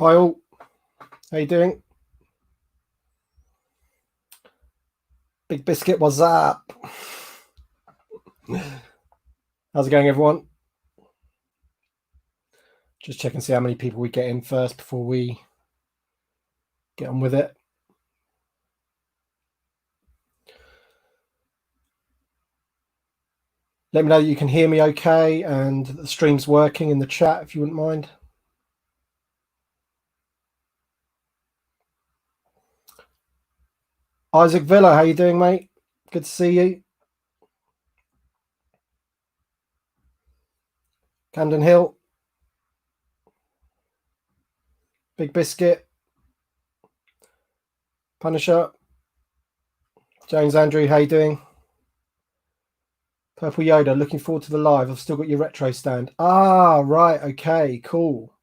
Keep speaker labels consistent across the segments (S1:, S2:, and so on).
S1: Hi all, how you doing? Big Biscuit, what's up? How's it going, everyone? Just check and see how many people we get in first before we get on with it. Let me know that you can hear me okay and the stream's working in the chat if you wouldn't mind. Isaac Villa, how you doing, mate? Good to see you. Camden Hill. Big Biscuit. Punisher. James Andrew, how you doing? Purple Yoda, looking forward to the live. I've still got your retro stand. Ah, right, okay, cool.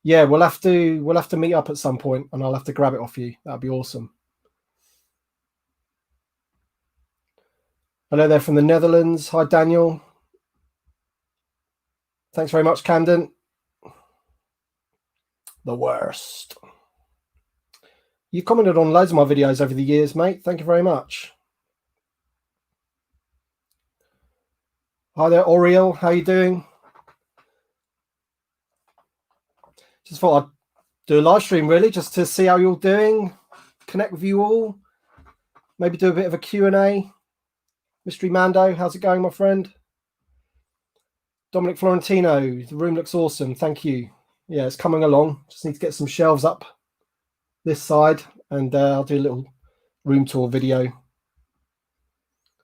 S1: Yeah, we'll have to meet up at some point and I'll have to grab it off you. That'd be awesome. Hello there from the Netherlands. Hi, Daniel. Thanks very much, Camden. The worst. You've commented on loads of my videos over the years, mate. Thank you very much. Hi there, Oriel. How you doing? Just thought I'd do a live stream, really, just to see how you're doing, connect with you all, maybe do a bit of a Q&A. Mystery Mando, how's it going, my friend? Dominic Florentino, the room looks awesome. Thank you. Yeah, it's coming along. Just need to get some shelves up this side and I'll do a little room tour video.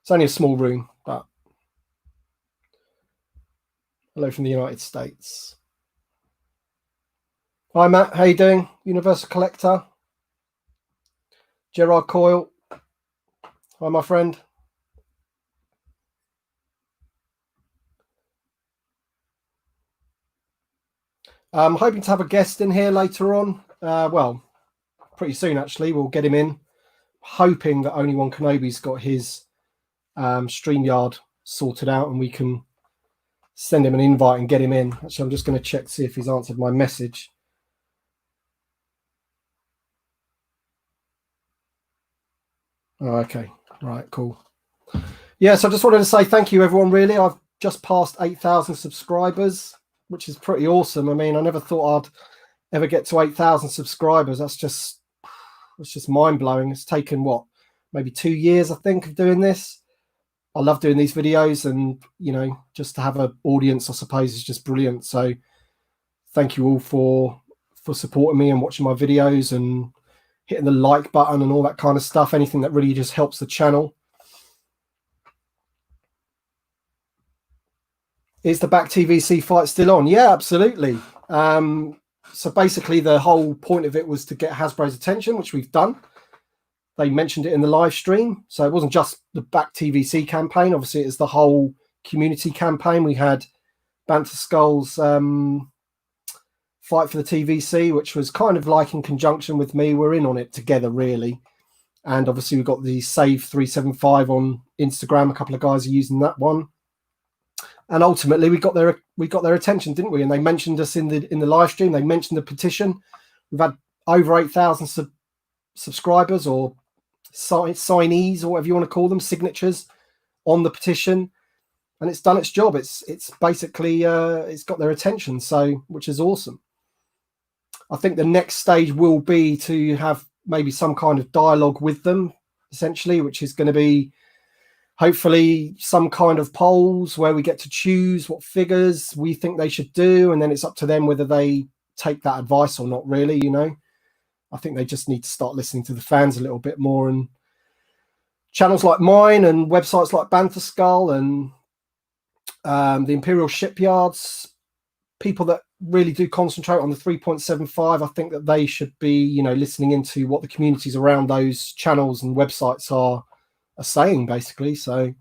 S1: It's only a small room, but hello from the United States. Hi, Matt. How you doing? Universal Collector. Gerard Coyle. Hi, my friend. I'm hoping to have a guest in here later on. Well, pretty soon, actually. We'll get him in. Hoping that Only One Kenobi's got his StreamYard sorted out and we can send him an invite and get him in. Actually, I'm just going to check to see if he's answered my message. Oh, okay. Right, cool. Yeah, so I just wanted to say thank you, everyone, really. I've just passed 8,000 subscribers, which is pretty awesome. I mean, I never thought I'd ever get to 8,000 subscribers. It's just mind-blowing. It's taken, what, maybe 2 years, I think, of doing this. I love doing these videos and, you know, just to have an audience, I suppose, is just brilliant. So thank you all for supporting me and watching my videos and hitting the like button and all that kind of stuff. Anything that really just helps the channel. Is the back TVC fight still on? Yeah, absolutely. So basically the whole point of it was to get Hasbro's attention, which we've done. They mentioned it in the live stream. So it wasn't just the back TVC campaign. Obviously, it's the whole community campaign. We had Banter Skull's fight for the TVC, which was kind of like in conjunction with me. We're in on it together, really. And obviously, we've got the Save 375 on Instagram. A couple of guys are using that one. And ultimately, we got their attention, didn't we? And they mentioned us in the live stream. They mentioned the petition. We've had over 8,000 subscribers or signees or whatever you want to call them, signatures on the petition, and it's done its job. It's basically it's got their attention, so which is awesome. I think the next stage will be to have maybe some kind of dialogue with them, essentially, which is going to be hopefully some kind of polls where we get to choose what figures we think they should do, and then it's up to them whether they take that advice or not, really, you know. I think they just need to start listening to the fans a little bit more, and channels like mine and websites like Banter Skull and the Imperial Shipyards, people that really do concentrate on the 3.75, I think that they should be, you know, listening into what the communities around those channels and websites are saying, basically. So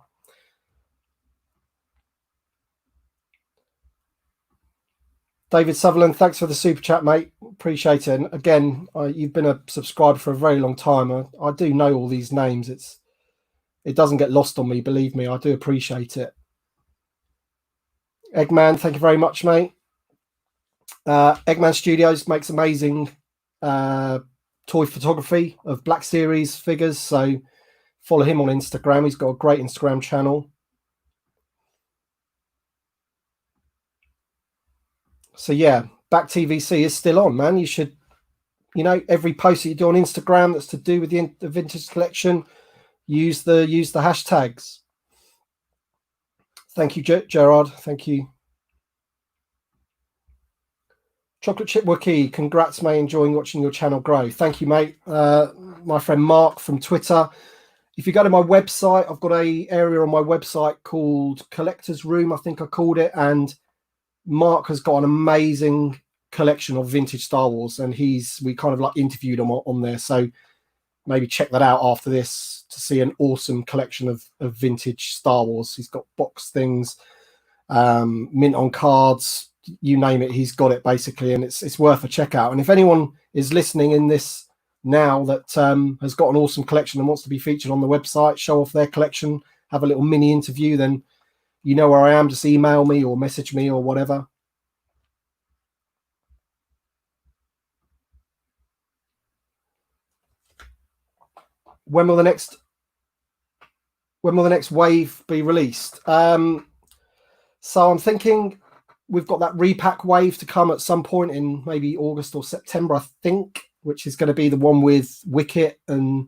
S1: David Sutherland, thanks for the super chat, mate. Appreciate it. And again, you've been a subscriber for a very long time. I do know all these names. It doesn't get lost on me, believe me. I do appreciate it. Eggman, thank you very much, mate. Eggman Studios makes amazing toy photography of Black Series figures, so follow him on Instagram. He's got a great Instagram channel. So yeah, Back TVC is still on, man. You should, you know, every post that you do on Instagram that's to do with the vintage collection, use the hashtags. Thank you, Gerard. Thank you. Chocolate Chip Wookie, congrats, mate. Enjoying watching your channel grow. Thank you, mate. My friend Mark from Twitter. If you go to my website, I've got a area on my website called Collector's Room, I think I called it, and Mark has got an amazing collection of vintage Star Wars, and we kind of like interviewed him on there. So maybe check that out after this to see an awesome collection of vintage Star Wars. He's got box things, mint on cards, you name it, he's got it basically, and it's worth a check out. And if anyone is listening in this now that has got an awesome collection and wants to be featured on the website, show off their collection, have a little mini interview, then you know where I am. Just email me or message me or whatever. When will the next wave be released? So I'm thinking we've got that repack wave to come at some point in maybe August or September, I think, which is going to be the one with Wicket and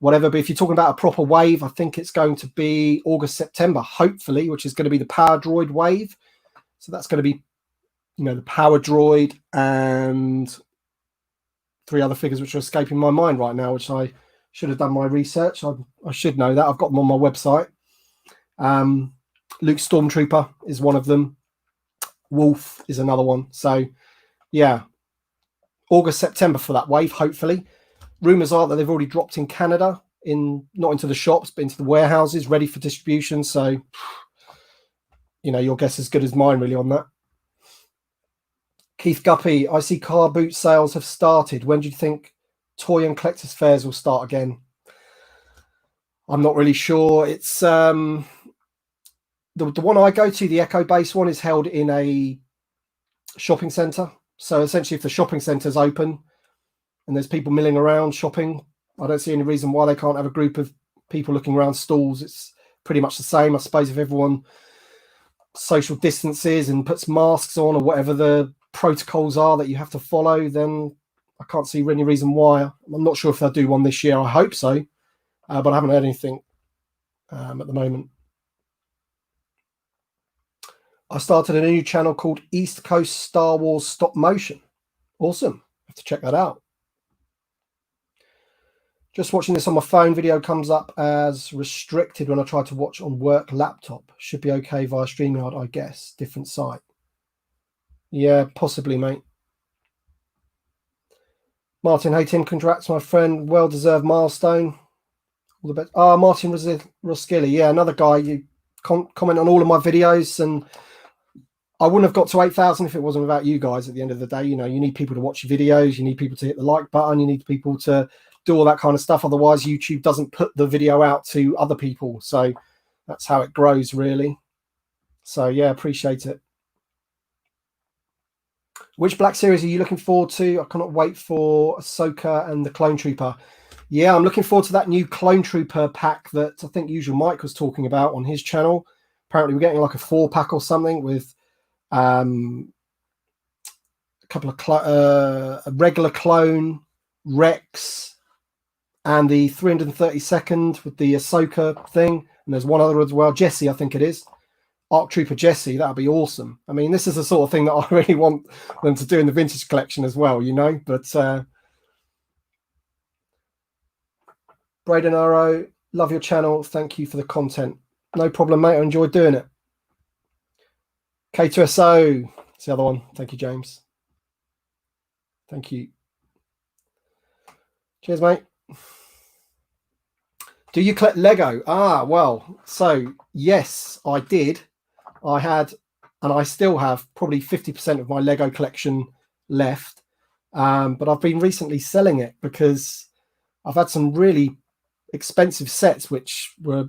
S1: whatever. But if you're talking about a proper wave, I think it's going to be August, September, hopefully, which is going to be the Power Droid wave. So that's going to be, you know, the Power Droid and 3 other figures which are escaping my mind right now, which I should have done my research. I should know that. I've got them on my website. Luke Stormtrooper is one of them. Wolf is another one. So yeah, August, September for that wave, hopefully. Rumors are that they've already dropped in Canada, not into the shops, but into the warehouses, ready for distribution. So, you know, your guess is as good as mine, really, on that. Keith Guppy, I see car boot sales have started. When do you think toy and collectors fairs will start again? I'm not really sure. It's the one I go to, the Echo Base one, is held in a shopping centre. So essentially, if the shopping centre's open and there's people milling around shopping, I don't see any reason why they can't have a group of people looking around stalls. It's pretty much the same. I suppose if everyone social distances and puts masks on or whatever the protocols are that you have to follow, then I can't see any reason why. I'm not sure if they'll do one this year. I hope so, but I haven't heard anything at the moment. I started a new channel called East Coast Star Wars Stop Motion. Awesome. Have to check that out. Just watching this on my phone. Video comes up as restricted when I try to watch on work laptop. Should be okay via StreamYard, I guess. Different site. Yeah, possibly, mate. Martin, hey Tim, congrats, my friend. Well-deserved milestone. All the best. Ah, Martin Roskilly. Yeah, another guy. You comment on all of my videos, and I wouldn't have got to 8,000 if it wasn't about you guys at the end of the day. You know, you need people to watch your videos. You need people to hit the like button. You need people to do all that kind of stuff. Otherwise, YouTube doesn't put the video out to other people. So that's how it grows, really. So, yeah, appreciate it. Which Black Series are you looking forward to? I cannot wait for Ahsoka and the Clone Trooper. Yeah, I'm looking forward to that new Clone Trooper pack that I think Usual Mike was talking about on his channel. Apparently, we're getting like a 4-pack or something with a couple of a regular clone, Rex, and the 332nd with the Ahsoka thing. And there's one other as well, Jesse, I think it is. Arc Trooper Jesse, that would be awesome. I mean, this is the sort of thing that I really want them to do in the vintage collection as well, you know. But Braden Arrow, love your channel. Thank you for the content. No problem, mate. I enjoyed doing it. K2SO, it's the other one. Thank you, James. Thank you. Cheers, mate. Do you collect Lego? Ah, well, so yes, I did. I had, and I still have, probably 50% of my Lego collection left. But I've been recently selling it because I've had some really expensive sets which were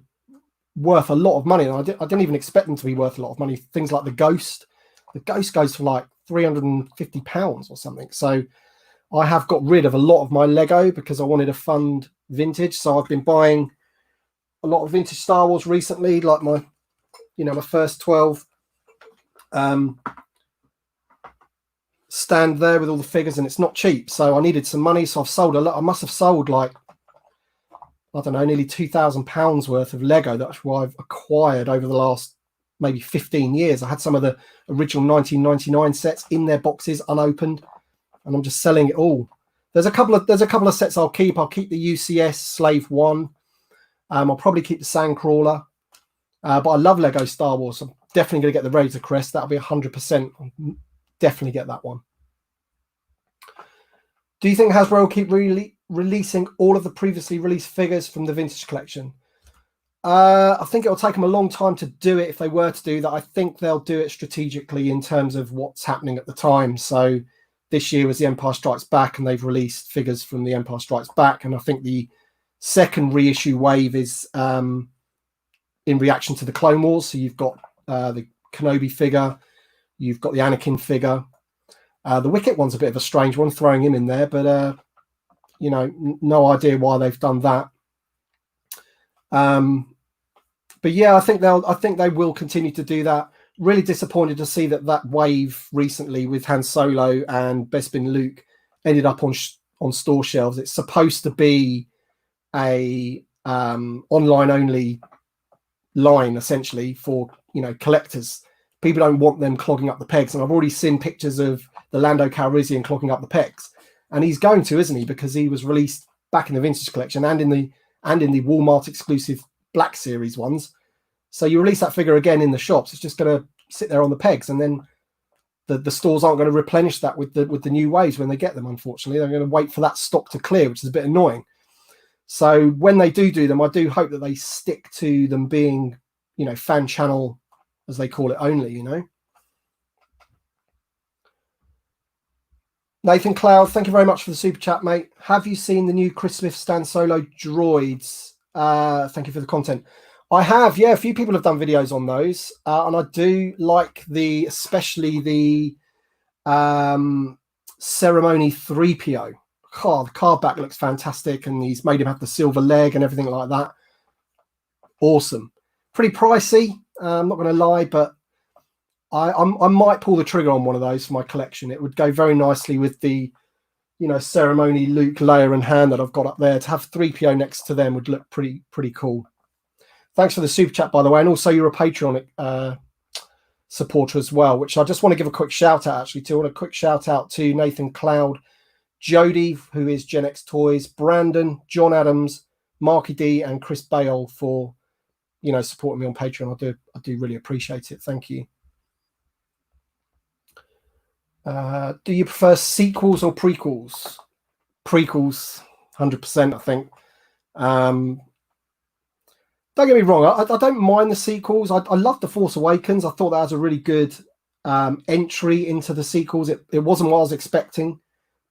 S1: worth a lot of money. And I didn't even expect them to be worth a lot of money. Things like the Ghost. The Ghost goes for like £350 or something. So I have got rid of a lot of my Lego because I wanted to fund vintage. So I've been buying a lot of vintage Star Wars recently, like my first 12 stand there with all the figures, and it's not cheap. So I needed some money. So I've sold a lot. I must have sold like, I don't know, nearly £2,000 worth of Lego. That's what I've acquired over the last maybe 15 years. I had some of the original 1999 sets in their boxes unopened, and I'm just selling it all. There's a couple of sets I'll keep. I'll keep the UCS Slave 1. I'll probably keep the Sandcrawler. But I love Lego Star Wars. I'm definitely going to get the Razor Crest. That'll be 100%. I'll definitely get that one. Do you think Hasbro will keep releasing all of the previously released figures from the vintage collection? I think it'll take them a long time to do it if they were to do that. I think they'll do it strategically in terms of what's happening at the time. So this year was The Empire Strikes Back, and they've released figures from The Empire Strikes Back. And I think the second reissue wave is in reaction to the Clone Wars. So you've got the Kenobi figure, you've got the Anakin figure. The Wicket one's a bit of a strange one, throwing him in there, but no idea why they've done that. But yeah, I think they will continue to do that. Really disappointed to see that wave recently with Han Solo and Bespin Luke ended up on store shelves. It's supposed to be a online only line essentially for collectors. People don't want them clogging up the pegs, and I've already seen pictures of the Lando Calrissian clogging up the pegs, and he's going to, isn't he? Because he was released back in the vintage collection and in the Walmart exclusive Black Series ones. So you release that figure again in the shops, it's just going to sit there on the pegs, and then the stores aren't going to replenish that with the new waves when they get them. Unfortunately, they're going to wait for that stock to clear, which is a bit annoying. So when they do them, I do hope that they stick to them being, fan channel, as they call it, only. Nathan Cloud, thank you very much for the super chat, mate. Have you seen the new Chris Smith Stan Solo droids? Thank you for the content. I have, yeah. A few people have done videos on those, and I do like especially the ceremony 3PO. Oh, the card back looks fantastic, and he's made him have the silver leg and everything like that. Awesome. Pretty pricey, I'm not going to lie, but I might pull the trigger on one of those for my collection. It would go very nicely with the ceremony Luke, Leia, and Han that I've got up there. To have 3PO next to them would look pretty cool. Thanks for the super chat, by the way, and also you're a Patreon supporter as well, which I just want to give a quick shout out actually to. I want a quick shout out to Nathan Cloud, Jody, who is Gen X Toys, Brandon, John Adams, Marky D, and Chris Bale for supporting me on Patreon. I do really appreciate it. Thank you. Do you prefer sequels or prequels? Prequels, 100%, I think. Don't get me wrong, I don't mind the sequels. I love The Force Awakens. I thought that was a really good entry into the sequels. It wasn't what I was expecting,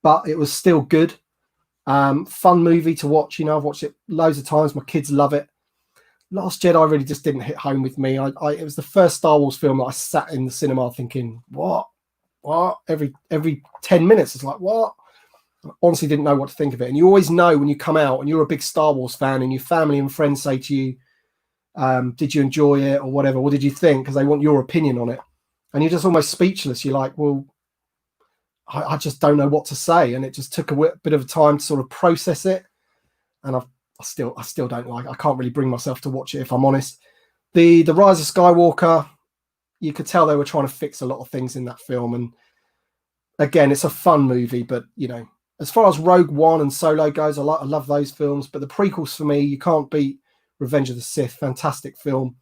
S1: but it was still good. Fun movie to watch. I've watched it loads of times. My kids love it. Last Jedi really just didn't hit home with me. It was the first Star Wars film that I sat in the cinema thinking, what? Every 10 minutes, it's like, what? I honestly didn't know what to think of it. And you always know when you come out and you're a big Star Wars fan and your family and friends say to you, did you enjoy it or whatever? What did you think? Because they want your opinion on it. And you're just almost speechless. You're like, well, I just don't know what to say. And it just took a bit of time to sort of process it. And I still don't like it. I can't really bring myself to watch it, if I'm honest. The Rise of Skywalker, you could tell they were trying to fix a lot of things in that film. And again, it's a fun movie, but as far as Rogue One and Solo goes, I love those films. But the prequels for me, you can't beat Revenge of the Sith. Fantastic film.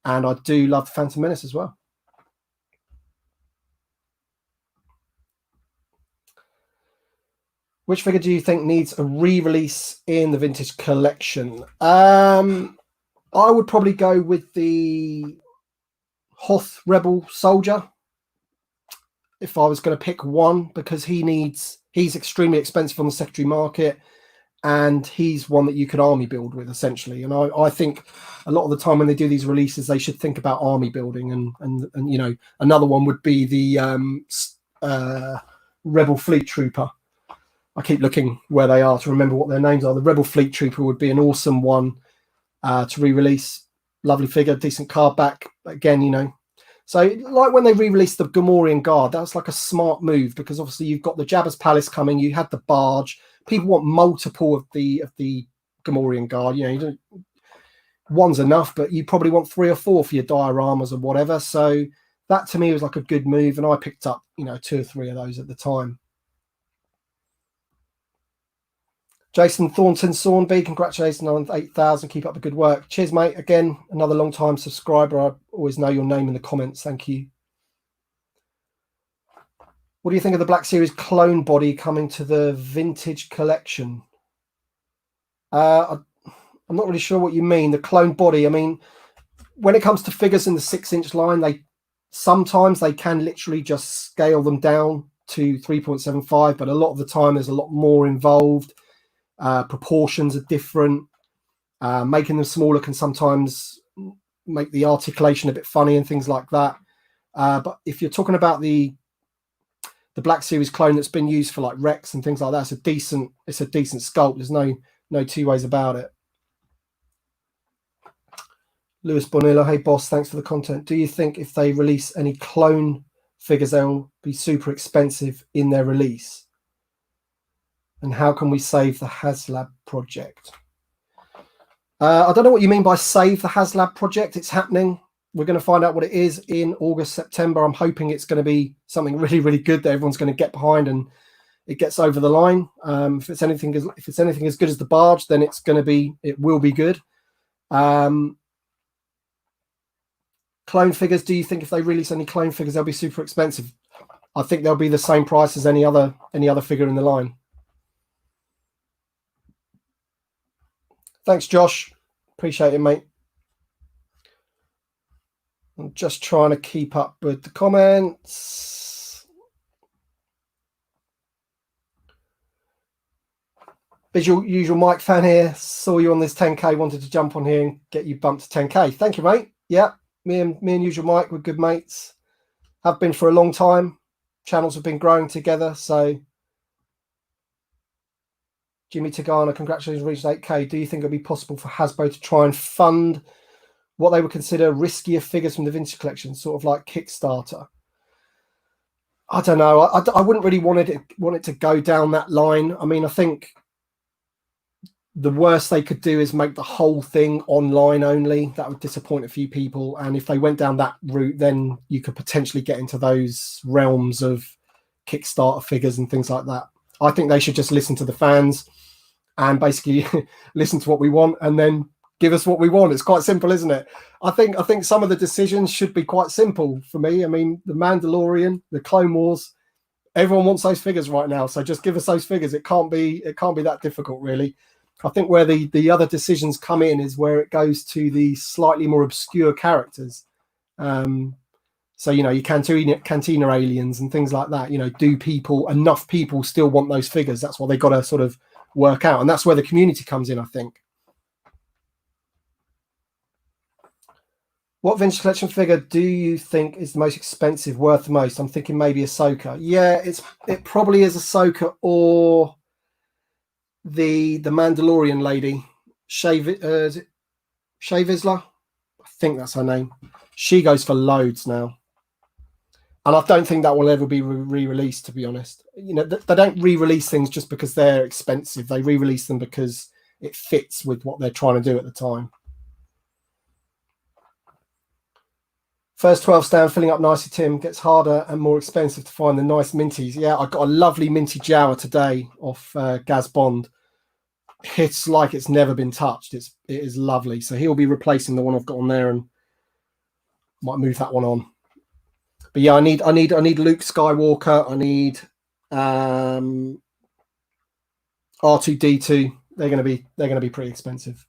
S1: And I do love The Phantom Menace as well. Which figure do you think needs a re-release in the vintage collection? I would probably go with the Hoth Rebel Soldier if I was going to pick one, because he's extremely expensive on the secondary market, and he's one that you could army build with essentially. And I think a lot of the time when they do these releases, they should think about army building. And another one would be the Rebel Fleet Trooper. I keep looking where they are to remember what their names are. The Rebel Fleet Trooper would be an awesome one to re-release. Lovely figure, decent card back. Again, you know. So like when they re-released the Gamorrean Guard, that was like a smart move because obviously you've got the Jabba's Palace coming. You had the barge. People want multiple of the Gamorrean Guard. You know, you don't, one's enough, but you probably want 3 or 4 for your dioramas or whatever. So that to me was like a good move, and I picked up, you know, 2 or 3 of those at the time. Jason Thornton Sawnby, congratulations on 8,000. Keep up the good work. Cheers, mate. Again, another long-time subscriber. I always know your name in the comments. Thank you. What do you think of the Black Series clone body coming to the vintage collection? I'm not really sure what you mean. The clone body, I mean, when it comes to figures in the 6-inch line, sometimes they can literally just scale them down to 3.75, but a lot of the time there's a lot more involved. Proportions are different. Making them smaller can sometimes make the articulation a bit funny and things like that. But if you're talking about the Black Series clone that's been used for like Rex and things like that, it's a decent sculpt. There's no two ways about it. Lewis Bonillo, hey boss, thanks for the content. Do you think if they release any clone figures, they'll be super expensive in their release? And how can we save the HasLab project? I don't know what you mean by save the HasLab project. It's happening. We're going to find out what it is in August, September. I'm hoping it's going to be something really, really good that everyone's going to get behind and it gets over the line. If it's anything as good as the barge, then it will be good. Clone figures, do you think if they release any clone figures, they'll be super expensive? I think they'll be the same price as any other figure in the line. Thanks, Josh. Appreciate it, mate. I'm just trying to keep up with the comments. Usual Mike fan here. Saw you on this 10K, wanted to jump on here and get you bumped to 10K. Thank you, mate. Yeah. Me and Usual Mike were good mates. Have been for a long time. Channels have been growing together. So Jimmy Tagana, congratulations, reached 8K. Do you think it'll be possible for Hasbro to try and fund what they would consider riskier figures from the vintage collection, sort of like Kickstarter? I don't know. I wouldn't really want it to go down that line. I mean, I think the worst they could do is make the whole thing online only. That would disappoint a few people. And if they went down that route, then you could potentially get into those realms of Kickstarter figures and things like that. I think they should just listen to the fans and basically listen to what we want and then give us what we want. It's quite simple, isn't it? I think some of the decisions should be quite simple for me. I mean, the Mandalorian, the Clone Wars, everyone wants those figures right now. So just give us those figures. It can't be that difficult, really. I think where the other decisions come in is where it goes to the slightly more obscure characters. So, you know, your Cantina aliens and things like that. You know, do enough people still want those figures? That's what they got to sort of work out. And that's where the community comes in, I think. What vintage collection figure do you think is the most expensive, worth the most? I'm thinking maybe Ahsoka. Yeah, it probably is Ahsoka or the Mandalorian lady, Shay Vizsla. I think that's her name. She goes for loads now, and I don't think that will ever be re-released. To be honest, you know, they don't re-release things just because they're expensive. They re-release them because it fits with what they're trying to do at the time. First 12 stand filling up nicely, Tim. Gets harder and more expensive to find the nice minties. Yeah, I got a lovely minty Jawa today off Gaz Bond. It's like it's never been touched. It is lovely. So he'll be replacing the one I've got on there, and might move that one on. But yeah, I need Luke Skywalker. I need R2D2. They're gonna be pretty expensive.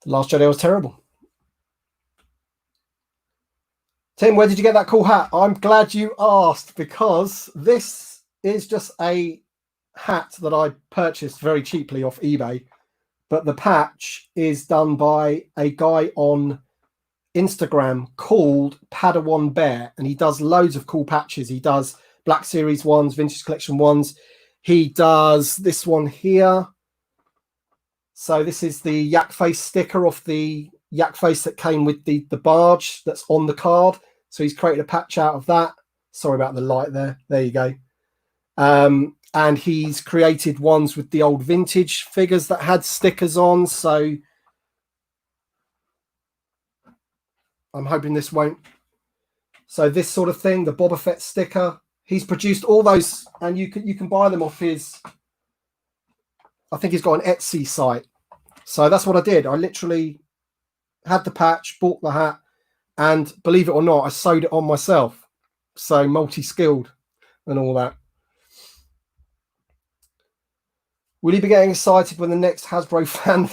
S1: The Last Jedi was terrible. Tim, where did you get that cool hat? I'm glad you asked, because this is just a hat that I purchased very cheaply off eBay, but the patch is done by a guy on Instagram called Padawan Bear, and he does loads of cool patches. He does Black Series ones, Vintage Collection ones. He does this one here. So this is the yak face sticker off the yak face that came with the barge that's on the card. So he's created a patch out of that. Sorry about the light there. There you go. And he's created ones with the old vintage figures that had stickers on. So I'm hoping this won't. So this sort of thing, the Boba Fett sticker, he's produced all those, and you can buy them off his, I think he's got an Etsy site. So that's what I did. I literally had the patch, bought the hat, and believe it or not, I sewed it on myself. So multi-skilled and all that. Will you be getting excited when the next Hasbro Fan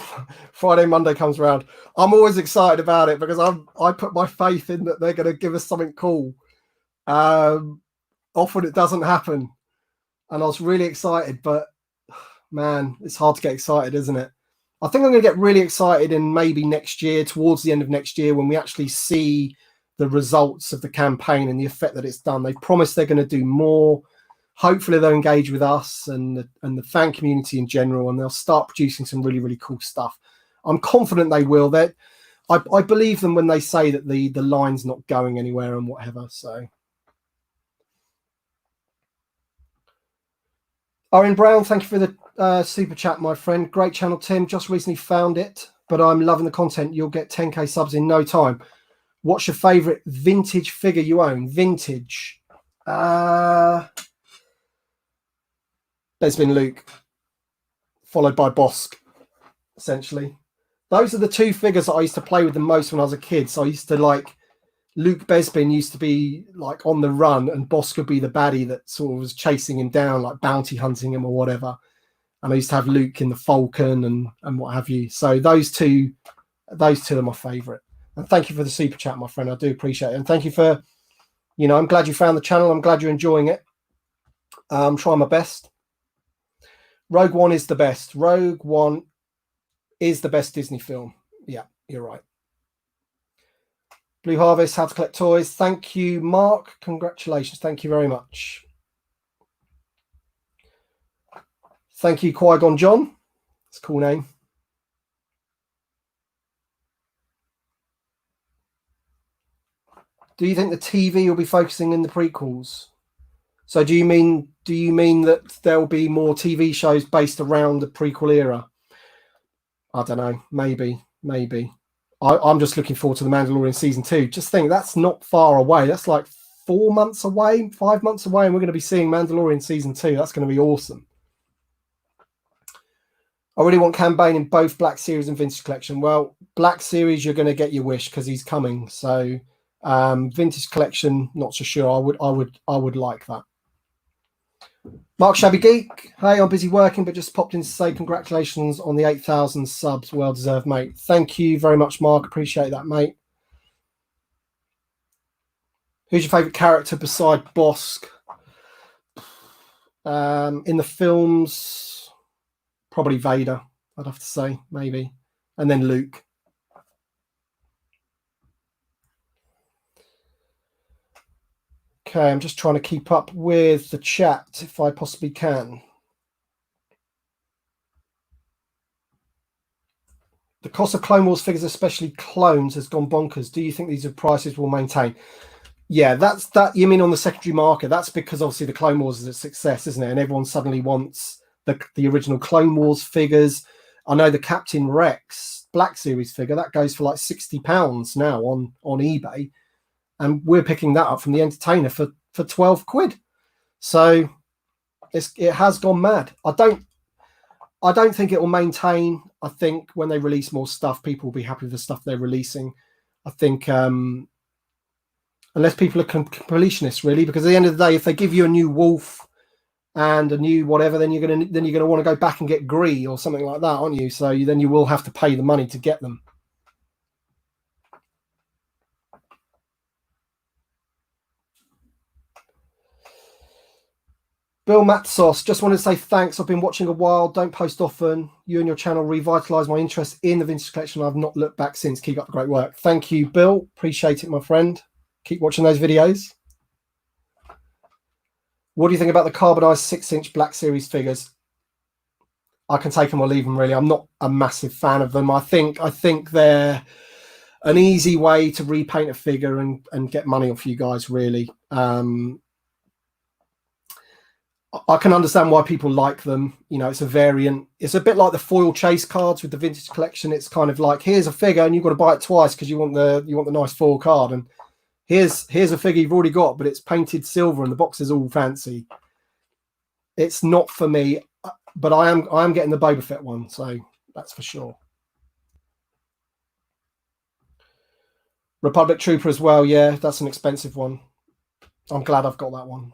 S1: Friday, Monday comes around? I'm always excited about it because I put my faith in that they're going to give us something cool. Often it doesn't happen. And I was really excited, but man, it's hard to get excited, isn't it? I think I'm going to get really excited in maybe next year, towards the end of next year, when we actually see the results of the campaign and the effect that it's done. They've promised they're going to do more. Hopefully they'll engage with us and the fan community in general, and they'll start producing some really, really cool stuff. I'm confident they will. I believe them when they say that the line's not going anywhere and whatever. So, Owen Brown, thank you for the super chat, my friend. Great channel, Tim. Just recently found it, but I'm loving the content. You'll get 10k subs in no time. What's your favorite vintage figure you own? Vintage. There's been Luke, followed by Bosk, essentially. Those are the two figures that I used to play with the most when I was a kid. So I used to like, Luke Besbin used to be like on the run, and Bosk would be the baddie that sort of was chasing him down, like bounty hunting him or whatever. And I used to have Luke in the Falcon and what have you. So those two are my favourite. And thank you for the super chat, my friend. I do appreciate it. And thank you for, I'm glad you found the channel. I'm glad you're enjoying it. I'm trying my best. Rogue One is the best. Rogue One is the best Disney film. Yeah, you're right. Blue Harvest, How to Collect Toys. Thank you, Mark. Congratulations. Thank you very much. Thank you, Qui-Gon John. It's a cool name. Do you think the TV will be focusing in the prequels? So do you mean that there will be more TV shows based around the prequel era? I don't know. Maybe. I'm just looking forward to The Mandalorian season 2. Just think, that's not far away. That's like 4 months away, 5 months away, and we're going to be seeing Mandalorian season 2. That's going to be awesome. I really want Cam Bane in both Black Series and Vintage Collection. Well, Black Series, you're going to get your wish because he's coming. So Vintage Collection, not so sure. I would like that. Mark Shabby Geek. Hey, I'm busy working, but just popped in to say congratulations on the 8,000 subs. Well deserved, mate. Thank you very much, Mark. Appreciate that, mate. Who's your favourite character beside Bosk? In the films, probably Vader, I'd have to say, maybe. And then Luke. Okay, I'm just trying to keep up with the chat if I possibly can. The cost of Clone Wars figures, especially clones, has gone bonkers. Do you think these prices will maintain? Yeah, that's that. You mean on the secondary market? That's because obviously the Clone Wars is a success, isn't it? And everyone suddenly wants the original Clone Wars figures. I know the Captain Rex Black Series figure that goes for like £60 now on eBay, and we're picking that up from the Entertainer for 12 quid. So it has gone mad. I don't think it will maintain. I think when they release more stuff, people will be happy with the stuff they're releasing. I think unless people are completionists, really, because at the end of the day, if they give you a new Wolf and a new whatever, then you're gonna want to go back and get Gree or something like that, aren't you? So then you will have to pay the money to get them. Bill Matsos, just wanted to say thanks. I've been watching a while, don't post often. You and your channel revitalised my interest in the vintage collection. I've not looked back since. Keep up the great work. Thank you, Bill. Appreciate it, my friend. Keep watching those videos. What do you think about the carbonised 6-inch Black Series figures? I can take them or leave them, really. I'm not a massive fan of them. I think they're an easy way to repaint a figure and get money off you guys, really. I can understand why people like them. You know, it's a variant. It's a bit like the foil chase cards with the vintage collection. It's kind of like, here's a figure and you've got to buy it twice because you want the nice foil card. And here's a figure you've already got, but it's painted silver and the box is all fancy. It's not for me, but I am getting the Boba Fett one, so that's for sure. Republic Trooper as well. Yeah, that's an expensive one. I'm glad I've got that one.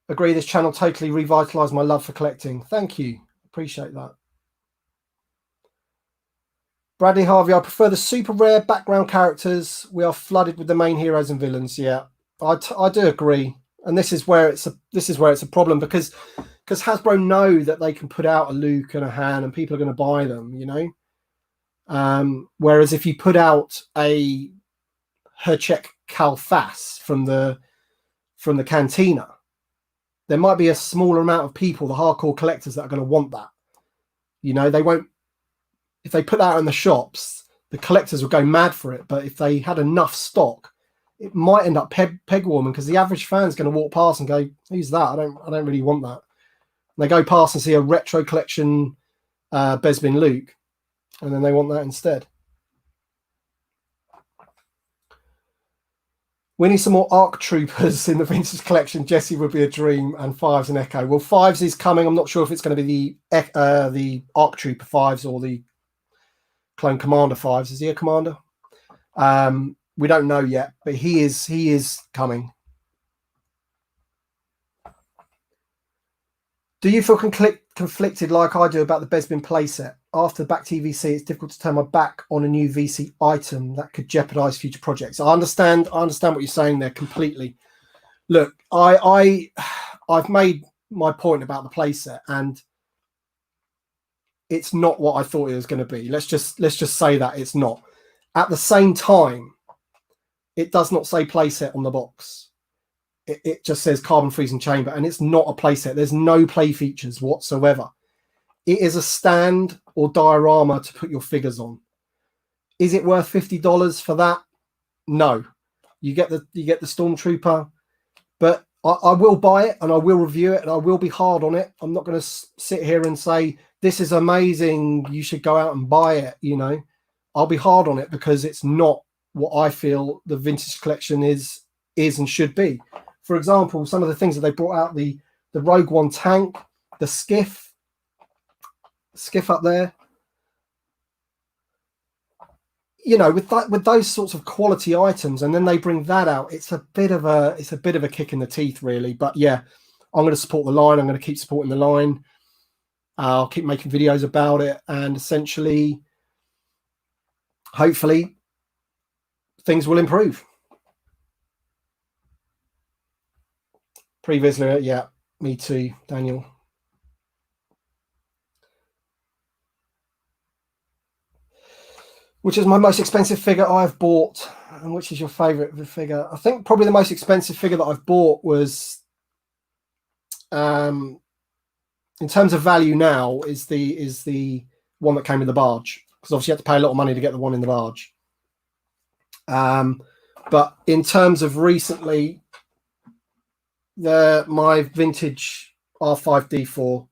S1: Agree, this channel totally revitalised my love for collecting. Thank you. Appreciate that. Bradley Harvey, I prefer the super rare background characters. We are flooded with the main heroes and villains. Yeah, I do agree. And this is where it's a problem because Hasbro know that they can put out a Luke and a Han and people are going to buy them, you know. Whereas if you put out a Herchek Kalfas from the Cantina, there might be a smaller amount of people, the hardcore collectors, that are going to want that. You know, they won't. If they put that out in the shops, the collectors will go mad for it. But if they had enough stock, it might end up peg warming because the average fan's going to walk past and go, "Who's that? I don't really want that." And they go past and see a retro collection Bespin Luke, and then they want that instead. We need some more ARC Troopers in the vintage collection. Jesse would be a dream, and Fives and Echo. Well, Fives is coming. I'm not sure if it's going to be the ARC Trooper Fives or the Clone Commander Fives. Is he a commander? We don't know yet, but he is coming. Do you feel conflicted like I do about the Bespin playset? After the back TVC, it's difficult to turn my back on a new VC item that could jeopardize future projects. I understand what you're saying there completely. Look, I've made my point about the playset, and it's not what I thought it was going to be. Let's just say that it's not. At the same time, it does not say playset on the box. It just says carbon freezing chamber, and it's not a playset. There's no play features whatsoever. It is a stand or diorama to put your figures on. Is it worth $50 for that? No. You get the Stormtrooper, but I will buy it and I will review it and I will be hard on it. I'm not going to sit here and say this is amazing, you should go out and buy it. You know, I'll be hard on it because it's not what I feel the vintage collection is and should be. For example, some of the things that they brought out, the Rogue One tank, the skiff up there, you know, with those sorts of quality items, and then they bring that out, it's a bit of a kick in the teeth, really. But yeah, I'm going to support the line. I'm going to keep supporting the line. I'll keep making videos about it, and essentially, hopefully, things will improve. Previously, yeah, me too, Daniel. Which is my most expensive figure I've bought, and which is your favorite figure? I think probably the most expensive figure that I've bought was, in terms of value now, is the one that came in the barge, because obviously you had to pay a lot of money to get the one in the barge. But in terms of recently, my vintage R5D4,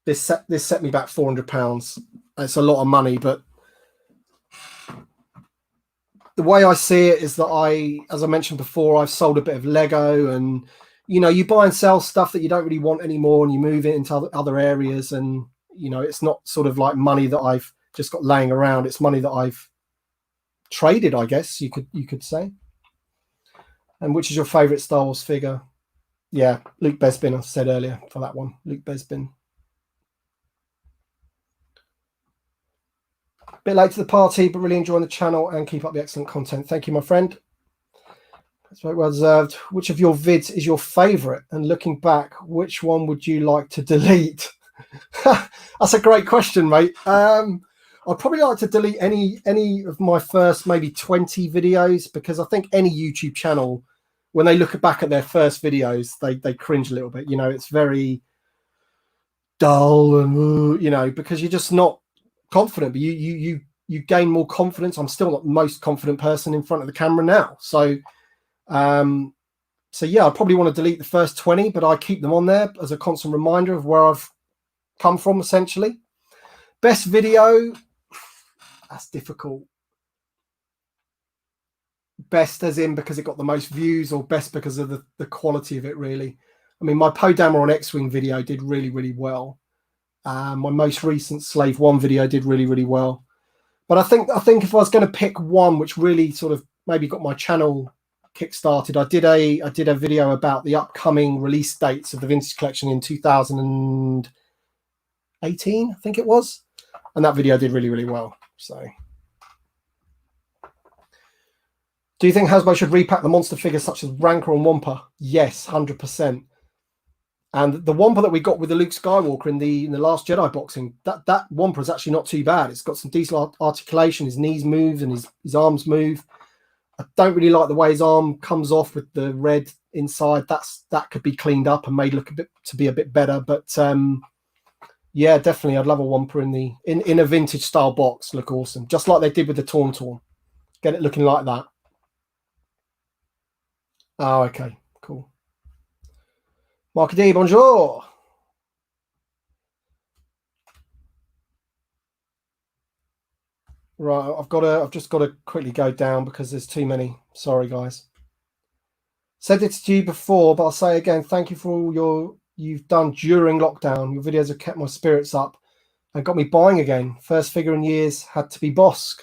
S1: this set me back £400. It's a lot of money, but the way I see it is that as I mentioned before, I've sold a bit of Lego, and you know, you buy and sell stuff that you don't really want anymore, and you move it into other areas, and you know, it's not sort of like money that I've just got laying around. It's money that I've traded, I guess you could say. And which is your favorite Star Wars figure? Yeah, Luke Bespin, I said earlier for that one. Luke Bespin. Bit late to the party, but really enjoying the channel and keep up the excellent content. Thank you, my friend. That's very well deserved. Which of your vids is your favorite? And looking back, which one would you like to delete? That's a great question, mate. I'd probably like to delete any of my first maybe 20 videos, because I think any YouTube channel, when they look back at their first videos, they cringe a little bit. You know, it's very dull and, you know, because you're just not confident, but you gain more confidence. I'm still not the most confident person in front of the camera now. So yeah, I probably want to delete the first 20, but I keep them on there as a constant reminder of where I've come from, essentially. Best video, that's difficult. Best as in because it got the most views, or best because of the quality of it, really? I mean, my Podammer on X-Wing video did really, really well. My most recent Slave 1 video did really, really well. But I think if I was going to pick one which really sort of maybe got my channel kick-started, I did a video about the upcoming release dates of the vintage collection in 2018, I think it was, and that video did really, really well. So, do you think Hasbro should repack the monster figures such as Rancor and Wampa? Yes, 100%. And the Wampa that we got with the Luke Skywalker in the Last Jedi boxing, that Wampa is actually not too bad. It's got some decent articulation. His knees move and his arms move. I don't really like the way his arm comes off with the red inside. That could be cleaned up and made look to be a bit better. But yeah, definitely, I'd love a Wampa in a vintage style box. Look awesome, just like they did with the Tauntaun. Get it looking like that. Oh, okay, cool. Mark D, bonjour. Right, I've just got to quickly go down because there's too many. Sorry, guys. Said it to you before, but I'll say again, thank you for all you've done during lockdown. Your videos have kept my spirits up and got me buying again. First figure in years had to be Bosk.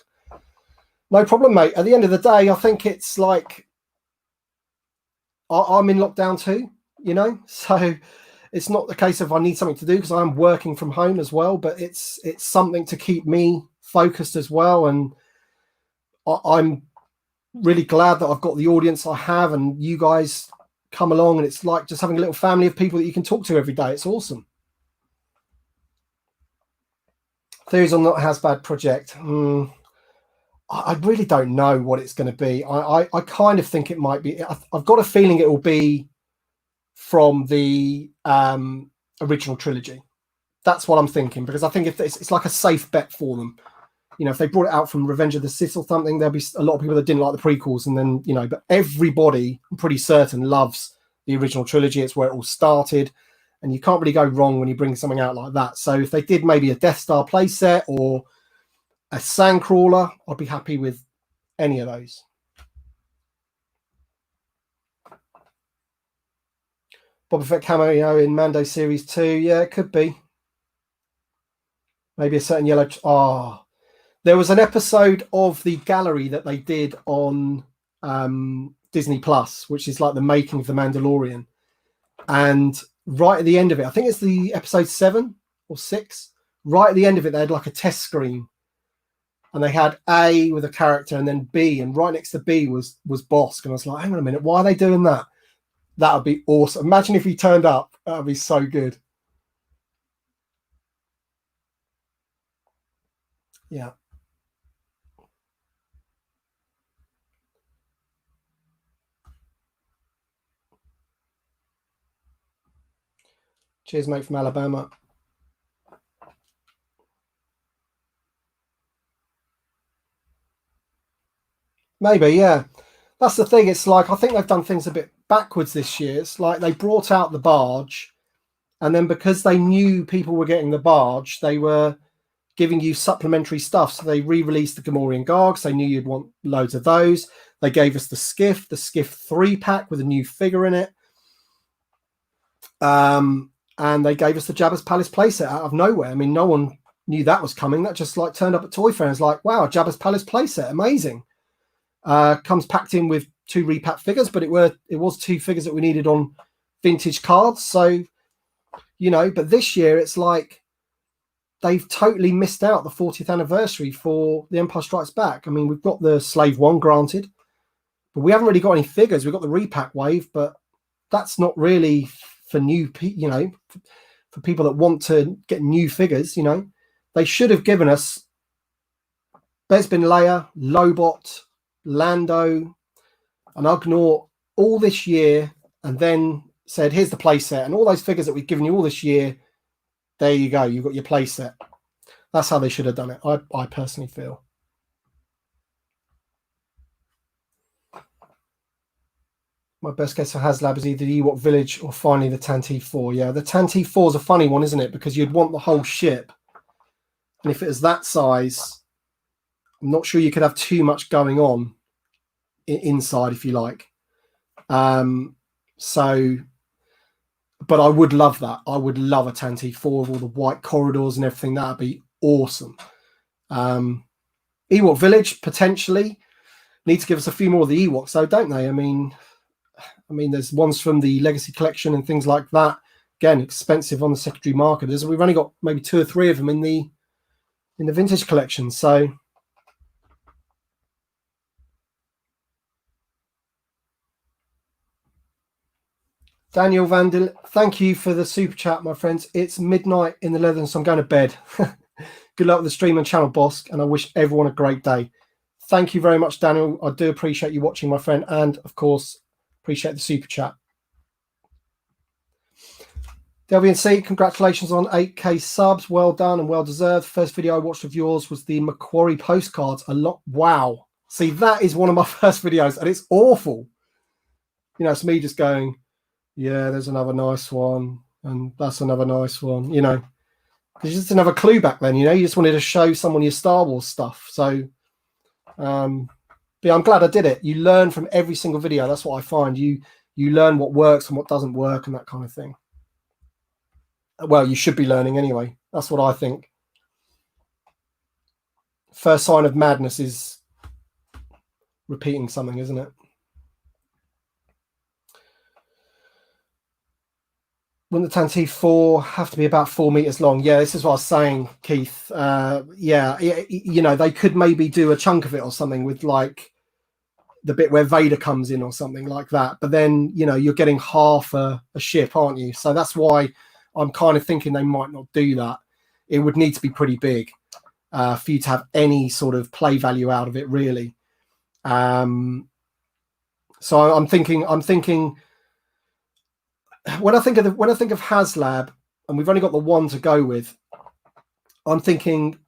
S1: No problem, mate. At the end of the day, I think it's like I'm in lockdown too, you know? So it's not the case of I need something to do, because I'm working from home as well, but it's something to keep me focused as well. And I'm really glad that I've got the audience I have, and you guys come along, and it's like just having a little family of people that you can talk to every day. It's awesome. Theories on Not Hasbad project. I really don't know what it's going to be. I kind of think it might be. I've got a feeling it will be from the original trilogy. That's what I'm thinking, because I think if it's like a safe bet for them. You know, if they brought it out from Revenge of the Sith or something, there'll be a lot of people that didn't like the prequels, and then, you know, but everybody, I'm pretty certain, loves the original trilogy. It's where it all started, and you can't really go wrong when you bring something out like that. So if they did maybe a Death Star playset or a Sandcrawler, I'd be happy with any of those. Boba Fett cameo in Mando Series 2. Yeah, it could be. Maybe a certain yellow. There was an episode of the gallery that they did on Disney Plus, which is like the making of The Mandalorian. And right at the end of it, I think it's the episode 7 or 6, right at the end of it, they had like a test screen. And they had A with a character and then B, and right next to B was Bosk. And I was like, hang on a minute, why are they doing that? That would be awesome. Imagine if he turned up. That would be so good. Yeah. Cheers, mate, from Alabama. Maybe, yeah. That's the thing. It's like, I think they've done things a bit backwards this year. It's like they brought out the barge, and then because they knew people were getting the barge, they were giving you supplementary stuff. So they re-released the Gamorrean Gargs. They knew you'd want loads of those. They gave us the Skiff 3-pack with a new figure in it. And they gave us the Jabba's Palace playset out of nowhere. I mean, no one knew that was coming. That just like turned up at Toy Fair and was like, wow, Jabba's Palace playset, amazing. Comes packed in with 2 repack figures, but it was 2 figures that we needed on vintage cards. So, you know, but this year it's like they've totally missed out the 40th anniversary for The Empire Strikes Back. I mean, we've got the Slave 1, granted, But we haven't really got any figures. We've got the repack wave, but that's not really for new people, you know, for people that want to get new figures. You know, they should have given us Bespin Leia, Lobot, Lando, and Ugnaught all this year, and then said, here's the play set, and all those figures that we've given you all this year, there you go, you've got your play set. That's how they should have done it, I personally feel. My best guess for HasLab is either the Ewok Village or finally the Tantive 4. Yeah, the Tantive 4 is a funny one, isn't it? Because you'd want the whole ship. And if it was that size, I'm not sure you could have too much going on inside, if you like. So, but I would love that. I would love a Tantive 4 with all the white corridors and everything. That would be awesome. Ewok Village, potentially. Need to give us a few more of the Ewoks, though, don't they? I mean, there's ones from the Legacy Collection and things like that. Again, expensive on the secondary market. We've only got maybe 2 or 3 of them in the Vintage Collection. So, Daniel Vandil, thank you for the super chat, my friends. It's midnight in the Netherlands, so I'm going to bed. Good luck with the stream and channel, boss, and I wish everyone a great day. Thank you very much, Daniel. I do appreciate you watching, my friend, and of course, appreciate the super chat. DLVNC, congratulations on 8K subs. Well done and well deserved. First video I watched of yours was the Macquarie postcards. A lot. Wow. See, that is one of my first videos, and it's awful. You know, it's me just going, yeah, there's another nice one, and that's another nice one. You know, because you just didn't have a clue back then. You know, you just wanted to show someone your Star Wars stuff. So, but yeah, I'm glad I did it. You learn from every single video. That's what I find. You learn what works and what doesn't work and that kind of thing. Well, you should be learning anyway. That's what I think. First sign of madness is repeating something, isn't it? Wouldn't the Tantive 4 have to be about 4 meters long? Yeah, this is what I was saying, Keith. Yeah, you know, they could maybe do a chunk of it or something with like the bit where Vader comes in or something like that. But then, you know, you're getting half a ship, aren't you? So that's why I'm kind of thinking they might not do that. It would need to be pretty big for you to have any sort of play value out of it, really. So I'm thinking when I think of HasLab, and we've only got the one to go with, I'm thinking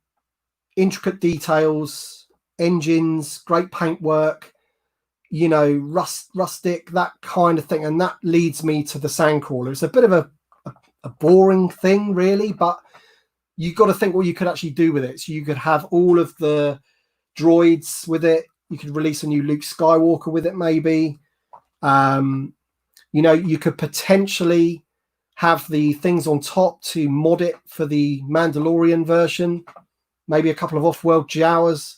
S1: intricate details, engines, great paintwork, you know, rustic, that kind of thing, and that leads me to the Sandcrawler. It's a bit of a boring thing, really, but you've got to think what you could actually do with it. So you could have all of the droids with it. You could release a new Luke Skywalker with it, maybe. You know, you could potentially have the things on top to mod it for the Mandalorian version, maybe a couple of off-world Jawas.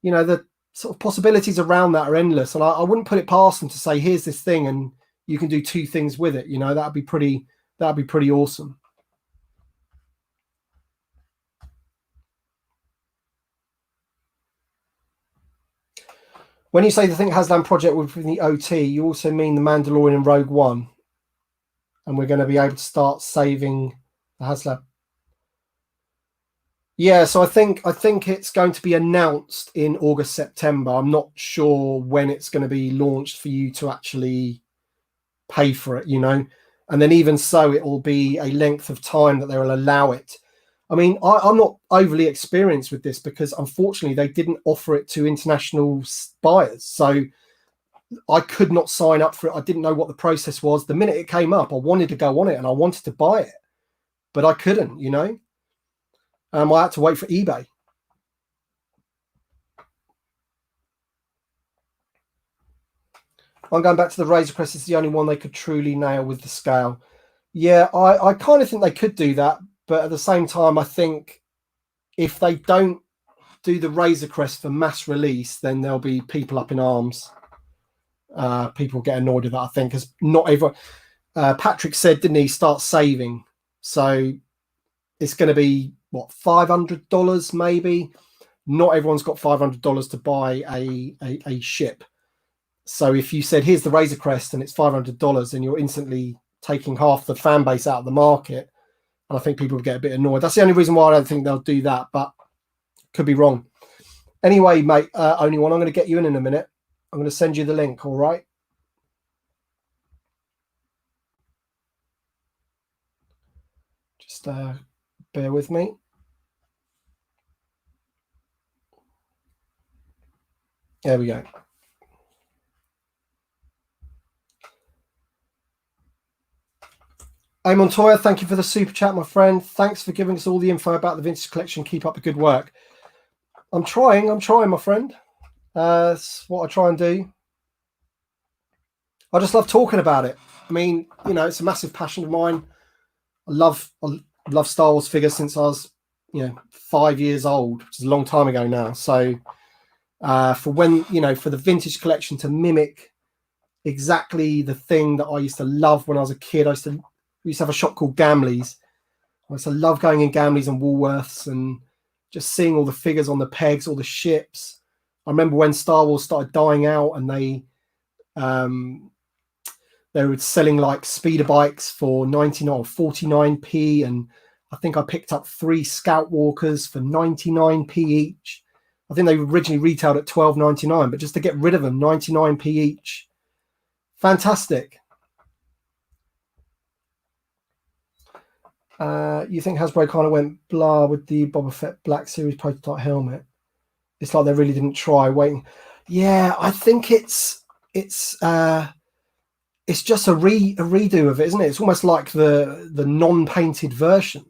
S1: You know, the sort of possibilities around that are endless, and I wouldn't put it past them to say, here's this thing and you can do 2 things with it. You know, that'd be pretty awesome. When you say the Think HasLab project within the OT, you also mean the Mandalorian and Rogue One, and we're going to be able to start saving the HasLab. Yeah, so I think it's going to be announced in August, September. I'm not sure when it's going to be launched for you to actually pay for it, you know. And then even so, it will be a length of time that they will allow it. I mean, I'm not overly experienced with this because, unfortunately, they didn't offer it to international buyers. So I could not sign up for it. I didn't know what the process was. The minute it came up, I wanted to go on it and I wanted to buy it, but I couldn't, you know. I had to wait for eBay. I'm going back to the Razor Crest. It's the only one they could truly nail with the scale. Yeah, I kind of think they could do that. But at the same time, I think if they don't do the Razor Crest for mass release, then there'll be people up in arms. People get annoyed with that, I think, because not everyone. Patrick said, didn't he, start saving? So it's going to be, what, $500 maybe? Not everyone's got $500 to buy a ship. So if you said, here's the Razor Crest and it's $500, then you're instantly taking half the fan base out of the market. And I think people would get a bit annoyed. That's the only reason why I don't think they'll do that, but could be wrong. Anyway, mate, only one. I'm going to get you in a minute. I'm going to send you the link, all right? Just bear with me. There we go. Hey, Montoya, thank you for the super chat, my friend. Thanks for giving us all the info about the vintage collection. Keep up the good work. I'm trying, my friend. That's what I try and do. I just love talking about it. I mean, you know, it's a massive passion of mine. I love Star Wars figures since I was, 5 years old, which is a long time ago now. So for the vintage collection to mimic exactly the thing that I used to love when I was a kid, we used to have a shop called Gamley's. I used to love going in Gamley's and Woolworths and just seeing all the figures on the pegs, all the ships. I remember when Star Wars started dying out and they were selling like speeder bikes for 99 or 49p, and I think I picked up 3 Scout Walkers for 99p each. I think they originally retailed at $12.99, but just to get rid of them, 99p each. Fantastic. You think Hasbro kind of went blah with the Boba Fett Black Series prototype helmet? It's like they really didn't try waiting. Yeah, I think it's just a redo of it, isn't it? It's almost like the non-painted version,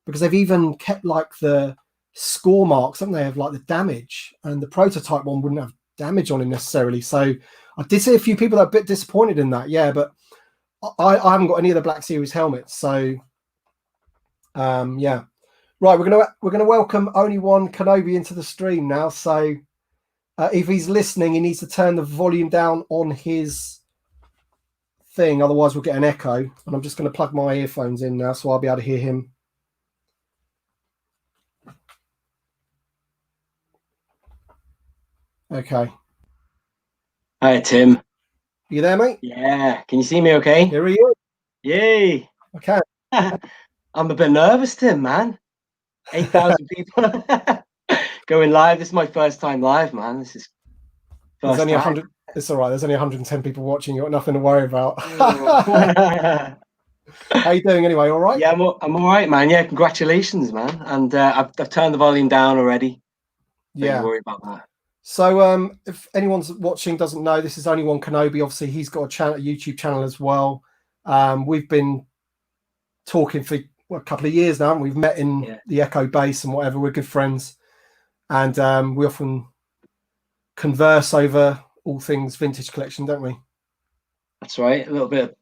S1: because they've even kept like the score marks, haven't they, of like the damage, and the prototype one wouldn't have damage on it necessarily. So I did see a few people that are a bit disappointed in that. Yeah, but I haven't got any of the Black Series helmets, so yeah. Right, we're gonna welcome Only One Kenobi into the stream now. So if he's listening, he needs to turn the volume down on his thing, otherwise we'll get an echo. And I'm just going to plug my earphones in now, so I'll be able to hear him. Okay.
S2: Hi, Tim.
S1: You there, mate?
S2: Yeah. Can you see me okay?
S1: Here he is.
S2: Yay.
S1: Okay.
S2: I'm a bit nervous, Tim, man. 8,000 people going live. This is my first time live, man. This is
S1: There's only 100. It's all right. There's only 110 people watching. You've got nothing to worry about. How you doing anyway? All right?
S2: Yeah, I'm all right, man. Yeah, congratulations, man. And I've turned the volume down already.
S1: Yeah.
S2: Don't worry about that.
S1: So if anyone's watching doesn't know, this is Only One Kenobi. Obviously, he's got a YouTube channel as well. We've been talking for a couple of years now, and we've met in the Echo base and whatever. We're good friends, and we often converse over all things vintage collection, don't we?
S2: That's right. A little bit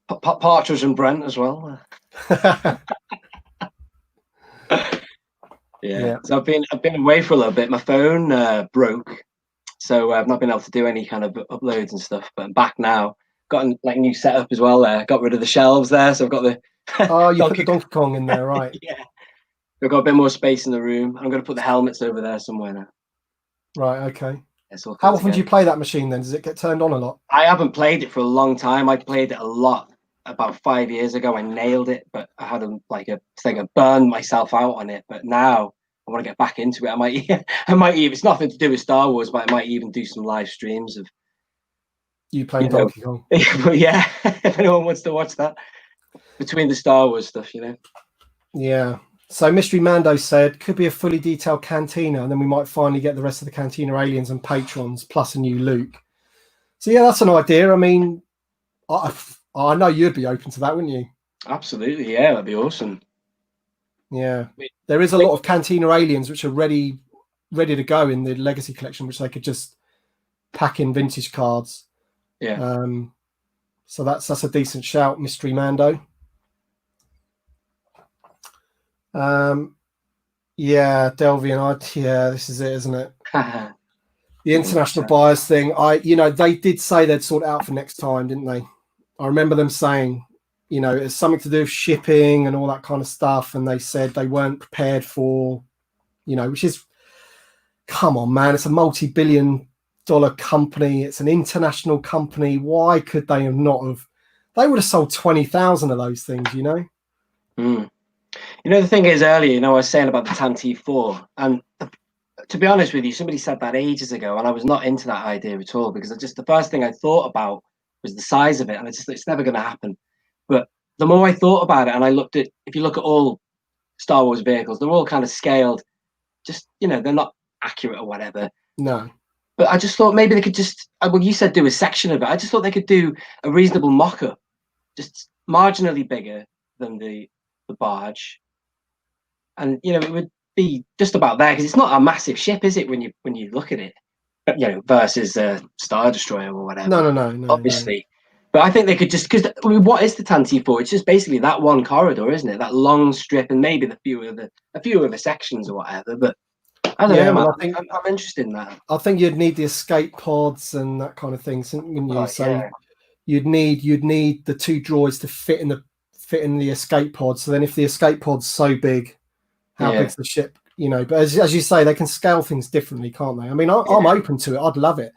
S2: of Partridge and Brent as well. Yeah. So I've been away for a little bit. My phone broke, so I've not been able to do any kind of uploads and stuff. But I'm back now. Got a new setup as well there. Got rid of the shelves there, so I've got the
S1: oh, you put the Donkey Kong in there, right?
S2: Yeah. We've got a bit more space in the room. I'm going to put the helmets over there somewhere now.
S1: Right. Okay.
S2: How
S1: often do you play that machine then? Does it get turned on a lot?
S2: I haven't played it for a long time. I played it a lot about 5 years ago. I nailed it, but I had a thing. I burned myself out on it. But now I want to get back into it. I might even, it's nothing to do with Star Wars, but I might even do some live streams of
S1: you playing Donkey Kong.
S2: Yeah, if anyone wants to watch that between the Star Wars stuff,
S1: Yeah. So Mystery Mando said, could be a fully detailed Cantina, and then we might finally get the rest of the Cantina aliens and patrons, plus a new Luke. So yeah, that's an idea. I mean, I know you'd be open to that, wouldn't you?
S2: Absolutely, yeah, that'd be awesome.
S1: Yeah, there is a lot of Cantina aliens which are ready to go in the Legacy collection, which they could just pack in vintage cards.
S2: Yeah.
S1: So that's a decent shout, Mystery Mando. Yeah, Delvian, this is it, isn't it? The international buyers thing. They did say they'd sort it out for next time, didn't they? I remember them saying, it's something to do with shipping and all that kind of stuff, and they said they weren't prepared for, which is, come on, man, it's a multi-billion company. It's an international company. Why could they have not have? They would have sold 20,000 of those things, you know.
S2: Mm. You know, the thing is, earlier, you know, I was saying about the Tanti 4, and to be honest with you, somebody said that ages ago, and I was not into that idea at all, because the first thing I thought about was the size of it, and it's never going to happen. But the more I thought about it, and I looked at, if you look at all Star Wars vehicles, they're all kind of scaled, just, you know, they're not accurate or whatever.
S1: No.
S2: But I just thought maybe they could just, well, you said do a section of it. I just thought they could do a reasonable mock-up, just marginally bigger than the barge, and you know, it would be just about there, because it's not a massive ship, is it? When you look at it, you know, versus a Star Destroyer or whatever.
S1: No.
S2: Obviously, but I think they could just, because I mean, what is the Tanti 4? It's just basically that one corridor, isn't it? That long strip, and maybe a few of the sections or whatever. But I don't know, man. I'm interested in that.
S1: I think you'd need the escape pods and that kind of thing, wouldn't you? So
S2: yeah.
S1: you'd need the 2 droids to fit in the escape pod. So then, if the escape pod's so big, how big's the ship? You know, but as you say, they can scale things differently, can't they? I mean, I'm open to it. I'd love it.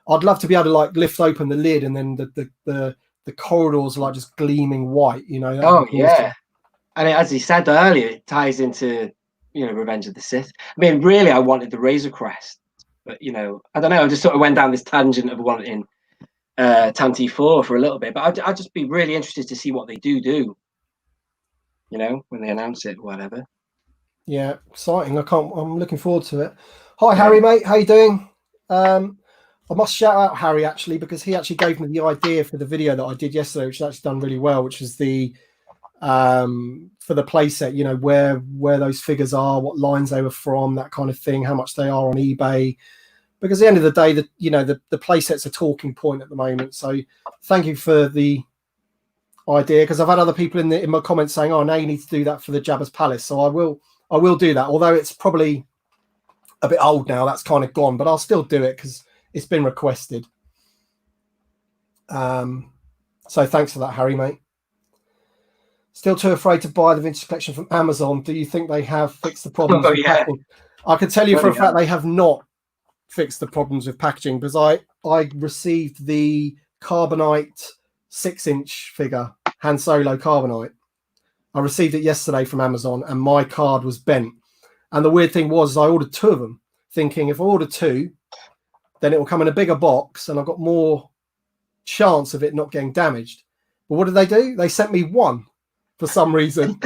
S1: I'd love to be able to like lift open the lid, and then the corridors are like just gleaming white. You know.
S2: Oh yeah. And as he said earlier, it ties into, you know, Revenge of the Sith. I mean, really, I wanted the Razor Crest, but you know, I don't know. I just sort of went down this tangent of wanting Tanti 4 for a little bit, but I'd just be really interested to see what they do. You know, when they announce it, whatever.
S1: Yeah, exciting. I'm looking forward to it. Hi, Harry, mate. How you doing? I must shout out Harry, actually, because he actually gave me the idea for the video that I did yesterday, which has actually done really well, which is the for the playset, you know, where those figures are, what lines they were from, that kind of thing, how much they are on eBay. Because at the end of the day, the playset's a talking point at the moment. So thank you for the idea, because I've had other people in my comments saying, oh, now you need to do that for the Jabba's Palace. So I will do that, although it's probably a bit old now. That's kind of gone, but I'll still do it because it's been requested. So thanks for that, Harry, mate. Still too afraid to buy the vintage collection from Amazon. Do you think they have fixed the problems with packing? I can tell you for a fact they have not fixed the problems with packaging, because I received the Carbonite 6-inch figure, Han Solo Carbonite. I received it yesterday from Amazon, and my card was bent. And the weird thing was, I ordered 2 of them, thinking if I order 2, then it will come in a bigger box, and I've got more chance of it not getting damaged. But what did they do? They sent me 1 for some reason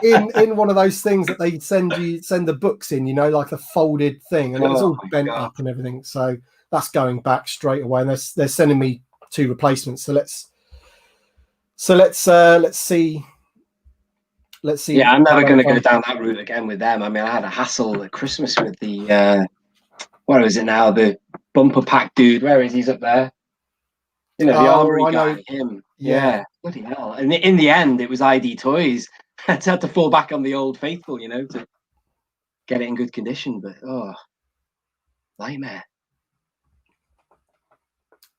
S1: in one of those things that they send the books in, you know, like a folded thing, and it was all bent up and everything. So that's going back straight away, and they're sending me 2 replacements. So let's see. Let's see.
S2: Yeah, I'm never going to go down that route again with them. I mean, I had a hassle at Christmas with the what is it now? The bumper pack dude. Where is he's up there? You know, the armory guy. Him. Yeah. Bloody hell. And in the end, it was ID Toys. I had to fall back on the old faithful, you know, to get it in good condition. But nightmare.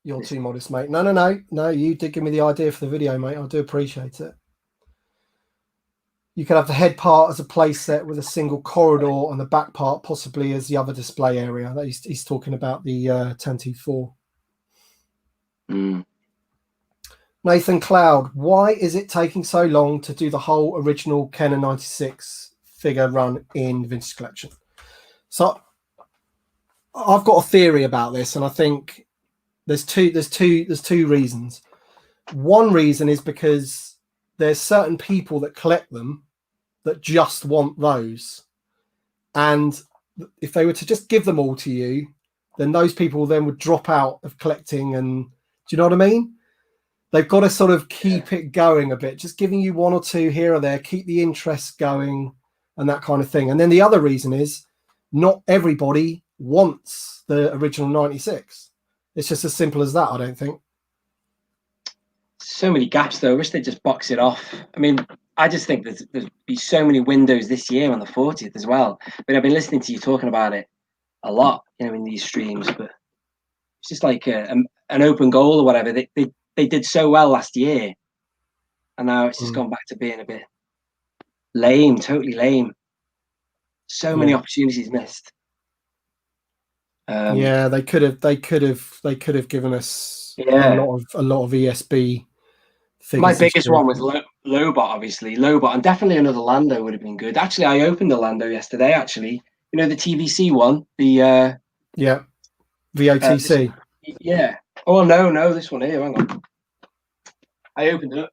S1: You're too modest, mate. No. You did give me the idea for the video, mate. I do appreciate it. You could have the head part as a play set with a single corridor, and the back part possibly as the other display area. He's talking about the Tanti 4. Nathan Cloud, why is it taking so long to do the whole original Kenner 96 figure run in Vintage Collection? So I've got a theory about this, and I think there's two reasons. One reason is because there's certain people that collect them that just want those, and if they were to just give them all to you, then those people then would drop out of collecting. And do you know what I mean? They've got to sort of keep it going a bit, just giving you 1 or 2 here or there, keep the interest going and that kind of thing. And then the other reason is not everybody wants the original 96. It's just as simple as that, I don't think.
S2: So many gaps, though. I wish they'd just box it off. I mean, I just think there's be so many windows this year on the 40th as well. But I've been listening to you talking about it a lot, you know, in these streams. But it's just like an open goal or whatever. They did so well last year, and now it's just gone back to being a bit lame, totally lame. So many opportunities missed.
S1: Yeah, they could have given us
S2: Yeah.
S1: a lot of ESB
S2: My
S1: figures this
S2: biggest
S1: year.
S2: one was Lobot, obviously. Lobot, and definitely another Lando would have been good. Actually, I opened the Lando yesterday. Actually, you know the TVC one, the
S1: Yeah,
S2: this,
S1: VOTC.
S2: yeah. Oh no, this one here. Hang on, I opened it up.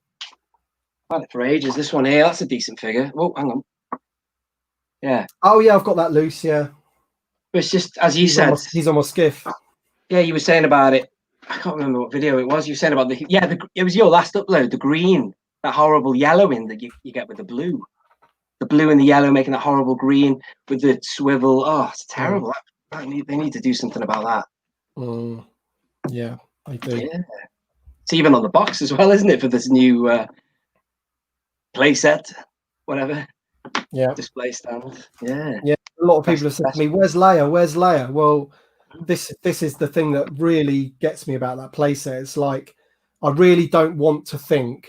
S2: I've had it for ages. This one here, that's a decent figure. Oh, hang on. Yeah,
S1: Oh yeah, I've got that loose. Yeah,
S2: but it's just as you said.
S1: he's on my skiff.
S2: Yeah, you were saying about it. I can't remember what video it was. You were saying about it was your last upload. The green, that horrible yellowing that you get with the blue and the yellow making that horrible green with the swivel. Oh, it's terrible. They need to do something about that.
S1: Yeah, I do.
S2: Yeah, it's even on the box as well, isn't it, for this new playset, whatever.
S1: Yeah,
S2: Display stand. Yeah.
S1: yeah. A lot of people have said to me, "Where's Leia? Where's Leia?" Well, this is the thing that really gets me about that playset. It's like I really don't want to think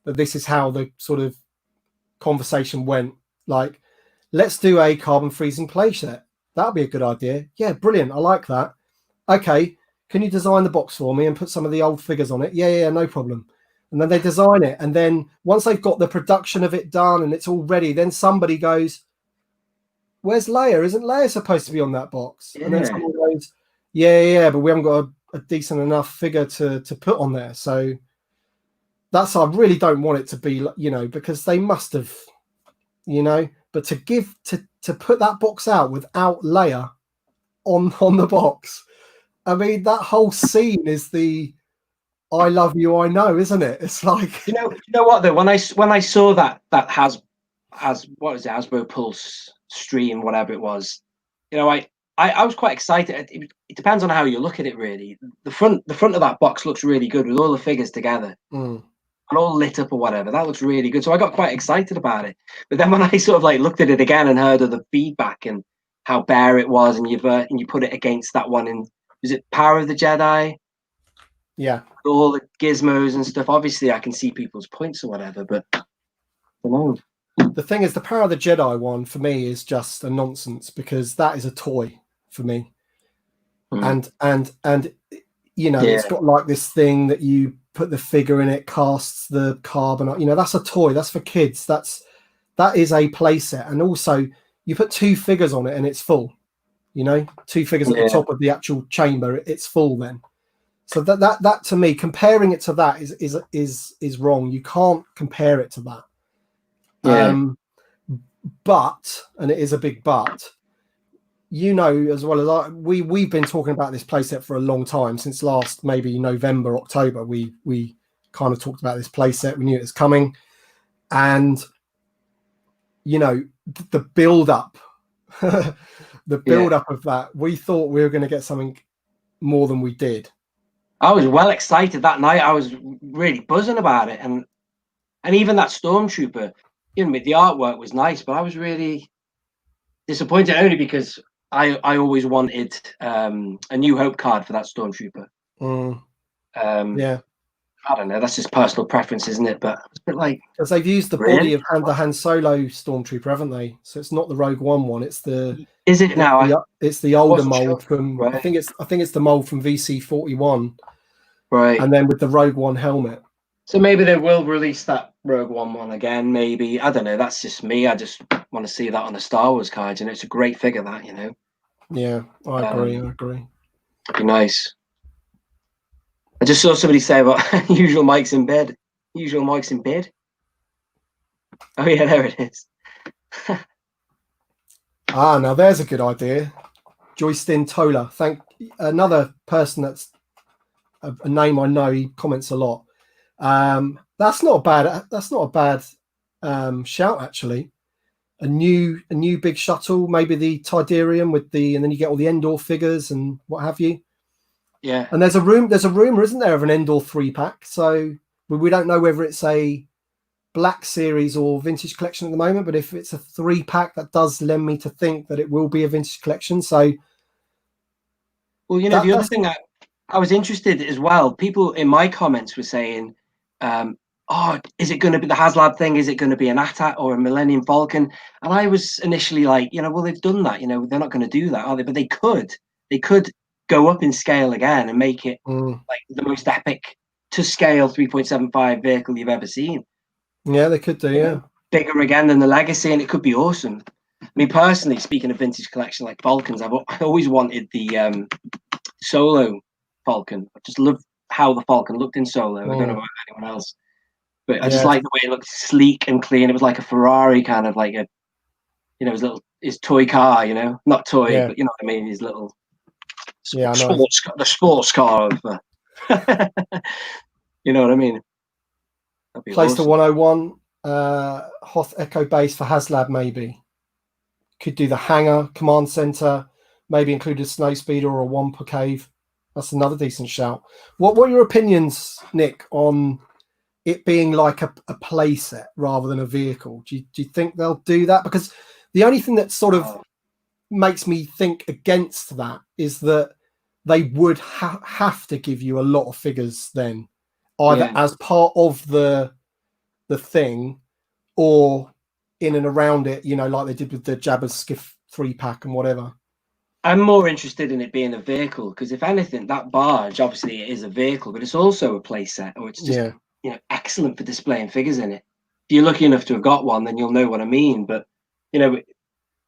S1: that this is how the sort of conversation went. Like, let's do a carbon freezing playset. That'd be a good idea. Yeah, brilliant. I like that. Okay, can you design the box for me and put some of the old figures on it? Yeah, no problem. And then they design it, and then once they've got the production of it done and it's all ready, then somebody goes, "Where's Leia? Isn't Leia supposed to be on that box?"
S2: Yeah.
S1: And then someone goes, "Yeah, but we haven't got a decent enough figure to put on there." So that's, I really don't want it to be, because they must have, but to put that box out without Leia on the box, I mean, that whole scene is the "I love you, I know," isn't it? It's like,
S2: You know what though? When I saw that has what was it, Hasbro Pulse stream, whatever it was, I was quite excited. It depends on how you look at it, really. The front of that box looks really good with all the figures together and all lit up or whatever. That looks really good. So I got quite excited about it. But then when I sort of like looked at it again and heard of the feedback and how bare it was, and you put it against that one in, is it Power of the Jedi?
S1: yeah.
S2: All the gizmos and stuff. Obviously, I can see people's points or whatever, but I don't know.
S1: The thing is, the Power of the Jedi one for me is just a nonsense, because that is a toy for me. And it's got like this thing that you put the figure in, it casts the carbon. That's a toy. That's for kids. That is a playset. And also, you put two figures on it and it's full. Two figures at the top of the actual chamber, it's full then. So that to me, comparing it to that is wrong. You can't compare it to that. But, and it is a big but, as well as we've been talking about this playset for a long time, since last maybe November, October. We kind of talked about this playset. We knew it was coming, and the build up, of that, we thought we were going to get something more than we did.
S2: I was well excited that night. I was really buzzing about it, and even that Stormtrooper, the artwork was nice, but I was really disappointed only because I always wanted a New Hope card for that Stormtrooper.
S1: Yeah,
S2: I don't know. That's just personal preference, isn't it? But it's a bit like,
S1: because they've used the body of the Han Solo Stormtrooper, haven't they? So it's not the Rogue One. It's the
S2: is it now?
S1: It's the older mold from
S2: right.
S1: I think it's the mold from VC41,
S2: right?
S1: And then with the Rogue One helmet.
S2: So maybe they will release that Rogue One again. Maybe, I don't know. That's just me. I just want to see that on a Star Wars card. It's a great figure, that.
S1: Yeah, I agree.
S2: It'd be nice. I just saw somebody say about usual mics in bed. Usual mics in bed. Oh yeah, there it is.
S1: Now there's a good idea. Joystin Tola. Another person that's a name I know. He comments a lot. That's not a bad shout, actually. A new big shuttle, maybe the Tidarium and then you get all the Endor figures and what have you.
S2: Yeah.
S1: And there's a rumor, isn't there, of an Endor 3-pack? So we don't know whether it's a Black Series or Vintage Collection at the moment, but if it's a 3-pack, that does lend me to think that it will be a Vintage Collection. So,
S2: well, the other thing I was interested as well. People in my comments were saying, is it going to be the HasLab thing? Is it going to be an AT-AT or a Millennium Falcon? And I was initially like, well, they've done that. They're not going to do that, are they? But they could. they could go up in scale again and make it like the most epic to scale 3.75 vehicle you've ever seen.
S1: Yeah, they could do, yeah.
S2: Bigger again than the Legacy, and it could be awesome. I mean, personally, speaking of vintage collection like Falcons, I always wanted the Solo Falcon. I just love how the Falcon looked in Solo. I don't know about anyone else, but I just like the way it looked sleek and clean. It was like a Ferrari, kind of like a, you know, his toy car, you know, not toy, but you know what I mean, his little the sports car of, you know what I mean. That'd be
S1: Place
S2: awesome.
S1: the 101 Hoth Echo base for HasLab, maybe. Could do the hangar, command center, maybe include a snow speeder or a Wampa cave. That's another decent shout. What are your opinions, Nick, on it being like a play set rather than a vehicle? Do you think they'll do that? Because the only thing that sort of makes me think against that is that they would have to give you a lot of figures then, either as part of the thing or in and around it, you know, like they did with the Jabba's Skiff 3-pack and whatever.
S2: I'm more interested in it being a vehicle, because if anything, that barge, obviously it is a vehicle, but it's also a play set, or it's just you know, excellent for displaying figures in it. If you're lucky enough to have got one, then you'll know what I mean. But you know,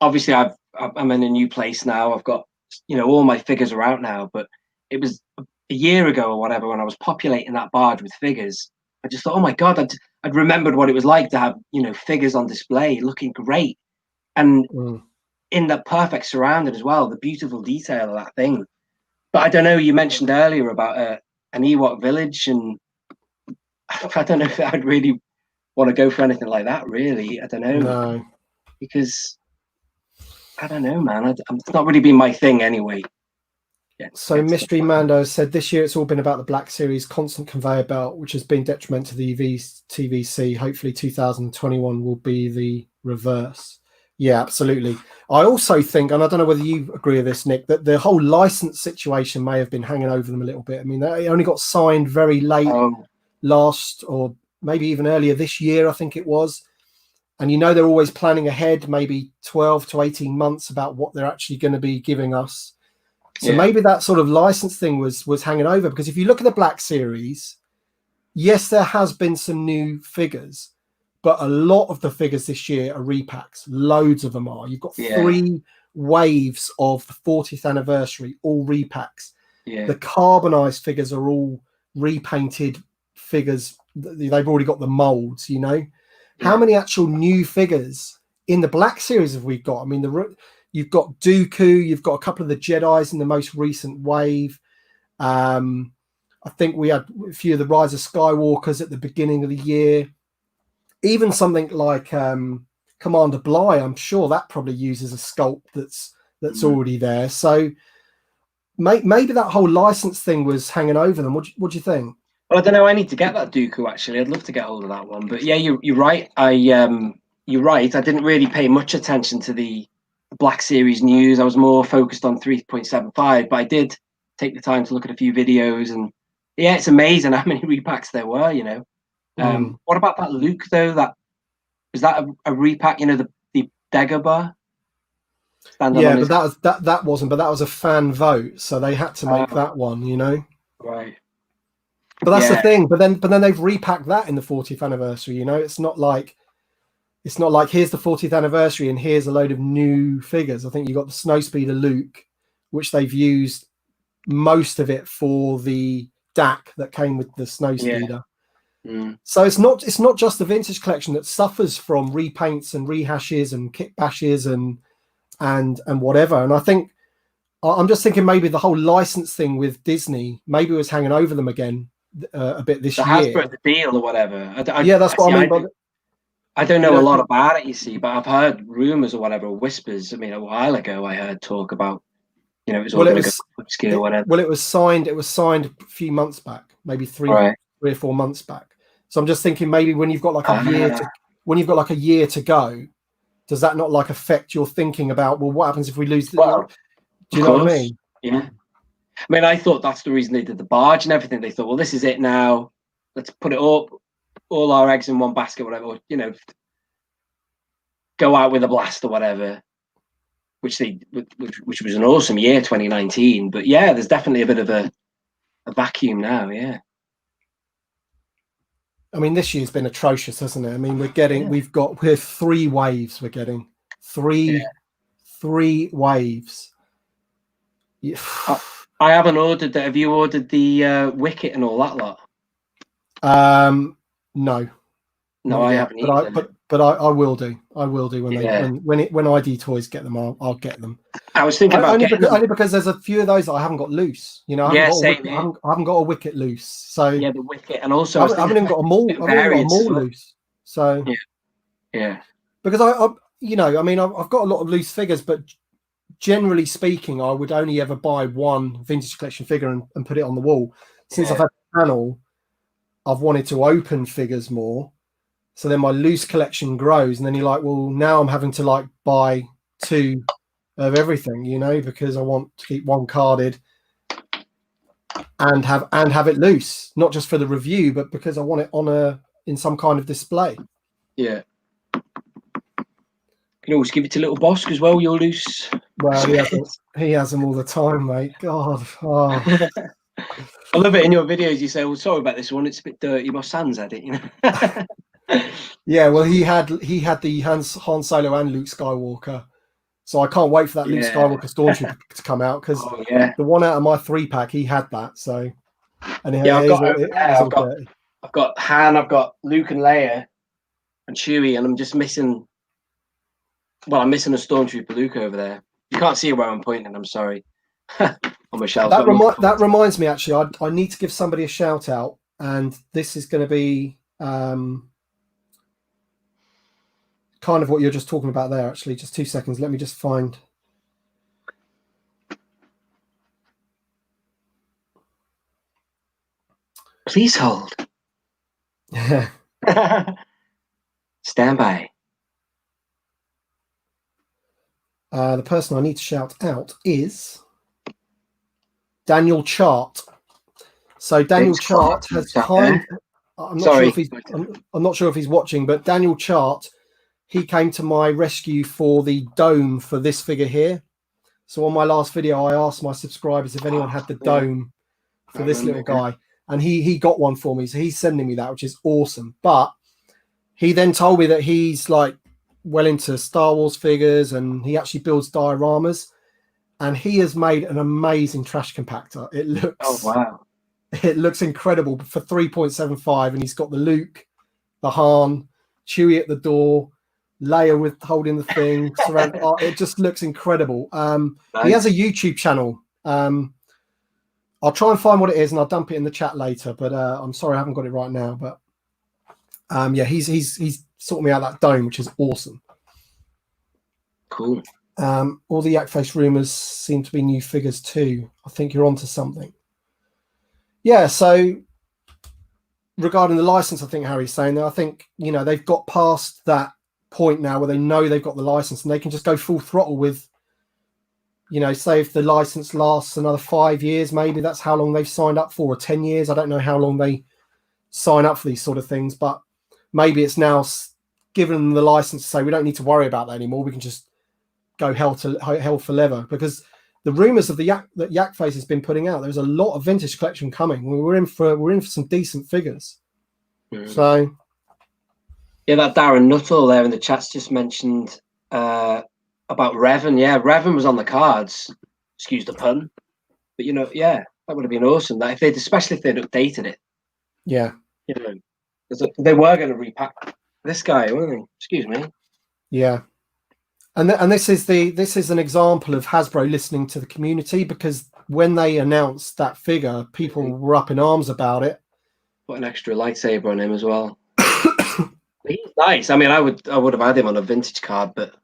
S2: obviously I'm in a new place now. I've got, you know, all my figures are out now, but it was a year ago or whatever when I was populating that barge with figures. I just thought, oh my God, I'd remembered what it was like to have, you know, figures on display looking great. And in the perfect surrounding as well, the beautiful detail of that thing. But I don't know, you mentioned earlier about an Ewok village, and I don't know if I'd really want to go for anything like that, really. I don't know.
S1: No.
S2: Because, I don't know, man. It's not really been my thing anyway.
S1: So Mystery Mando said this year it's all been about the Black Series constant conveyor belt, which has been detrimental to the TVC. Hopefully 2021 will be the reverse. Yeah, absolutely. I also think, and I don't know whether you agree with this, Nick, that the whole license situation may have been hanging over them a little bit. I mean, they only got signed very late last, or maybe even earlier this year, I think it was. And you know they're always planning ahead, maybe 12 to 18 months about what they're actually going to be giving us. So maybe that sort of license thing was hanging over, because if you look at the Black Series, yes, there has been some new figures, but a lot of the figures this year are repacks. Loads of them are. You've got 3 waves of the 40th anniversary, all repacks. The carbonized figures are all repainted figures. They've already got the molds, you know. How many actual new figures in the Black Series have we got? I mean, you've got Dooku, you've got a couple of the Jedis in the most recent wave. I think we had a few of the Rise of Skywalkers at the beginning of the year. Even something like Commander Bly, I'm sure that probably uses a sculpt that's already there. So maybe that whole license thing was hanging over them. What do you think?
S2: Well, I don't know. I need to get that Dooku, actually. I'd love to get hold of that one. But yeah, you're right. You're right. I didn't really pay much attention to the Black Series news. I was more focused on 3.75, but I did take the time to look at a few videos, and yeah, it's amazing how many repacks there were, you know. What about that Luke though? Was that a repack, you know, the Dagobah?
S1: Yeah, but that wasn't, but that was a fan vote, so they had to make that one, you know.
S2: Right.
S1: But that's the thing. But then they've repacked that in the 40th anniversary, you know. It's not like here's the 40th anniversary and here's a load of new figures. I think you got the Snowspeeder Luke, which they've used most of it for the DAC that came with the Snowspeeder. So it's not just the vintage collection that suffers from repaints and rehashes and kit bashes and whatever. And I think I'm just thinking maybe the whole license thing with Disney maybe was hanging over them again a bit this year.
S2: Hasbro the deal or whatever.
S1: That's what I mean.
S2: I don't know a lot about it, you see, but I've heard rumors or whatever, whispers. I mean, a while ago I heard talk about, you know, it was all going to go upscale or whatever.
S1: Well, it was signed a few months back, maybe three or 4 months back. So I'm just thinking maybe when you've got like a year to go, does that not like affect your thinking about, well, what happens if we lose? Do you know what I mean?
S2: Yeah. I mean, I thought that's the reason they did the barge and everything. They thought, well, this is it now. Let's put it up, all our eggs in one basket, whatever. Or, you know, go out with a blast or whatever. which was an awesome year, 2019. But yeah, there's definitely a bit of a vacuum now. Yeah.
S1: I mean, this year's been atrocious, hasn't it? I mean, we're 3 waves. We're getting three waves. Yeah.
S2: I haven't ordered that. Have you ordered the Wicket and all that lot?
S1: No.
S2: No, I haven't either.
S1: But I will do. I will do when ID Toys get them. I'll get them.
S2: I was thinking about
S1: only because there's a few of those that I haven't got loose. You know, I haven't got a Wicket loose. So
S2: yeah, the Wicket, and also
S1: I haven't even got a maul. I've only got a maul loose. So
S2: yeah.
S1: Because I've got a lot of loose figures, but generally speaking, I would only ever buy one vintage collection figure and put it on the wall. Since I've had the channel, I've wanted to open figures more. So then my loose collection grows, and then you're like, well, now I'm having to like buy 2 of everything, you know, because I want to keep one carded and have it loose, not just for the review, but because I want it in some kind of display.
S2: Yeah. You can always give it to little Bosk as well. You're loose.
S1: Well, he has them all the time, mate. God. Oh.
S2: I love it in your videos. You say, "Well, sorry about this one. It's a bit dirty. My son's had it." You know.
S1: Yeah, well, he had the Han Solo and Luke Skywalker, so I can't wait for that Luke Skywalker Stormtrooper to come out, because the one out of my 3-pack, he had that. So, and
S2: I've got Han, I've got Luke and Leia, and Chewie, and I'm just missing. Well, I'm missing a Stormtrooper Luke over there. You can't see where I'm pointing. I'm sorry. On my shelf.
S1: That reminds me, actually, I need to give somebody a shout out, and this is going to be kind of what you're just talking about there. Actually, just 2 seconds. Let me just find.
S2: Please hold. Stand by.
S1: The person I need to shout out is Daniel Chart. So Daniel Chart has I'm not sure if he's watching, but Daniel Chart, he came to my rescue for the dome for this figure here. So on my last video, I asked my subscribers if anyone had the dome for this little guy, and he got one for me. So he's sending me that, which is awesome. But he then told me that he's like well into Star Wars figures, and he actually builds dioramas, and he has made an amazing trash compactor. It looks incredible for 3.75, and he's got the Luke, the Han, Chewie at the door, Leia with holding the thing. It just looks incredible. He has a YouTube channel. I'll try and find what it is, and I'll dump it in the chat later. But I'm sorry I haven't got it right now. But he's sorting me out that dome, which is awesome.
S2: Cool.
S1: All the Yak Face rumors seem to be new figures too. I think you're onto something. Yeah. So regarding the license, I think Harry's saying that I think they've got past that point now where they know they've got the license, and they can just go full throttle with. Say if the license lasts another 5 years, maybe that's how long they've signed up for, or 10 years. I don't know how long they sign up for these sort of things, but maybe it's now given them the license to say we don't need to worry about that anymore. We can just go hell for leather, because the rumors of that Yak Face has been putting out, there's a lot of vintage collection coming. We're in for some decent figures. So
S2: yeah, that Darren Nuttall there in the chat's just mentioned about Revan. Yeah, Revan was on the cards. Excuse the pun, but that would have been awesome. That especially if they'd updated it.
S1: Yeah,
S2: they were going to repack this guy, weren't they? Excuse me.
S1: Yeah, and this is an example of Hasbro listening to the community, because when they announced that figure, people were up in arms about it.
S2: Put an extra lightsaber on him as well. He's nice. I mean, I would have had him on a vintage card, but it'd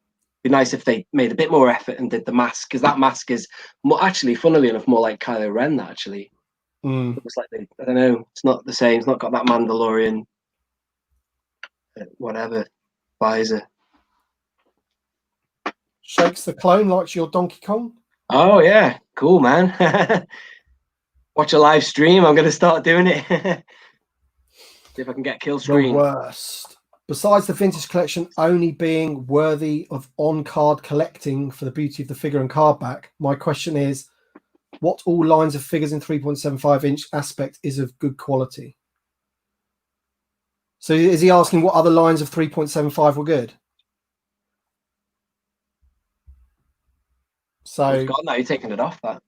S2: be nice if they made a bit more effort and did the mask, because that mask is actually, funnily enough, more like Kylo Ren. Actually, it's like I don't know. It's not the same. It's not got that Mandalorian, whatever, visor.
S1: Shakes the clone likes your Donkey Kong.
S2: Oh yeah, cool, man. Watch a live stream. I'm going to start doing it. See if I can get kill screen.
S1: The worst. Besides the vintage collection only being worthy of on-card collecting for the beauty of the figure and card back, my question is, what all lines of figures in 3.75-inch aspect is of good quality? So is he asking what other lines of 3.75 were good? So
S2: It's gone now. You're taking it off that.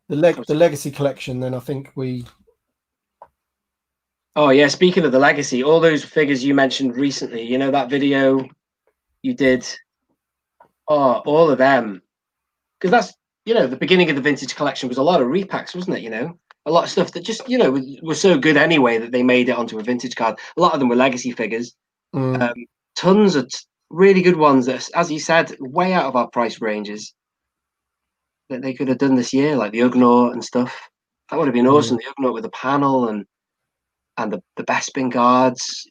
S1: The legacy collection, then I think we...
S2: Oh yeah, speaking of the legacy, all those figures you mentioned recently, you know, that video you did, oh, all of them, because that's, you know, the beginning of the vintage collection was a lot of repacks, wasn't it? You know, a lot of stuff that just, you know, was so good anyway that they made it onto a vintage card. A lot of them were legacy figures. Tons of really good ones that, as you said, way out of our price ranges that they could have done this year, like the Ugnaught and stuff. That would have been awesome. The Ugnaught with the panel and the Bespin guards.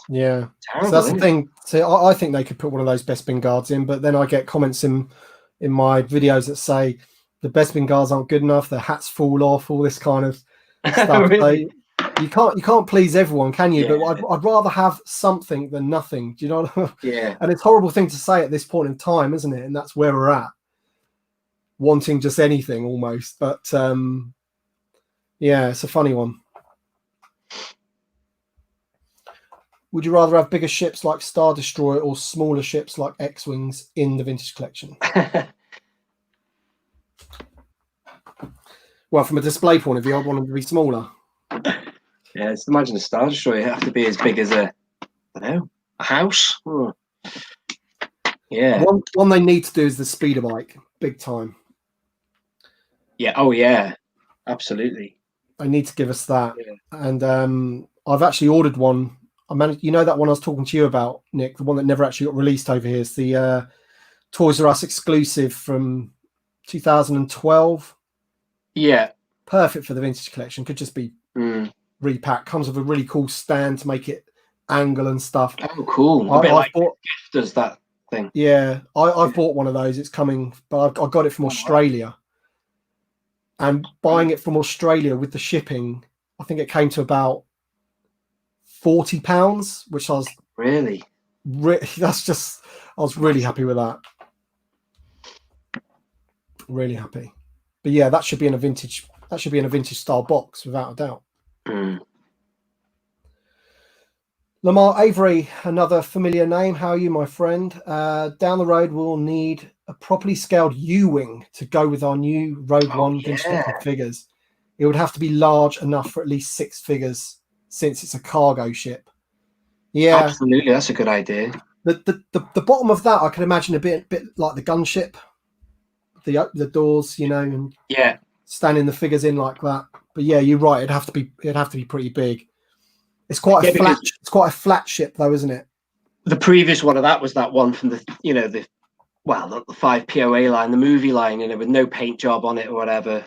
S1: Yeah,
S2: terrible,
S1: so that's the thing. So I think they could put one of those Bespin guards in, but then I get comments in my videos that say the Bespin guards aren't good enough, their hats fall off, all this kind of stuff.
S2: Really?
S1: So you can't please everyone, can you?
S2: Yeah.
S1: But I'd rather have something than nothing. Do you know?
S2: Yeah.
S1: And it's a horrible thing to say at this point in time, isn't it? And that's where we're at, wanting just anything almost. But yeah, it's a funny one. Would you rather have bigger ships like Star Destroyer or smaller ships like X-Wings in the vintage collection? Well, from a display point of view, I'd want them to be smaller.
S2: Yeah, just imagine a Star Destroyer have to be as big as I don't know, a house. Oh. Yeah.
S1: One they need to do is the speeder bike, big time.
S2: Yeah. Oh yeah, absolutely.
S1: They need to give us that. Yeah. And I've actually ordered one. You know that one I was talking to you about, Nick, the one that never actually got released over here. It's the Toys R Us exclusive from 2012.
S2: Yeah.
S1: Perfect for the vintage collection. Could just be repacked. Comes with a really cool stand to make it angle and stuff.
S2: Oh, cool. A bit like Gift does that thing.
S1: Yeah, I've bought one of those. It's coming, but I got it from Australia. And buying it from Australia with the shipping, I think it came to about £40, which I was
S2: really
S1: I was really happy with that. Really happy. But yeah, that should be in a vintage style box without a doubt. Lamar Avery, another familiar name. How are you, my friend? Down the road, we'll need a properly scaled U-wing to go with our new Rogue One vintage figures. It would have to be large enough for at least 6 figures, since it's a cargo ship. Yeah,
S2: absolutely, that's a good idea.
S1: The bottom of that, I can imagine a bit like the gunship. The doors, you know, and standing the figures in like that. But yeah, you're right. It'd have to be pretty big. It's quite a flat ship, though, isn't it?
S2: The previous one of that was that one from the 5 POA line, the movie line, you know, with no paint job on it or whatever.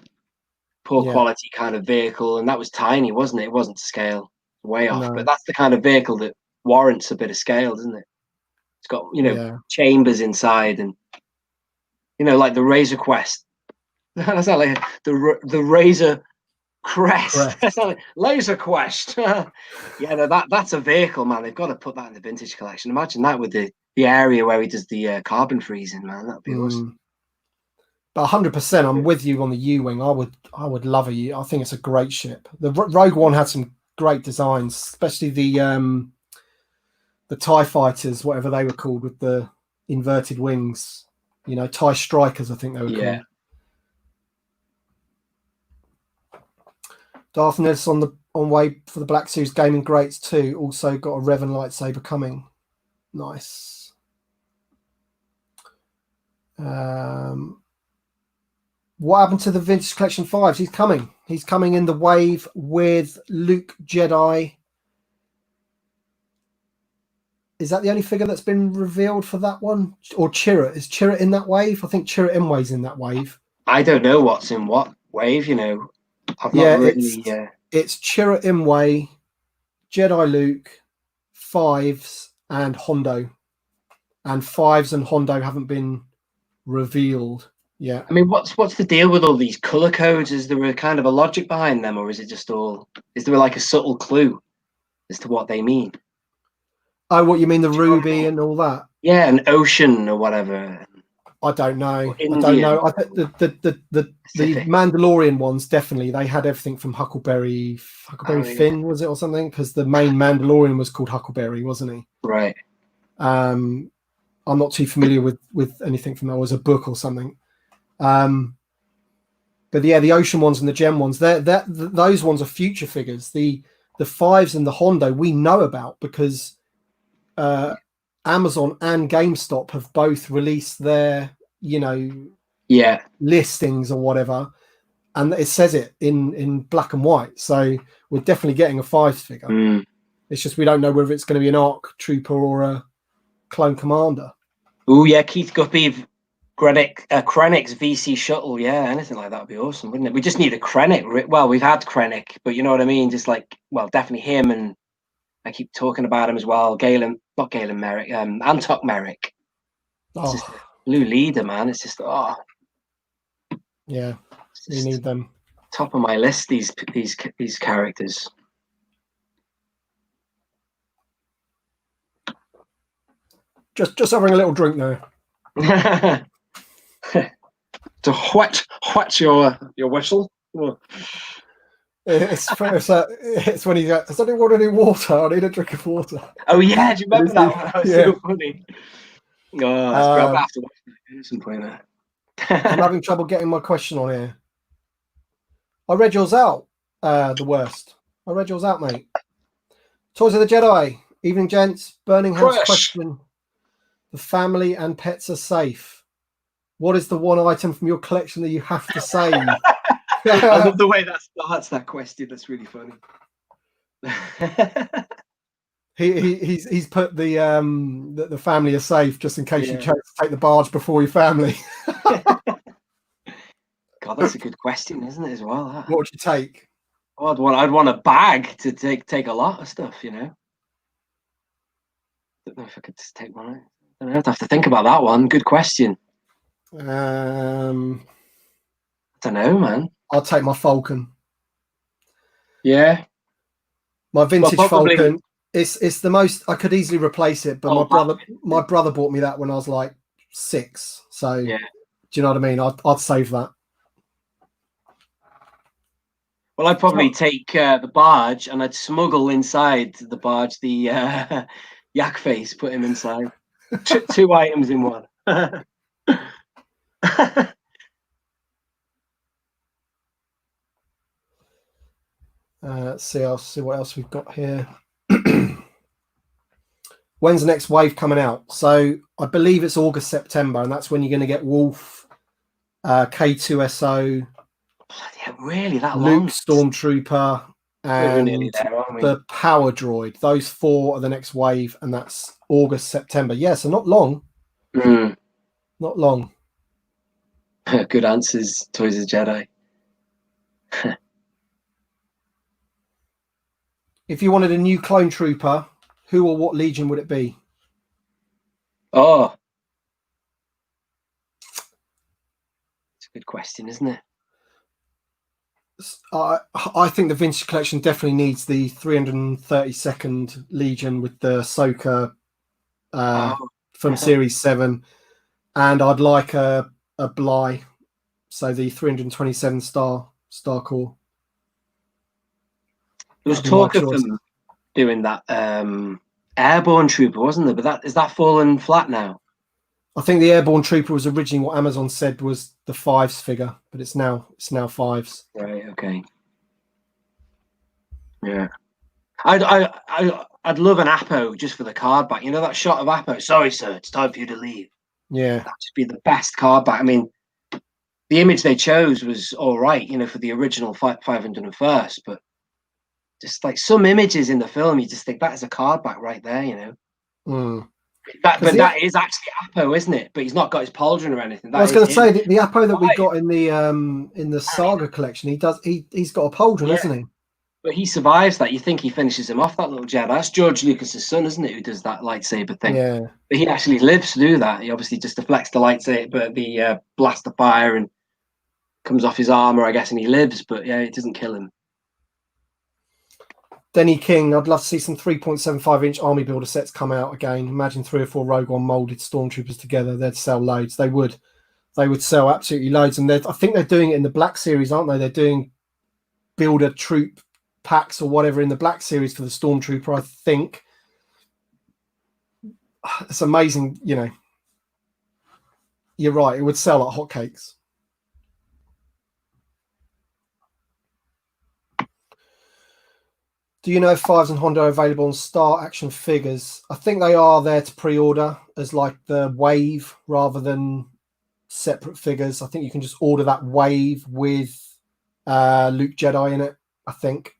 S2: Poor quality kind of vehicle, and that was tiny, wasn't it? It wasn't to scale, way off. No. But that's the kind of vehicle that warrants a bit of scale, doesn't it? It's got, you know, chambers inside, and you know, like the Razor Quest. That's not like the Razor Crest. That's not like Laser Quest. Yeah, no, that's a vehicle, man. They've got to put that in the vintage collection. Imagine that with the area where he does the carbon freezing, man. That'd be awesome.
S1: But 100%, I'm with you on the U-wing. I would love a U. I think it's a great ship. The Rogue One had some great designs, especially the TIE fighters, whatever they were called, with the inverted wings. You know, TIE Strikers, I think they were called. Darth Ness on way for the Black Series Gaming Greats too. Also got a Revan lightsaber coming. Nice. What happened to the Vintage Collection 5s? He's coming. He's coming in the wave with Luke Jedi. Is that the only figure that's been revealed for that one? Or Chirrut? Is Chirrut in that wave? I think Chirrut Imwe's in that wave.
S2: I don't know what's in what wave, you know. I've not really,
S1: it's Chirrut Imwe, Jedi Luke, 5s, and Hondo. And 5s and Hondo haven't been revealed yet.
S2: I mean, what's the deal with all these color codes? Is there a kind of a logic behind them, or is it just all? Is there like a subtle clue? as to what they mean.
S1: Oh, what you mean, the
S2: Do you know what I
S1: ruby
S2: mean?
S1: and all that?
S2: Yeah, an ocean or whatever.
S1: I don't know.
S2: Or
S1: I don't
S2: Indian
S1: know. I
S2: or
S1: think the
S2: Pacific.
S1: Mandalorian ones, definitely, they had everything from Huckleberry
S2: Oh, yeah.
S1: Finn, was it, or something? Because the main Mandalorian was called Huckleberry, wasn't he?
S2: Right.
S1: I'm not too familiar with anything from that. It was a book or something. But yeah, the ocean ones and the gem ones, those ones are future figures. The fives and the Hondo we know about because Amazon and GameStop have both released their,
S2: Yeah.
S1: listings or whatever, and it says it in black and white. So we're definitely getting a fives figure.
S2: Mm.
S1: It's just we don't know whether it's going to be an ARC Trooper or a Clone Commander.
S2: Oh yeah, Keith Guppy, Krennic's VC shuttle. Yeah, anything like that would be awesome, wouldn't it? We just need a Krennic. Well, we've had Krennic, but you know what I mean. Just like, well, definitely him, and I keep talking about him as well. Not Galen Merrick, Antok Merrick. It's just a blue leader, man. It's just
S1: yeah, we need them.
S2: Top of my list. These characters.
S1: Just having a little drink now.
S3: To whet your whistle.
S1: It's when he goes, does anyone want any water? I need a drink of water.
S2: Oh yeah, do you remember that one? That was so funny. Oh, that's great. I'll have to watch that at some point there.
S1: I'm having trouble getting my question on here. I read yours out. The worst. I read yours out, mate. Toys of the Jedi. Evening, gents. Burning House question. The family and pets are safe. What is the one item from your collection that you have to save?
S2: I love the way that starts that question. That's really funny.
S1: He's put the family are safe just in case you chose to take the barge before your family.
S2: God, that's a good question, isn't it? As well. That?
S1: What would you take?
S2: Oh, I'd want a bag to take a lot of stuff. You know. Don't know if I could just take one. I don't have to think about that one. Good question. I don't know, man.
S1: I'll take my Falcon.
S2: Yeah.
S1: My vintage Falcon. It's the most. I could easily replace it, but my brother bought me that when I was like 6. So yeah. Do you know what I mean? I'd save that.
S2: Well, I'd probably take the barge, and I'd smuggle inside the barge the yak face. Put him inside. Two items in one.
S1: Let's see. I'll see what else we've got here. When's the next wave coming out? So I believe it's August, September, and that's when you're going to get Wolf, K2SO,
S2: really that
S1: Luke
S2: long?
S1: Stormtrooper, and the Power Droid. Those 4 are the next wave, and that's August, September. Yeah, so not long. Not long.
S2: Good answers, Toys of the Jedi.
S1: If you wanted a new clone trooper, who or what legion would it be?
S2: Oh, it's a good question, isn't it?
S1: I think the vintage collection definitely needs the 332nd Legion with the Ahsoka from Series 7, and I'd like a Bly, so the 327 star core.
S2: There was talk of them doing that airborne trooper, wasn't there? But is that fallen flat now?
S1: I think the airborne trooper was originally what Amazon said was the 5s figure, but it's now 5s.
S2: Right. Okay. Yeah. I'd love an Apo just for the card back. You know that shot of Apo? Sorry, sir, it's time for you to leave.
S1: Yeah.
S2: That'd just be the best card back. I mean, the image they chose was all right, you know, for the original 501st, but just like some images in the film, you just think that is a card back right there, you know. But that is actually Apo, isn't it? But he's not got his pauldron or anything.
S1: I was going to say the Apo that we got in the Saga collection, he's got a pauldron, hasn't he?
S2: But he survives that. You think he finishes him off, that little Jedi. That's George Lucas's son, isn't it, who does that lightsaber thing?
S1: Yeah.
S2: But he actually lives to do that. He obviously just deflects the lightsaber, the blast of fire, and comes off his armor, I guess, and he lives. But yeah, it doesn't kill him.
S1: Denny King, I'd love to see some 3.75-inch army builder sets come out again. Imagine 3 or 4 Rogue One molded stormtroopers together. They'd sell loads. They would sell absolutely loads. And I think they're doing it in the Black Series, aren't they? They're doing builder troop packs or whatever in the Black Series for the stormtrooper, I think. It's amazing, you know. You're right. It would sell like hotcakes. Do you know if Fives and Honda are available on Star Action figures? I think they are there to pre-order as like the wave rather than separate figures. I think you can just order that wave with Luke Jedi in it, I think.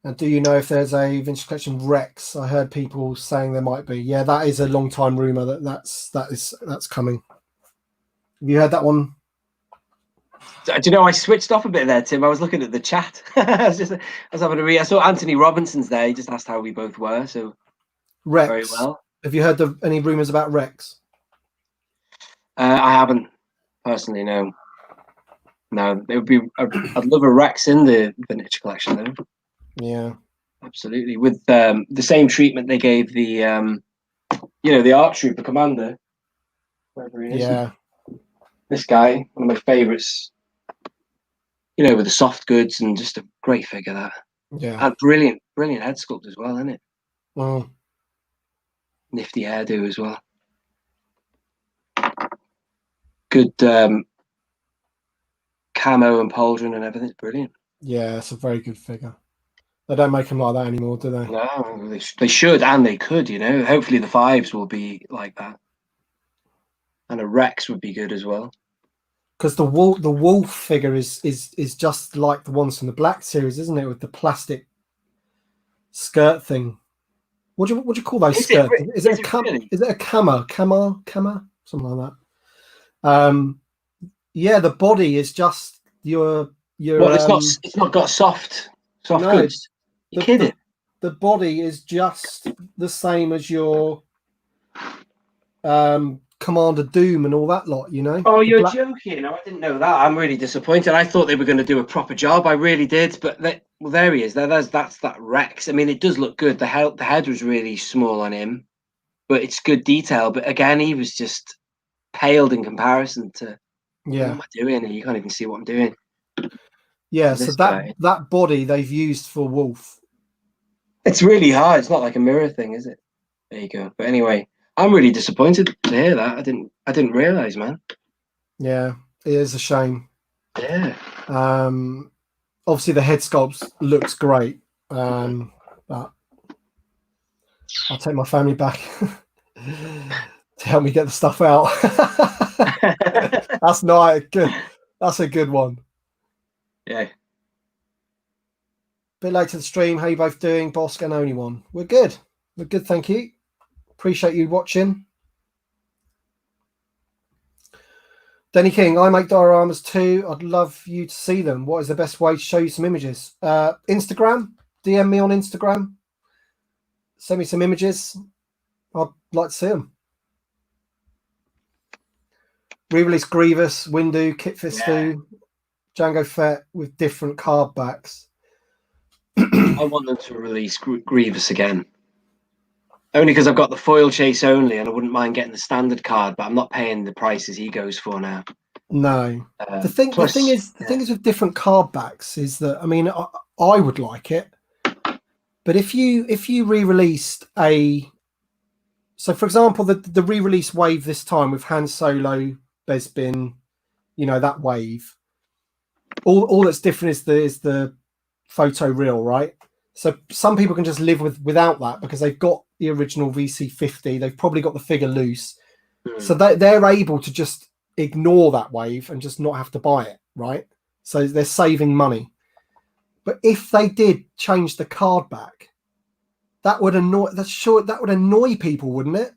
S1: And do you know if there's a Vintage Collection Rex? I heard people saying there might be. Yeah, that is a long time rumor that's coming. Have you heard that one?
S2: Do you know, I switched off a bit there, Tim. I was looking at the chat. I was having a read. I saw Anthony Robinson's there. He just asked how we both were. So
S1: Rex.
S2: Very well.
S1: Have you heard any rumors about Rex?
S2: I haven't personally. No. It would be. I'd love a Rex in the Vintage Collection, though.
S1: Yeah,
S2: absolutely. With the same treatment they gave the, the Art Trooper Commander, wherever he is.
S1: Yeah.
S2: This guy, one of my favourites. With the soft goods and just a great figure that.
S1: Yeah.
S2: And brilliant head sculpt as well, isn't it?
S1: Well,
S2: nifty hairdo as well. Good camo and pauldron and everything's brilliant.
S1: Yeah, it's a very good figure. They don't make them like that anymore, do they?
S2: No, they should and they could, Hopefully the Fives will be like that. And a Rex would be good as well.
S1: Because the wolf figure is just like the ones from the Black Series, isn't it? With the plastic skirt thing. What do you call those skirts? Is it a camo? Something like that. Yeah, the body is just your.
S2: Well, it's not got soft goods. You're kidding.
S1: The body is just the same as your Commander Doom and all that lot,
S2: Oh, you're joking. I didn't know that. I'm really disappointed. I thought they were going to do a proper job. I really did. But there he is. That's that Rex. I mean, it does look good. The head was really small on him, but it's good detail. But again, he was just paled in comparison to what am I doing? You can't even see what I'm doing.
S1: Yeah, so that body they've used for Wolf.
S2: It's really hard. It's not like a mirror thing, is it? There you go. But anyway, I'm really disappointed to hear that. I didn't realise, man.
S1: Yeah, it is a shame.
S2: Yeah.
S1: Obviously the head sculpt looks great. But I'll take my family back to help me get the stuff out. That's nice. Good. That's a good one.
S2: Yeah.
S1: Bit late to the stream. How you both doing, Bosk and Only One? We're good. We're good, thank you. Appreciate you watching. Denny King, I make dioramas too. I'd love you to see them. What is the best way to show you some images? Instagram. DM me on Instagram. Send me some images. I'd like to see them. Re-release Grievous, Windu, Kit Fistu, Jango Fett with different card backs.
S2: I want them to release Grievous again. Only because I've got the foil chase only, and I wouldn't mind getting the standard card, but I'm not paying the prices he goes for now.
S1: No. The thing is with different card backs is that I would like it, but if you re-released for example the re-release wave this time with Han Solo, Bespin, that wave. All that's different is the photo reel, right? So some people can just live without that because they've got the original VC50. They've probably got the figure loose. So they're able to just ignore that wave and just not have to buy it, right? So they're saving money. But if they did change the card back, that would annoy people, wouldn't it?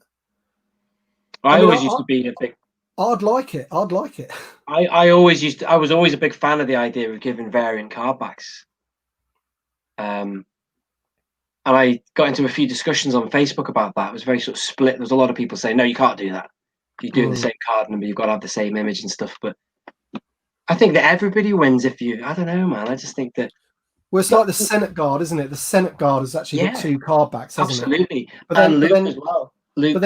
S2: I always used to be a big...
S1: I'd like it.
S2: I was always a big fan of the idea of giving variant card backs. And I got into a few discussions on Facebook about that. It was very sort of split. There was a lot of people saying, no, you can't do that. You're doing the same card number, you've got to have the same image and stuff. But I think that everybody wins if you... I don't know, man. I just think that
S1: Well, it's like the Senate Guard, isn't it? The Senate Guard has actually got 2 card backs, hasn't it?
S2: Absolutely.
S1: But then,
S2: And
S1: but
S2: Luke
S1: then,
S2: as well.
S1: but
S2: Luke's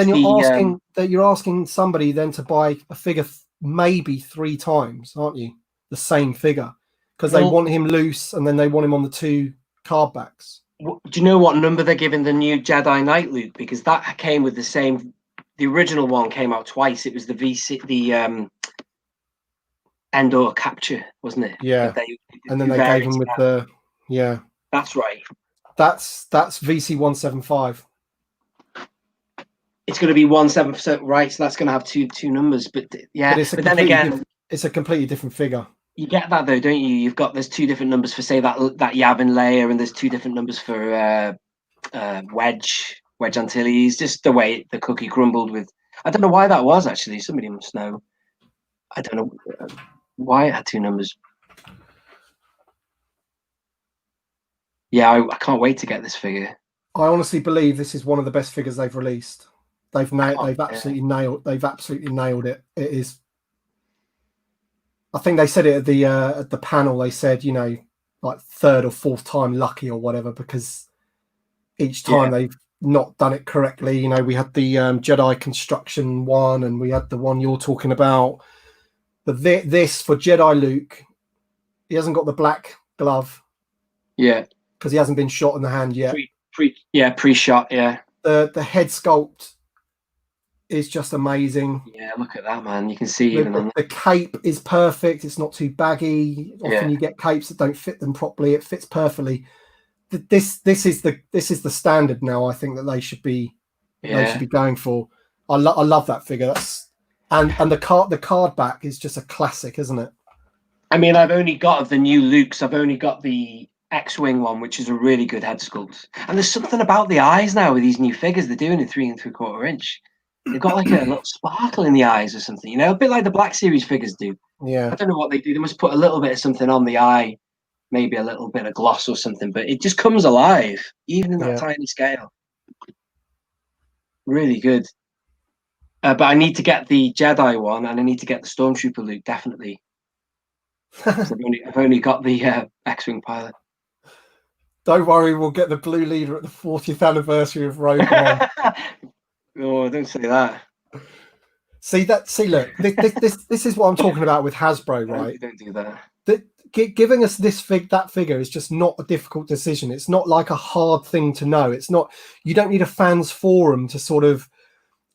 S1: then
S2: the
S1: you're asking somebody then to buy a figure maybe 3 times, aren't you? The same figure, because they want him loose and then they want him on the 2 card backs.
S2: do you know what number they're giving the new Jedi Knight Luke? Because that came with the same. The original one came out twice. It was the Endor capture, wasn't it?
S1: Yeah. And then they gave him with the
S2: That's right.
S1: That's VC 175.
S2: It's going to be 17%, right? So that's going to have two numbers. But yeah, but then again,
S1: it's a completely different figure.
S2: You get that though, don't you? There's 2 different numbers for, say, that Yavin layer, and there's 2 different numbers for Wedge Antilles. Just the way the cookie crumbled with. I don't know why that was, actually. Somebody must know. I don't know why it had 2 numbers. Yeah, I can't wait to get this figure.
S1: I honestly believe this is one of the best figures they've released. They've absolutely nailed it. It is. I think they said it at the panel. They said, you know, like 3rd or 4th time lucky or whatever, because each time they've not done it correctly. You know, we had the Jedi construction one, and we had the one you're talking about. But this for Jedi Luke, he hasn't got the black glove.
S2: Yeah,
S1: because he hasn't been shot in the hand yet.
S2: Pre-shot. Yeah.
S1: The head sculpt is just amazing.
S2: Yeah, look at that, man. You can see
S1: the cape is perfect. It's not too baggy. Often you get capes that don't fit them properly. It fits perfectly. This is the standard now. I think that they should be going for. I love that figure. And the card back is just a classic, isn't it?
S2: I mean, I've only got of the new Lukes. I've only got the X-wing one, which is a really good head sculpt. And there's something about the eyes now with these new figures. They're doing in 3 3/4 inch. They've got like a little sparkle in the eyes or something, you know, a bit like the Black Series figures do.
S1: Yeah.
S2: I don't know what they do. They must put a little bit of something on the eye, maybe a little bit of gloss or something, but it just comes alive, even in that tiny scale. Really good. But I need to get the Jedi one, and I need to get the Stormtrooper Luke, definitely. I've only got the X-wing pilot.
S1: Don't worry, we'll get the blue leader at the 40th anniversary of Rogue One.
S2: Oh, don't say that.
S1: See, look, this is what I'm talking about with Hasbro, right?
S2: Don't do that.
S1: Giving us that figure is just not a difficult decision. It's not like a hard thing to know. It's not. You don't need a fans forum to sort of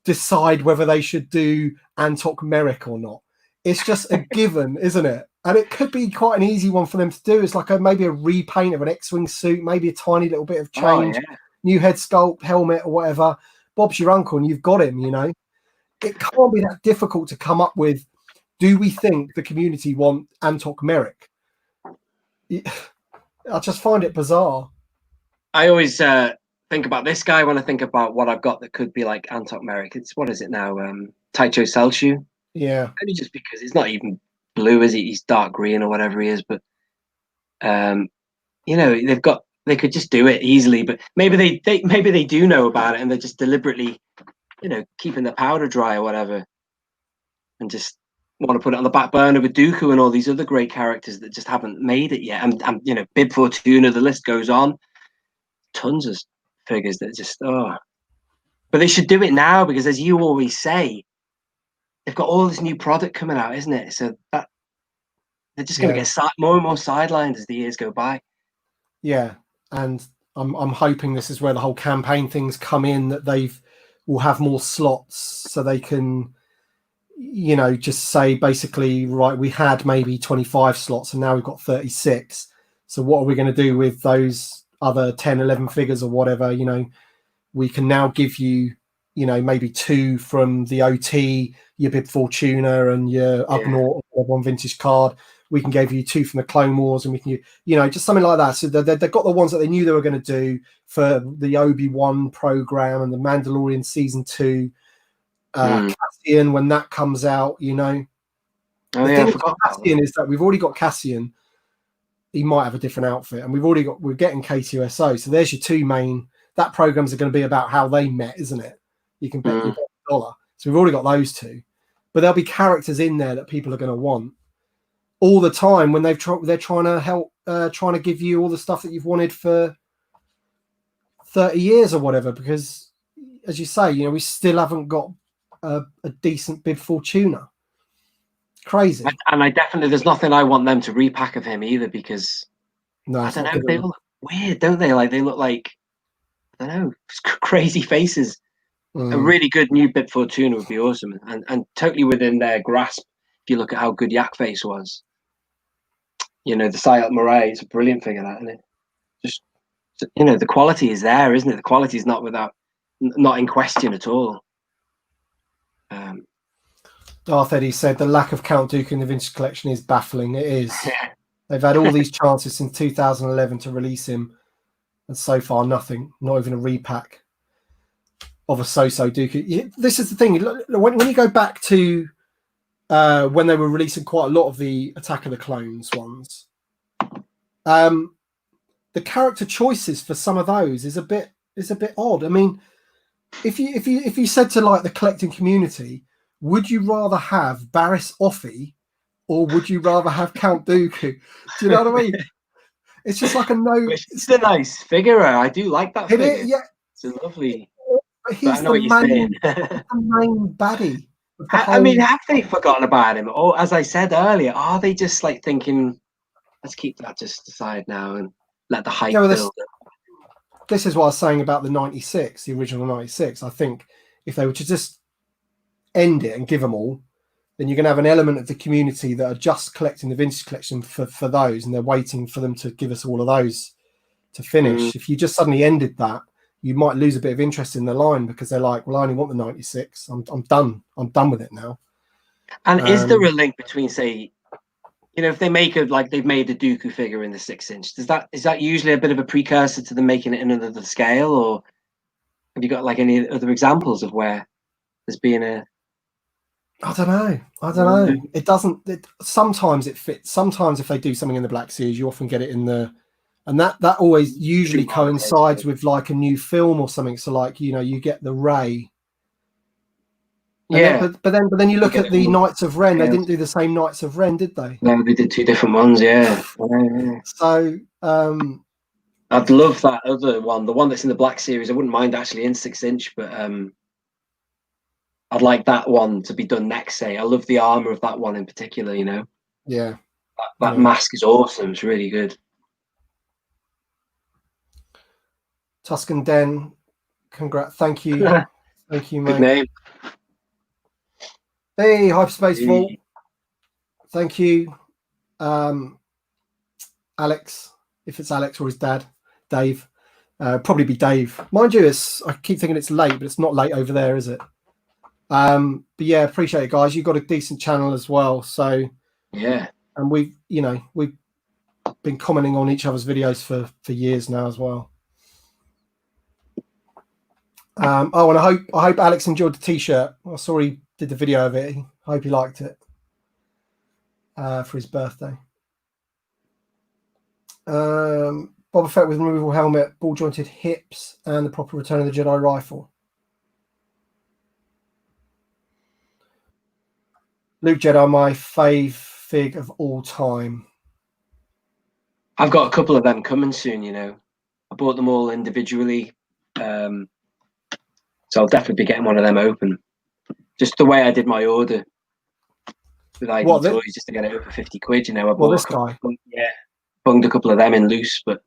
S1: decide whether they should do Antok Merrick or not. It's just a given, isn't it? And it could be quite an easy one for them to do. It's like maybe a repaint of an X-wing suit, maybe a tiny little bit of change, new head sculpt, helmet, or whatever. Bob's your uncle, and you've got him. You know, it can't be that difficult to come up with. Do we think the community want Antok Merrick? I just find it bizarre. I
S2: always think about this guy when I think about what I've got that could be like Antok Merrick. It's what is it now? Taicho Selshu.
S1: Yeah.
S2: Only just because it's not even blue, is he? He's dark green or whatever he is. But you know, they could just do it easily. But maybe they do know about it, and they're just deliberately, you know, keeping the powder dry or whatever, and just want to put it on the back burner with Dooku and all these other great characters that just haven't made it yet. And you know, Bib Fortuna, the list goes on. Tons of figures that just but they should do it now, because as you always say, they've got all this new product coming out, isn't it? So that they're just going to get more and more sidelined as the years go by.
S1: Yeah, and I'm hoping this is where the whole campaign things come in, that will have more slots, so they can, you know, just say basically, right, we had maybe 25 slots and now we've got 36. So what are we going to do with those other 10, 11 figures or whatever? You know, we can now give you, you know, maybe 2 from the OT, your Bib Fortuna and your Ugnaught one vintage card. We can give you 2 from the Clone Wars, and we can, you know, just something like that. So they've got the ones that they knew they were going to do for the Obi-Wan program and the Mandalorian season 2. Cassian, when that comes out, you know.
S2: The thing with
S1: Cassian is that we've already got Cassian. He might have a different outfit, and we're getting K2SO. So there's your 2 main. That programs are going to be about how they met, isn't it? You can bet your $1. So we've already got those 2, but there'll be characters in there that people are going to want. all the time when they're trying to help, trying to give you all the stuff that you've wanted for 30 years or whatever. Because, as you say, we still haven't got a decent bib Fortuna. Crazy.
S2: And I definitely, there's nothing I want them to repack of him either, because
S1: No,
S2: I
S1: it's
S2: don't
S1: not
S2: know,
S1: good
S2: they
S1: enough.
S2: look weird, don't they? Like, they look like, I don't know, crazy faces. A really good new bib Fortuna would be awesome, and totally within their grasp. If you look at how good Yak Face was, the Sayat Murray, it's a brilliant figure, that, isn't it? Just, the quality is there, isn't it? The quality is not in question at all.
S1: Darth Eddie said the lack of Count Dooku in the vintage collection is baffling. It is. They've had all these chances since 2011 to release him, and so far nothing. Not even a repack of a So-So Dooku. This is the thing. When you go back to when they were releasing quite a lot of the Attack of the Clones ones, the character choices for some of those is a bit odd. I mean, if you said to like the collecting community, would you rather have Barriss Offee or would you rather have Count Dooku? Do you know what I mean? It's just like a no.
S2: It's a nice figure. I do like that figure.
S1: Yeah,
S2: it's a lovely.
S1: But he's
S2: the
S1: main baddie.
S2: I mean, have they forgotten about him? Or, as I said earlier, are they just like thinking, let's keep that just aside now and let the hype build?
S1: This is what I was saying about the 96, the original 96. I think if they were to just end it and give them all, then you're going to have an element of the community that are just collecting the vintage collection for those, and they're waiting for them to give us all of those to finish. If you just suddenly ended that, you might lose a bit of interest in the line because they're like, well, I only want the 96. I'm done. I'm done with it now.
S2: And is there a link between, say, if they make they've made a Dooku figure in the 6-inch, is that usually a bit of a precursor to them making it in another scale, or have you got like any other examples of where there's been a?
S1: I don't know. It doesn't. Sometimes it fits. Sometimes if they do something in the Black Series, you often get it in the, and that always usually coincides with like a new film or something. So like you get the Rey.
S2: Yeah,
S1: but then you look at the Knights of Ren. They didn't do the same Knights of Ren, did they?
S2: No, they did two different ones. Yeah.
S1: So
S2: I'd love that other one, the one that's in the Black Series. I wouldn't mind actually in 6-inch, but I'd like that one to be done next. Say, I love the armor of that one in particular.
S1: Yeah,
S2: that mask is awesome. It's really good.
S1: Tuscan Den, congrats! Thank you, thank you, mate.
S2: Good name.
S1: Hey, Hyperspace Vault. Thank you, Alex. If it's Alex or his dad, Dave. Probably be Dave. Mind you, I keep thinking it's late, but it's not late over there, is it? But yeah, appreciate it, guys. You've got a decent channel as well, so
S2: yeah.
S1: And we've been commenting on each other's videos for years now as well. And I hope Alex enjoyed the t-shirt. I saw he did the video of it. I hope he liked it for his birthday. Boba Fett with removable helmet, ball jointed hips, and the proper Return of the Jedi rifle. Luke Jedi, my fave fig of all time.
S2: I've got a couple of them coming soon. I bought them all individually, so I'll definitely be getting one of them open. Just the way I did my order with ID Toys, just to get it over 50 quid. I bought
S1: this guy.
S2: Bunged a couple of them in loose, and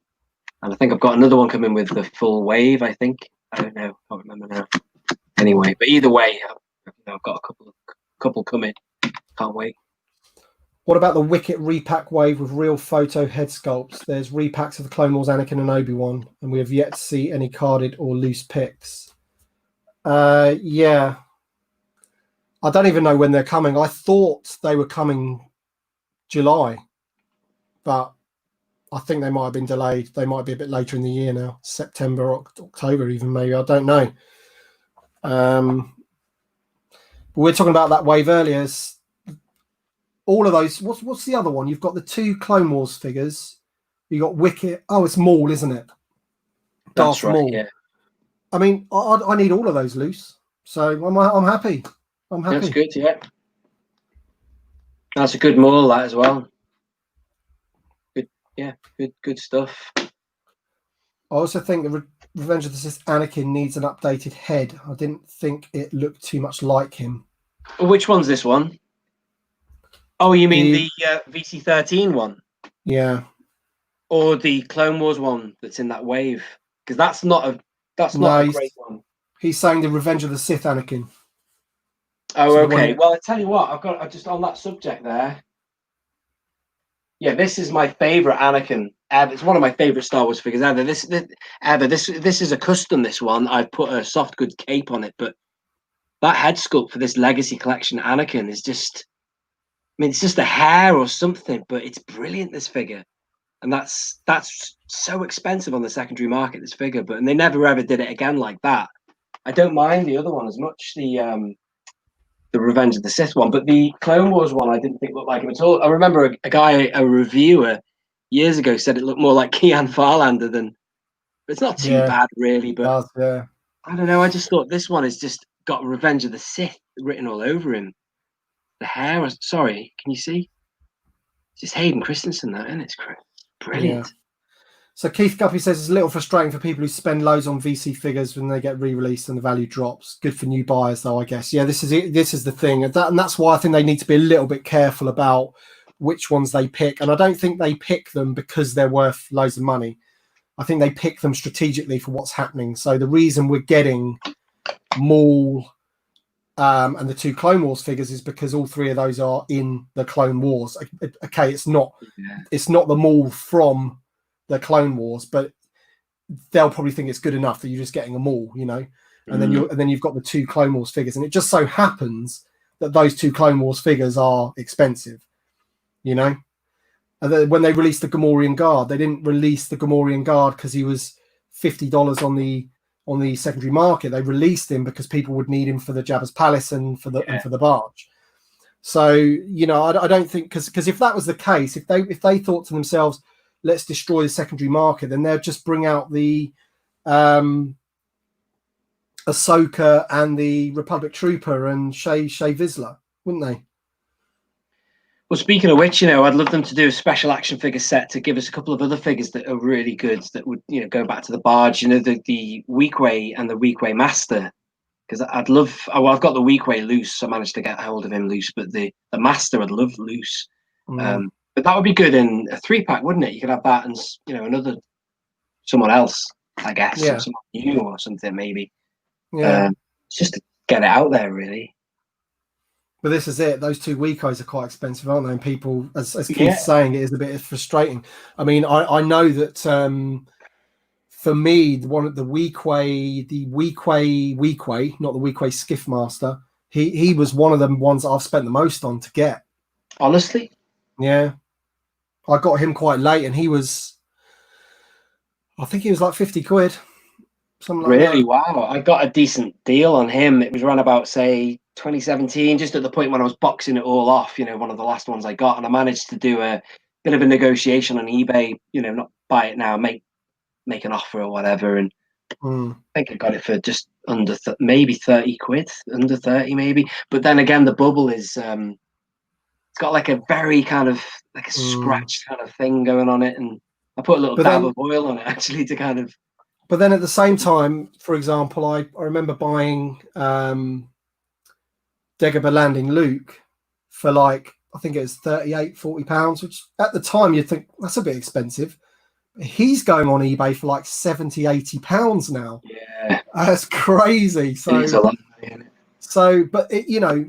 S2: I think I've got another one coming with the full wave. I think, I don't know, I can't remember now. Anyway, but either way, I've got a couple coming. Can't wait.
S1: What about the Wicket repack wave with real photo head sculpts? There's repacks of the Clone Wars Anakin and Obi-Wan, and we have yet to see any carded or loose pics. Yeah. I don't even know when they're coming. I thought they were coming July, but I think they might have been delayed. They might be a bit later in the year now, September, October even, maybe. I don't know. But we were talking about that wave earlier. All of those. What's the other one? You've got the two Clone Wars figures. You got Wicket. Oh, it's Maul, isn't it?
S2: That's right. Maul. Yeah.
S1: I mean, I need all of those loose, so I'm happy. I'm happy.
S2: That's good. Yeah. That's a good Maul, that as well. yeah, good stuff.
S1: I also think the Revenge of the Sith Anakin needs an updated head. I didn't think it looked too much like him.
S2: Which one's this one? Oh, you mean
S1: The-
S2: the VC13 one?
S1: Yeah.
S2: Or the Clone Wars one that's in that wave? Because that's not a
S1: No,
S2: great one.
S1: he's saying the Revenge of the Sith Anakin.
S2: Oh,
S1: So the
S2: okay.
S1: one-
S2: Well, I tell you what, I just on that subject there. Yeah, this is my favorite Anakin ever. It's one of my favorite Star Wars figures ever. This is a custom. This one I've put a soft good cape on it, but that head sculpt for this Legacy Collection Anakin is just. I mean, it's just a hair or something, but it's brilliant. This figure, and that's so expensive on the secondary market. This figure, and they never ever did it again like that. I don't mind the other one as much. The Revenge of the Sith one, but the Clone Wars one I didn't think looked like him at all. I remember a reviewer years ago said it looked more like Kian Farlander than. But it's not too bad really. But
S1: does, yeah.
S2: I don't know. I just thought this one has just got Revenge of the Sith written all over him. The hair. Sorry, can you see? It's just Hayden Christensen, that, isn't it? It's brilliant.
S1: Yeah. So Keith Guppy says it's a little frustrating for people who spend loads on VC figures when they get re-released and the value drops. Good for new buyers, though, I guess. Yeah, this is it. This is the thing, and that's why I think they need to be a little bit careful about which ones they pick. And I don't think they pick them because they're worth loads of money. I think they pick them strategically for what's happening. So the reason we're getting Maul and the two Clone Wars figures is because all three of those are in the Clone Wars. Okay, it's not the Maul from the Clone Wars, but they'll probably think it's good enough that you're just getting them all, you know. And then you've got the two Clone Wars figures, and it just so happens that those two Clone Wars figures are expensive, you know. And then when they released the Gamorrean Guard, they didn't release the Gamorrean Guard because he was $50 on the secondary market. They released him because people would need him for the Jabba's Palace and for the barge. So, you know, I don't think because if that was the case, if they thought to themselves, let's destroy the secondary market, then they'll just bring out the Ahsoka and the Republic Trooper and Shay Vizsla, wouldn't they?
S2: Well, speaking of which, you know, I'd love them to do a special action figure set to give us a couple of other figures that are really good that would, you know, go back to the barge. You know, the Weequay and the Weequay Master, because I'd love. Oh, well, I've got the Weequay loose. I managed to get hold of him loose, but the Master I'd love loose. But that would be good in a 3-pack, wouldn't it? You could have that and, you know, someone else, I guess, or someone new or something maybe.
S1: Yeah,
S2: just to get it out there, really.
S1: But this is it. Those two Weekos are quite expensive, aren't they? And people, as Keith's saying, it is a bit frustrating. I mean, I know that for me, one of the Weequay, not the Weequay Skiff Master, he was one of the ones that I've spent the most on to get.
S2: Honestly?
S1: Yeah. I got him quite late, and I think he was like 50 quid. Something like
S2: really?
S1: that.
S2: Wow. I got a decent deal on him. It was around about, say, 2017, just at the point when I was boxing it all off, you know, one of the last ones I got. And I managed to do a bit of a negotiation on eBay, you know, not buy it now, make an offer or whatever. And I think I got it for just under maybe 30 quid, under 30 maybe. But then again, the bubble is, it's got like a very kind of like a scratched kind of thing going on it. And I put a little dab of oil on it actually to kind of.
S1: But then at the same time, for example, I remember buying Dagobah Landing Luke for like, I think it was £38-40, which at the time you'd think that's a bit expensive. He's going on eBay for like £70-80 now.
S2: Yeah,
S1: that's crazy. So
S2: it's a lot, isn't it?
S1: So, but it, you know,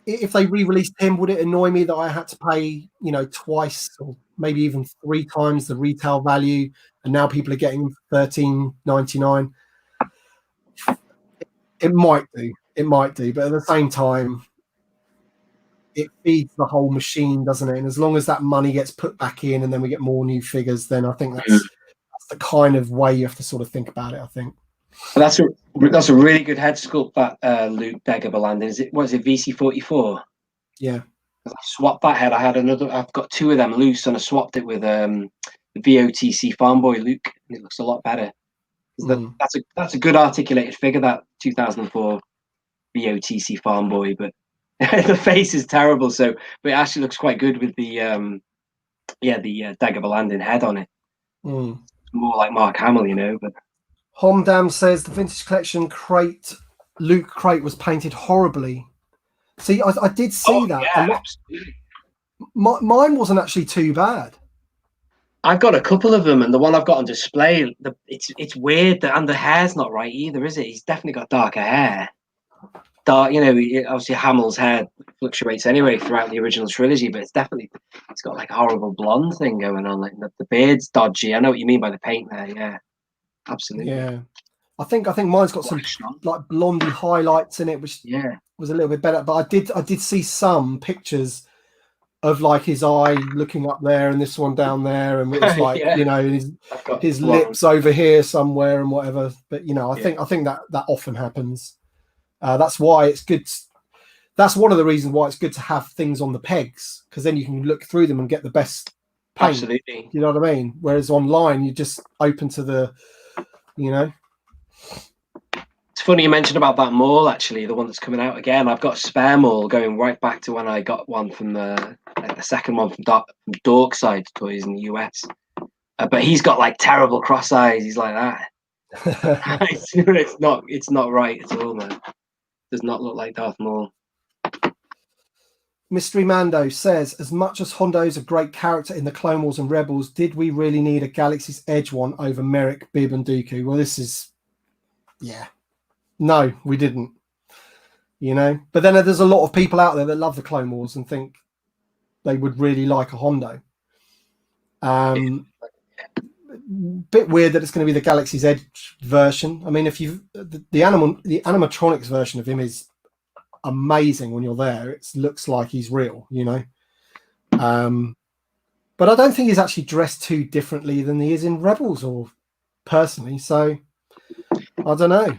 S1: if they re-released him, would it annoy me that I had to pay, you know, twice or maybe even 3 times the retail value, and now people are getting $13.99? It might do, but at the same time, it feeds the whole machine, doesn't it? And as long as that money gets put back in, and then we get more new figures, then I think that's the kind of way you have to sort of think about it. I think.
S2: That's a really good head sculpt, that Luke Dagobah Landing. Was it VC44?
S1: Yeah.
S2: I swapped that head. I've got 2 of them loose, and I swapped it with the VOTC Farm Boy Luke, and it looks a lot better. That's a good articulated figure, that 2004 VOTC Farm Boy, but the face is terrible. So, but it actually looks quite good with the Dagobah landing head on it.
S1: Mm.
S2: More like Mark Hamill, you know. But
S1: Homdam says the vintage collection Luke crate was painted horribly. See, I did see that.
S2: yeah, absolutely.
S1: Mine wasn't actually too bad.
S2: I've got a couple of them, and the one I've got on display, it's weird that, and the hair's not right either, is it? He's definitely got darker hair. Dark, obviously Hamill's hair fluctuates anyway throughout the original trilogy, but it's got like a horrible blonde thing going on. Like the beard's dodgy. I know what you mean by the paint there. Yeah, absolutely.
S1: Yeah, I think mine's got some like blondie highlights in it, which was a little bit better. But I did see some pictures of like his eye looking up there and this one down there, and it was like his lips over here somewhere and whatever. But I think that often happens. That's why it's good. That's one of the reasons why it's good to have things on the pegs, because then you can look through them and get the best paint.
S2: Absolutely.
S1: You know what I mean? Whereas online, you're just open to the,
S2: It's funny you mentioned about that mall, actually, the one that's coming out again. I've got a spare mall going right back to when I got one from the second one from Dorkside Toys in the US. But he's got like terrible cross eyes. He's like that. It's not right at all, man. Does not look like Darth Maul.
S1: Mystery Mando says, as much as Hondo's a great character in the Clone Wars and Rebels, did we really need a Galaxy's Edge one over Merrick, Bib, and Dooku? Well, this is, no, we didn't. But then there's a lot of people out there that love the Clone Wars and think they would really like a Hondo. Bit weird that it's going to be the Galaxy's Edge version. I mean, if the animatronics version of him is amazing when you're there. It looks like he's real, but I don't think he's actually dressed too differently than he is in Rebels, or personally. So I don't know.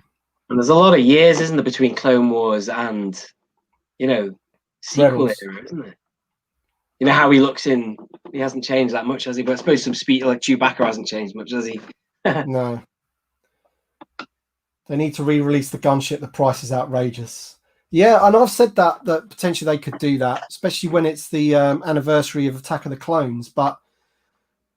S2: And there's a lot of years, isn't there, between Clone Wars and sequel era, isn't there? You know how he looks in. He hasn't changed that much, has he? But I suppose some speed like Chewbacca hasn't changed much, has he?
S1: No. They need to re-release the gunship. The price is outrageous. Yeah, and I've said that potentially they could do that, especially when it's the anniversary of Attack of the Clones. But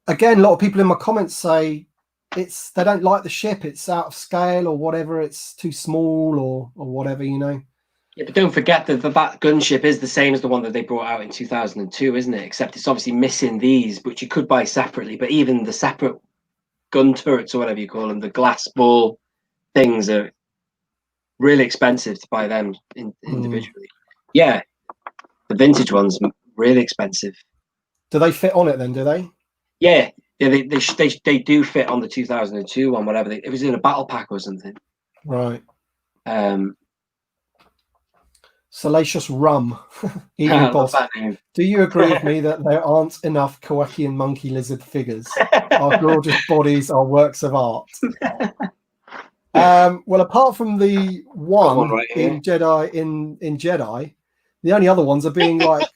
S1: again, a lot of people in my comments say they don't like the ship. It's out of scale or whatever. It's too small or whatever, Yeah,
S2: but don't forget that that gunship is the same as the one that they brought out in 2002, isn't it? Except it's obviously missing these, which you could buy separately. But even the separate gun turrets or whatever you call them, the glass ball things are really expensive to buy them individually. Yeah, the vintage ones really expensive.
S1: Do they fit on it then? Do they?
S2: Yeah, they do fit on the 2002 one. Whatever it was in a battle pack or something.
S1: Right. Salacious Rum. Boss. Do you agree with me that there aren't enough Kowakian monkey lizard figures? Our gorgeous bodies are works of art. Well, apart from the one right in Jedi, in Jedi, the only other ones are being like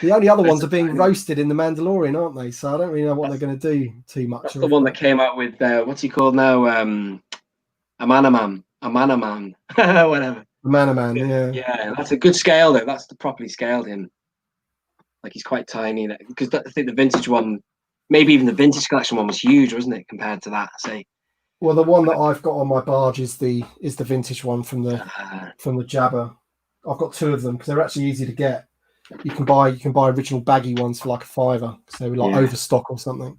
S1: roasted in the Mandalorian, aren't they? So I don't really know what they're going to do too much.
S2: That's the one that came out with what's he called now? Amanaman, whatever.
S1: Amanaman,
S2: yeah. That's a good scale though. That's the properly scaled him. Like he's quite tiny. Because I think the vintage one. Maybe even the vintage collection one was huge, wasn't it, compared to that? Say,
S1: well, the one that I've got on my barge is the vintage one from the Jabba. I've got two of them because they're actually easy to get. You can buy original baggy ones for like $5 because they were like overstock or something.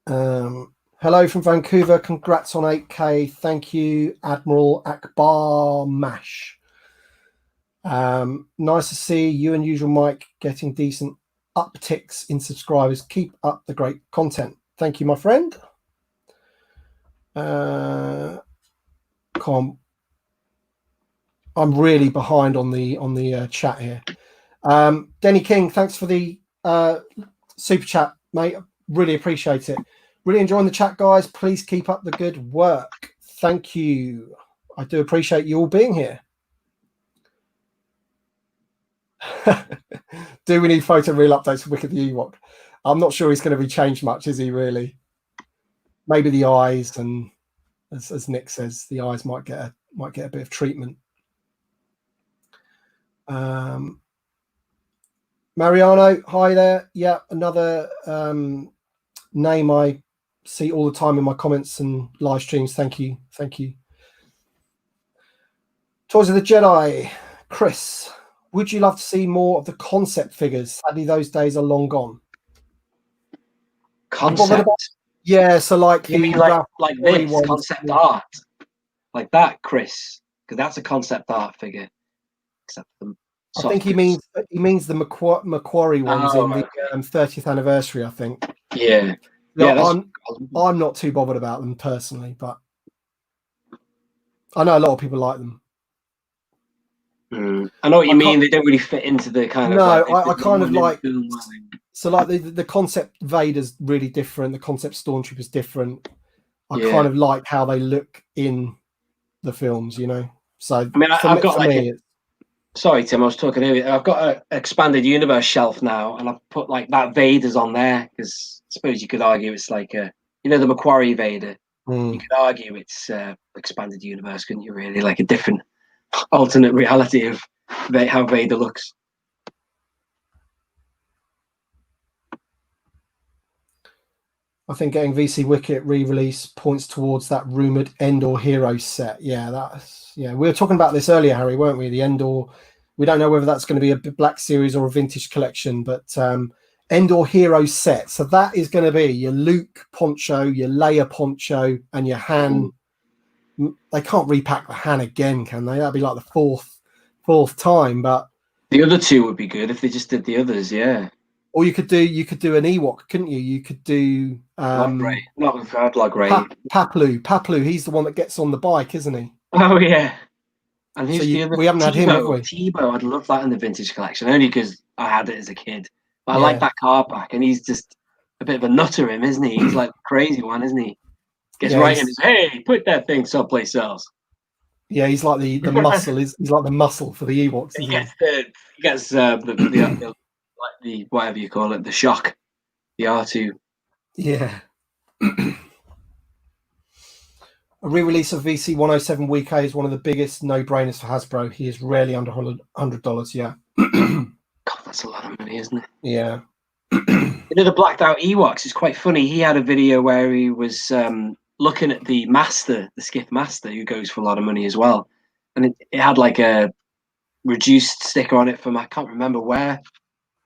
S1: Hello from Vancouver. Congrats on 8K. Thank you, Admiral Akbar Mash. Nice to see you and Usual Mike getting decent upticks in subscribers. Keep up the great content. Thank you, my friend. I'm really behind on the chat here. Denny King, thanks for the super chat, mate. Really appreciate it. Really enjoying the chat, guys. Please keep up the good work. Thank you. I do appreciate you all being here. Do we need photo reel updates for Wicked the Ewok? I'm not sure he's going to be changed much, is he really? Maybe the eyes, and as Nick says, the eyes might get a bit of treatment. Mariano, hi there. Yeah, another name I see all the time in my comments and live streams. Thank you. Toys of the Jedi, Chris. Would you love to see more of the concept figures? Sadly, those days are long gone.
S2: Concept.
S1: Yeah, so like
S2: You mean like this concept art, like that, Chris? Because that's a concept art figure. Except for
S1: I think he means the Macquarie ones in the 30th anniversary. I think.
S2: Yeah.
S1: I'm not too bothered about them personally, but I know a lot of people like them.
S2: I know what you mean. They don't really fit into the kind of.
S1: No, I kind of like. So like the concept Vader's really different. The concept Stormtrooper's different. I kind of like how they look in the films, you know. So
S2: I mean, I've got like. Sorry, Tim. I was talking earlier. I've got an expanded universe shelf now, and I've put like that Vader's on there because I suppose you could argue it's like the Macquarie Vader. You could argue it's expanded universe, couldn't you? Really, like a different alternate reality of how Vader looks.
S1: I think getting VC Wicket re-release points towards that rumored Endor Hero set. Yeah, we were talking about this earlier, Harry, weren't we? The Endor. We don't know whether that's going to be a Black Series or a vintage collection, but Endor Hero set. So that is going to be your Luke poncho, your Leia poncho, and your Han. They can't repack the Han again, can they? That'd be like the fourth time. But
S2: the other two would be good if they just did the others, yeah.
S1: Or you could do an Ewok, couldn't you? You could do
S2: Log Ray. Not Log Ray.
S1: Paplu. He's the one that gets on the bike, isn't he?
S2: Oh yeah. And who's
S1: the other? We haven't had him, have we?
S2: Tebow, I'd love that in the vintage collection, only because I had it as a kid. But I like that car back, and he's just a bit of a nutter, isn't he? He's like the crazy one, isn't he? Gets right in his, hey, put that thing someplace else.
S1: Yeah, he's like the muscle. He's like the muscle for the Ewoks.
S2: He gets the whatever you call it, the shock, the R2.
S1: Yeah. A re-release of VC 107 Week A is one of the biggest no-brainers for Hasbro. He is rarely under $100. Yeah.
S2: God, that's a lot of money, isn't it?
S1: Yeah.
S2: The blacked out Ewoks is quite funny. He had a video where he was looking at the Master, the Skiff Master, who goes for a lot of money as well, and it had like a reduced sticker on it from, I can't remember where.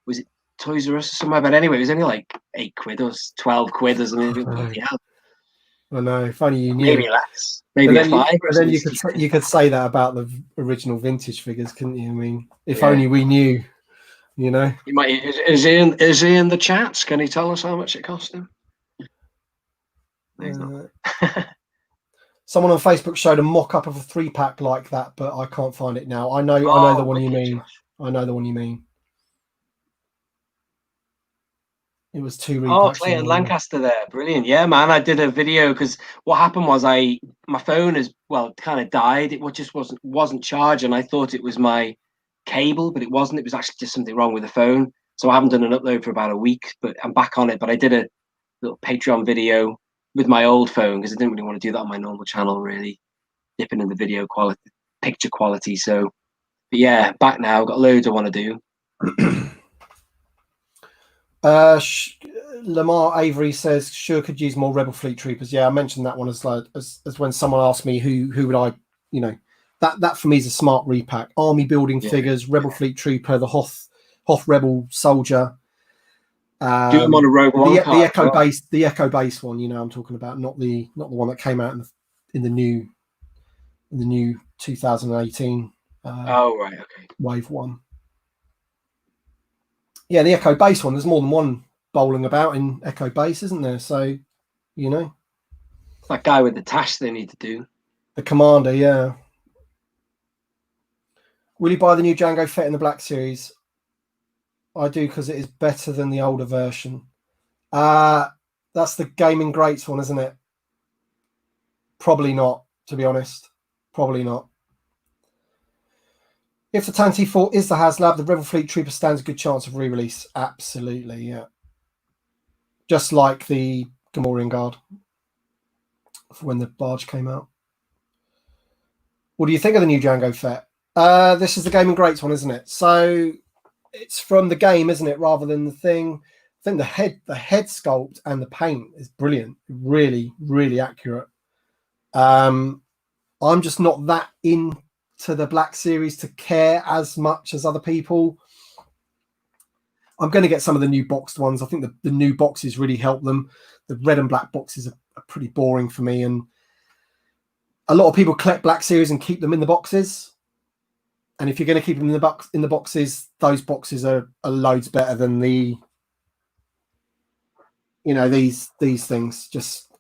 S2: Was it Toys R Us or somewhere? But anyway, it was only like £8 or 12 quid or something.
S1: I know. If only you knew.
S2: Maybe less. Maybe a five.
S1: Then you could say that about the original vintage figures, couldn't you? I mean, if only we knew. You know.
S3: Is he in the chats? Can he tell us how much it cost him?
S1: Someone on Facebook showed a mock-up of a 3-pack like that, but I can't find it now. I know the one you mean. I know the one you mean. It was 2 repacks.
S2: Oh, Clay and Lancaster there. Brilliant. Yeah, man. I did a video because what happened was my phone kind of died. It just wasn't charging. I thought it was my cable, but it wasn't. It was actually just something wrong with the phone. So I haven't done an upload for about a week, but I'm back on it. But I did a little Patreon video with my old phone because I didn't really want to do that on my normal channel, really dipping in the video quality, picture quality. So, but yeah, back now. Got loads I want to do.
S1: Lamar Avery says, sure could use more Rebel Fleet Troopers. Yeah, I mentioned that one as when someone asked me who would I, that for me is a smart repack. Army building figures, Rebel Fleet Trooper, the Hoth Rebel Soldier.
S3: Do them on a Rogue One card,
S1: the Echo base one. I'm talking about, not the one that came out in the new 2018.
S2: Oh right, okay.
S1: Wave 1. Yeah, the Echo base one. There's more than one bowling about in Echo base, isn't there? So,
S2: that guy with the tash they need to do.
S1: The commander, yeah. Will you buy the new Jango Fett in the Black Series? I do, because it is better than the older version. That's the Gaming Greats one, isn't it? Probably not, to be honest. Probably not. If the Tantive 4 is the HasLab, the Rebel Fleet Trooper stands a good chance of re-release. Absolutely, yeah. Just like the Gamorrean Guard for when the barge came out. What do you think of the new Jango Fett? This is the Gaming Greats one, isn't it? So it's from the game, isn't it, rather than the thing. I think the head sculpt and the paint is brilliant, really, really accurate. I'm just not that into the Black Series to care as much as other people. I'm going to get some of the new boxed ones. I think the new boxes really help them. The red and black boxes are pretty boring for me, and a lot of people collect Black Series and keep them in the boxes. And if you're going to keep them in the boxes, those boxes are loads better than the, these things. Just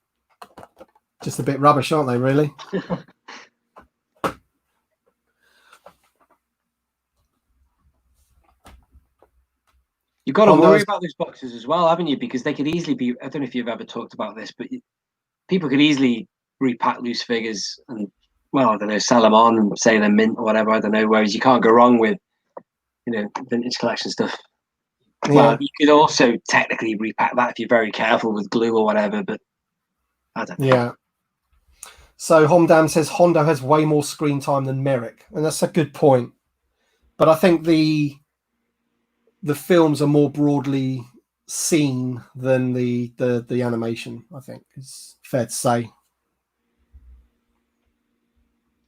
S1: a bit rubbish, aren't they? Really.
S2: You've got to worry about those boxes as well, haven't you? Because they could easily be. I don't know if you've ever talked about this, but people could easily repack loose figures and, well, I don't know, sell them on and say they're mint or whatever. I don't know. Whereas you can't go wrong with, vintage collection stuff. Yeah. Well, you could also technically repack that if you're very careful with glue or whatever, but I don't know.
S1: Yeah. So Homdam says Hondo has way more screen time than Merrick, and that's a good point. But I think the films are more broadly seen than the animation, I think is fair to say.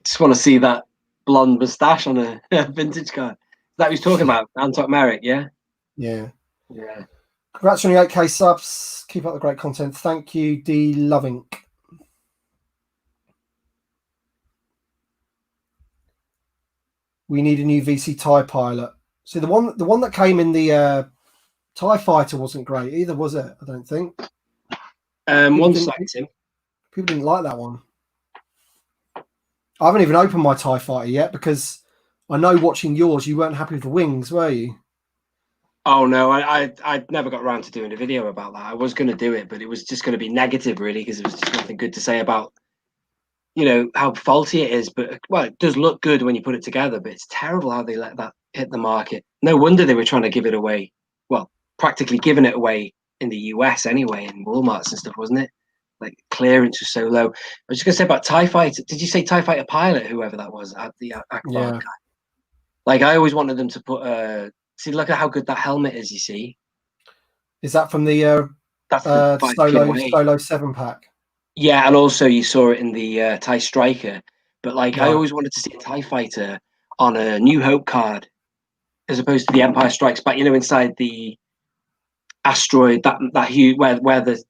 S2: Just want to see that blonde moustache on a vintage card. That he's talking about, Antok Merrick, yeah?
S1: Yeah.
S2: Yeah.
S1: Congrats on your 8K subs. Keep up the great content. Thank you, D Lovink. We need a new VC TIE pilot. See, the one that came in the TIE Fighter wasn't great either, was it? I don't think.
S2: One sighting.
S1: People didn't like that one. I haven't even opened my TIE Fighter yet because I know watching yours, you weren't happy with the wings, were you?
S2: Oh no, I never got around to doing a video about that. I was going to do it, but it was just going to be negative, really, because there was just nothing good to say about, how faulty it is. But well, it does look good when you put it together, but it's terrible how they let that hit the market. No wonder they were trying to give it away. Well, practically giving it away in the US anyway, in Walmarts and stuff, wasn't it? Like clearance was so low. I was just going to say about TIE Fighter. Did you say TIE Fighter pilot, whoever that was, at the Akbar guy? Like I always wanted them to put see, look at how good that helmet is. You see,
S1: is that from the Solo 7-pack?
S2: Yeah, and also you saw it in the TIE Striker. But like, I always wanted to see a TIE Fighter on a New Hope card, as opposed to the Empire Strikes Back. Inside the asteroid, that huge where the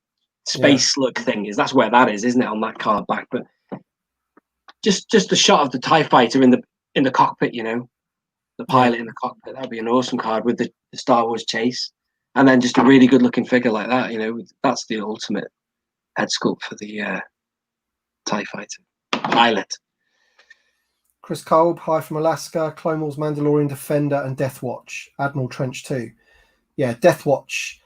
S2: space slug thing is. That's where that is, isn't it? On that card back, but just a shot of the TIE Fighter in the cockpit. The pilot in the cockpit. That'd be an awesome card with the Star Wars chase, and then just a really good looking figure like that. That's the ultimate head sculpt for the TIE Fighter pilot.
S1: Chris Kolb, hi from Alaska. Clone Wars, Mandalorian Defender, and Death Watch. Admiral Trench 2. Yeah, Death Watch.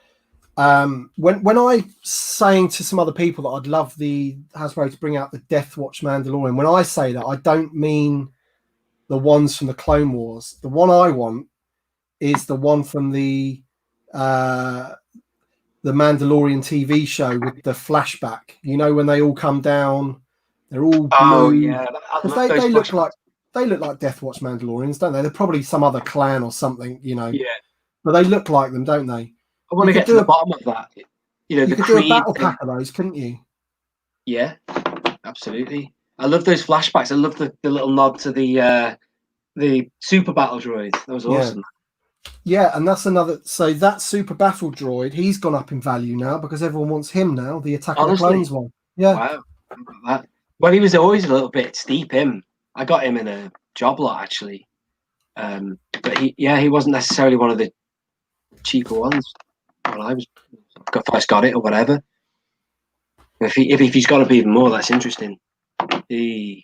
S1: When I saying to some other people that I'd love the Hasbro to bring out the Death Watch Mandalorian, when I say that, I don't mean the ones from the Clone Wars. The one I want is the one from the Mandalorian TV show with the flashback. When they all come down, they're all blue.
S2: Oh yeah,
S1: they look like Death Watch Mandalorians, don't they? They're probably some other clan or something,
S2: Yeah,
S1: but they look like them, don't they?
S2: I want to get to the bottom of that.
S1: You could do a battle pack of those, couldn't you?
S2: Yeah, absolutely. I love those flashbacks. I love the little nod to the super battle droid. That was awesome.
S1: Yeah, and that's another. So that super battle droid, he's gone up in value now because everyone wants him now. The Attack of the Clones one. Yeah.
S2: Wow. Well, he was always a little bit steep. I got him in a job lot actually, but he wasn't necessarily one of the cheaper ones. Well, I first got it or whatever. If he's got up even more, that's interesting.
S1: Darren,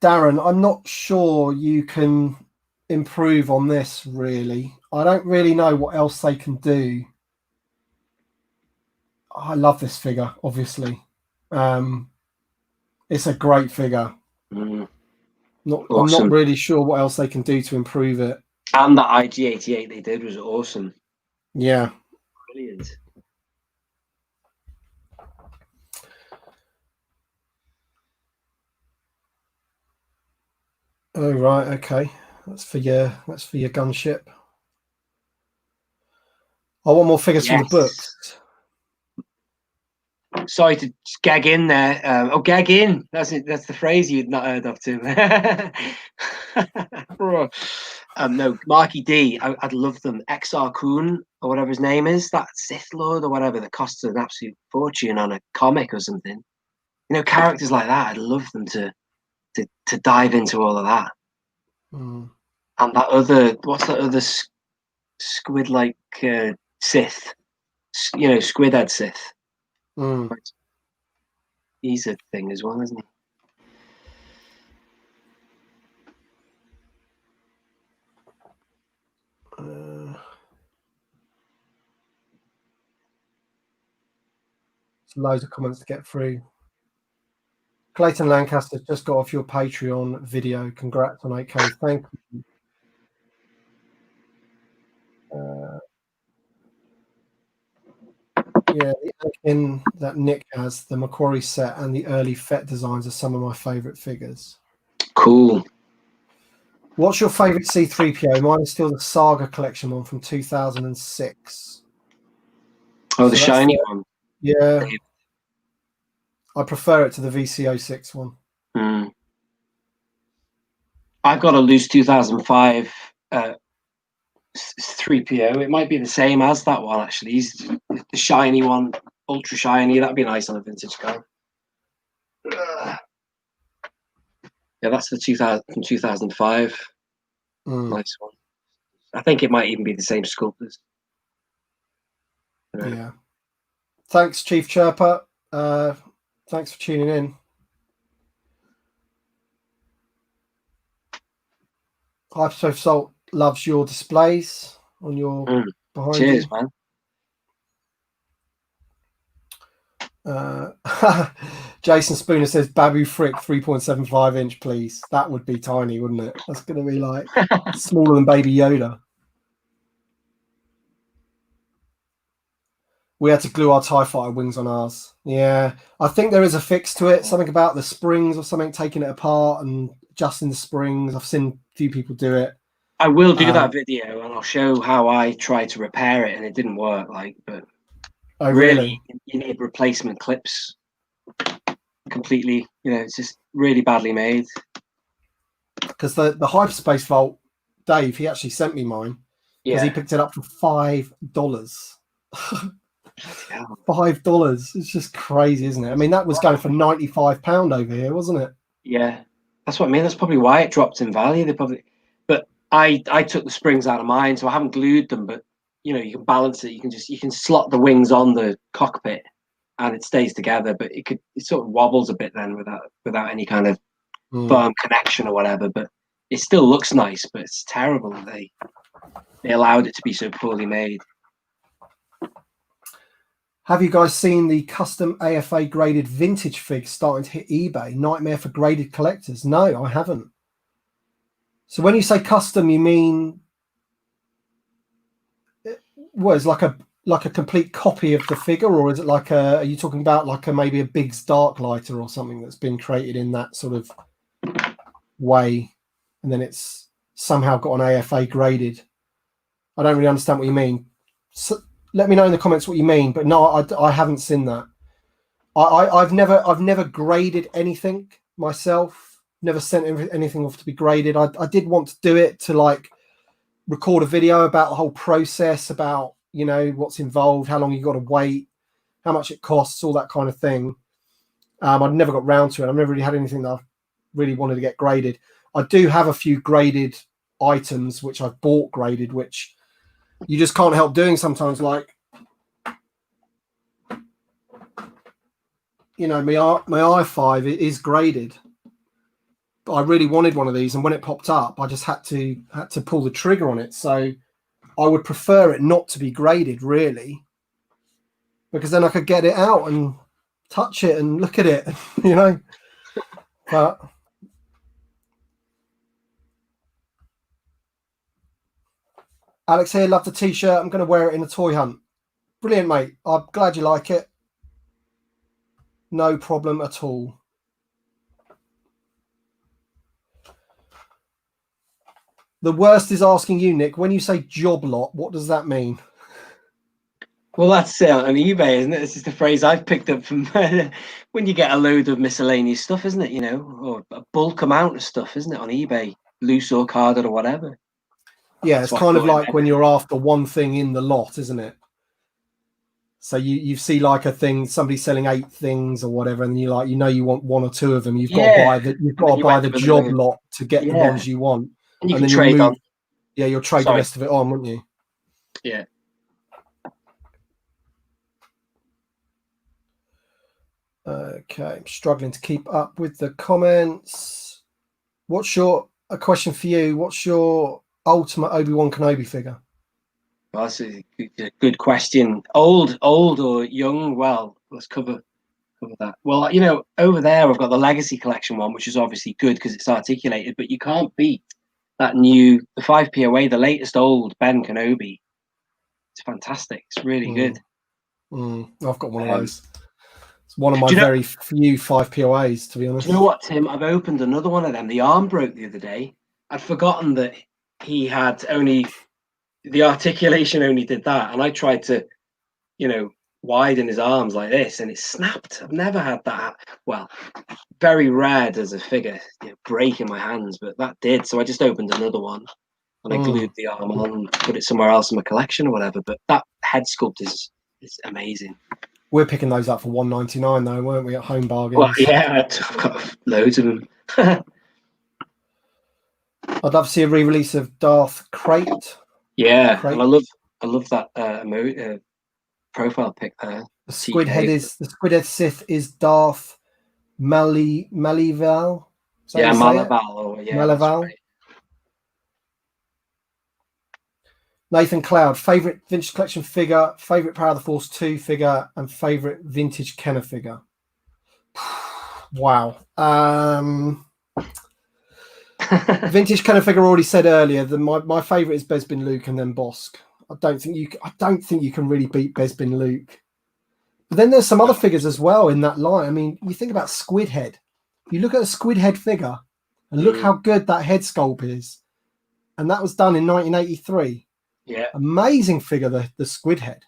S1: I'm not sure you can improve on this really. I don't really know what else they can do. I love this figure, obviously. It's a great figure.
S2: Awesome.
S1: I'm not really sure what else they can do to improve it.
S2: And that IG-88 they did was awesome.
S1: Yeah.
S2: Brilliant.
S1: Oh, right. Okay. That's for your gunship. I want more figures from the books.
S2: Sorry to gag in there. Gag in. That's it. That's the phrase you'd not heard of too. No, Marky D. I'd love them. XR Kun or whatever his name is, that Sith Lord or whatever, that costs an absolute fortune on a comic or something. You know, characters like that. I'd love them to dive into all of that.
S1: Mm.
S2: And that other, what's that other squid-like Sith? You know, squid-head Sith.
S1: Mm.
S2: He's a thing as well, isn't he?
S1: There's loads of comments to get through. Clayton Lancaster just got off your Patreon video. Congrats on 8K. Thank you. Yeah, the Anakin that Nick has, the Macquarie set, and the early Fett designs are some of my favourite figures.
S2: Cool.
S1: What's your favourite C-3PO? Mine is still the Saga collection one from 2006.
S2: Oh, the shiny one.
S1: Yeah. I prefer it to the VC06 one.
S2: Mm. I've got a loose 2005 3PO. It might be the same as that one, actually. He's the shiny one, ultra shiny. That'd be nice on a vintage car. Yeah, that's the 2005. Nice one. I think it might even be the same sculptors.
S1: Yeah. Thanks, Chief Chirper. Thanks for tuning in. Hypersoft Salt loves your displays on your behind
S2: Cheers,
S1: you.
S2: Man.
S1: Jason Spooner says Babu Frick 3.75 inch, please. That would be tiny, wouldn't it? That's going to be like smaller than Baby Yoda. We had to glue our TIE Fighter wings on ours. Yeah, I think there is a fix to it. Something about the springs or something, taking it apart and adjusting the springs. I've seen a few people do it.
S2: I will do that video and I'll show how I tried to repair it and it didn't work. But really, you need replacement clips completely. You know, it's just really badly made.
S1: Because the Hyperspace Vault, Dave, he actually sent me mine because he picked it up for $5. $5. It's just crazy, isn't it? I mean, that was going for £95 over here, wasn't it?
S2: Yeah, that's what I mean. That's probably why it dropped in value. But I took the springs out of mine, so I haven't glued them. But you know, you can balance it. You can slot the wings on the cockpit, and it stays together. But it sort of wobbles a bit then without any kind of firm connection or whatever. But it still looks nice. But it's terrible that they allowed it to be so poorly made.
S1: Have you guys seen the custom AFA graded vintage figs starting to hit eBay? Nightmare for graded collectors. No, I haven't. So when you say custom, you mean what is like a complete copy of the figure, or is it like are you talking about like maybe a Biggs Darklighter or something that's been created in that sort of way, and then it's somehow got an AFA graded? I don't really understand what you mean. So, let me know in the comments what you mean, but no, I haven't seen that. I've never graded anything myself. Never sent anything off to be graded. I did want to do it to like record a video about the whole process, about you know what's involved, how long you got to wait, how much it costs, all that kind of thing. I've never got round to it. I've never really had anything that I've really wanted to get graded. I do have a few graded items which I've bought graded, which you just can't help doing sometimes, like you know, my i5 is graded, but I really wanted one of these, and when it popped up, I just had to pull the trigger on it. So I would prefer it not to be graded, really, because then I could get it out and touch it and look at it, you know. But Alex here, love the t-shirt. I'm going to wear it in a toy hunt. Brilliant, mate. I'm glad you like it. No problem at all. The worst is asking you, Nick, when you say job lot, what does that mean?
S2: Well, that's on eBay, isn't it? This is the phrase I've picked up from when you get a load of miscellaneous stuff, isn't it? You know, or a bulk amount of stuff, isn't it, on eBay, loose or carded or whatever.
S1: Yeah,
S2: That's
S1: it's
S2: what I
S1: kind of
S2: thought it
S1: like
S2: meant.
S1: when you're after one thing in the lot, isn't it? So you see like a thing, somebody selling 8 things or whatever, and you want 1 or 2 of them. You've got to buy
S2: And then you
S1: buy
S2: end
S1: the
S2: up with
S1: job lot to get the
S2: yeah,
S1: ones you want,
S2: and you
S1: and
S2: can
S1: then you'll
S2: trade on.
S1: move. Yeah, you'll trade the
S2: Sorry.
S1: rest of it on, won't you?
S2: Yeah.
S1: Okay, I'm struggling to keep up with the comments. A question for you? What's your ultimate Obi-Wan Kenobi figure?
S2: Well, that's a good question. Old or young? Well, let's cover that. Well, you know, over there I've got the Legacy Collection one, which is obviously good because it's articulated, but you can't beat that new, the 5POA, the latest old Ben Kenobi. It's fantastic. It's really good.
S1: I've got one of
S2: Um,
S1: those. It's one of my very few 5POAs, to be honest.
S2: Do you know what, Tim? I've opened another one of them. The arm broke the other day. I'd forgotten that he had only the articulation only did that, and I tried to, you know, widen his arms like this, and it snapped. I've never had that. Well, very rare as a figure, break in my hands, but that did. So I just opened another one, and I glued the arm on and put it somewhere else in my collection or whatever. But that head sculpt is amazing.
S1: We're picking those up for $1.99 though, weren't we, at Home Bargains?
S2: Well, yeah, I've got loads of them.
S1: I'd love to see a re-release of Darth Crate.
S2: Yeah, and I love that profile pic there.
S1: The squid head Sith is Darth Malival.
S2: Yeah, Malaval.
S1: Malaval. Right. Nathan Cloud, favorite vintage collection figure, favorite Power of the Force 2 figure, and favorite vintage Kenner figure. Wow. Vintage Kenner figure already said earlier that my favorite is Bespin Luke and then Bosk. I don't think you can really beat Bespin Luke. But then there's some other figures as well in that line. I mean, you think about Squid Head. You look at a Squid Head figure and look how good that head sculpt is. And that was done in 1983.
S2: Yeah.
S1: Amazing figure, the Squid Head.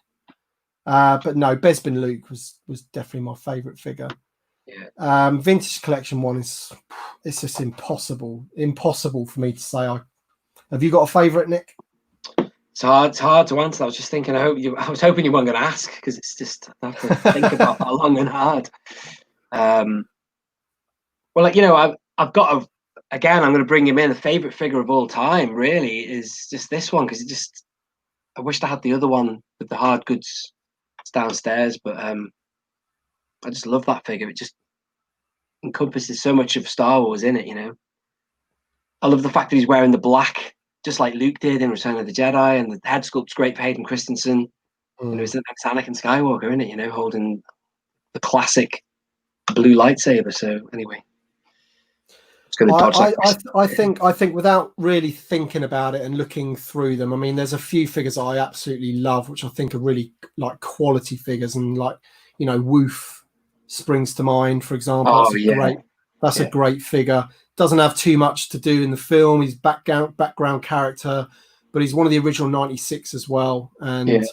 S1: But no, Bespin Luke was definitely my favorite figure.
S2: Yeah.
S1: Vintage collection one it's just impossible for me to say. Have you got a favorite, Nick?
S2: It's hard to answer. I was just thinking. I was hoping you weren't going to ask because it's just I have to think about that long and hard. Well, like, you know, I've got again. I'm going to bring him in. The favorite figure of all time really is just this one because I wished I had the other one with the hard goods. It's downstairs, but I just love that figure. It just encompasses so much of Star Wars in it. You know, I love the fact that he's wearing the black, just like Luke did in Return of the Jedi, and the head sculpt's great for Hayden Christensen. You know, it's the next Anakin Skywalker, isn't it? You know, holding the classic blue lightsaber. So anyway,
S1: I think without really thinking about it and looking through them, I mean, there's a few figures I absolutely love, which I think are really like quality figures, and like, you know, Woof springs to mind, for example. That's a great figure. Doesn't have too much to do in the film. He's background character, but he's one of the original 96 as well, and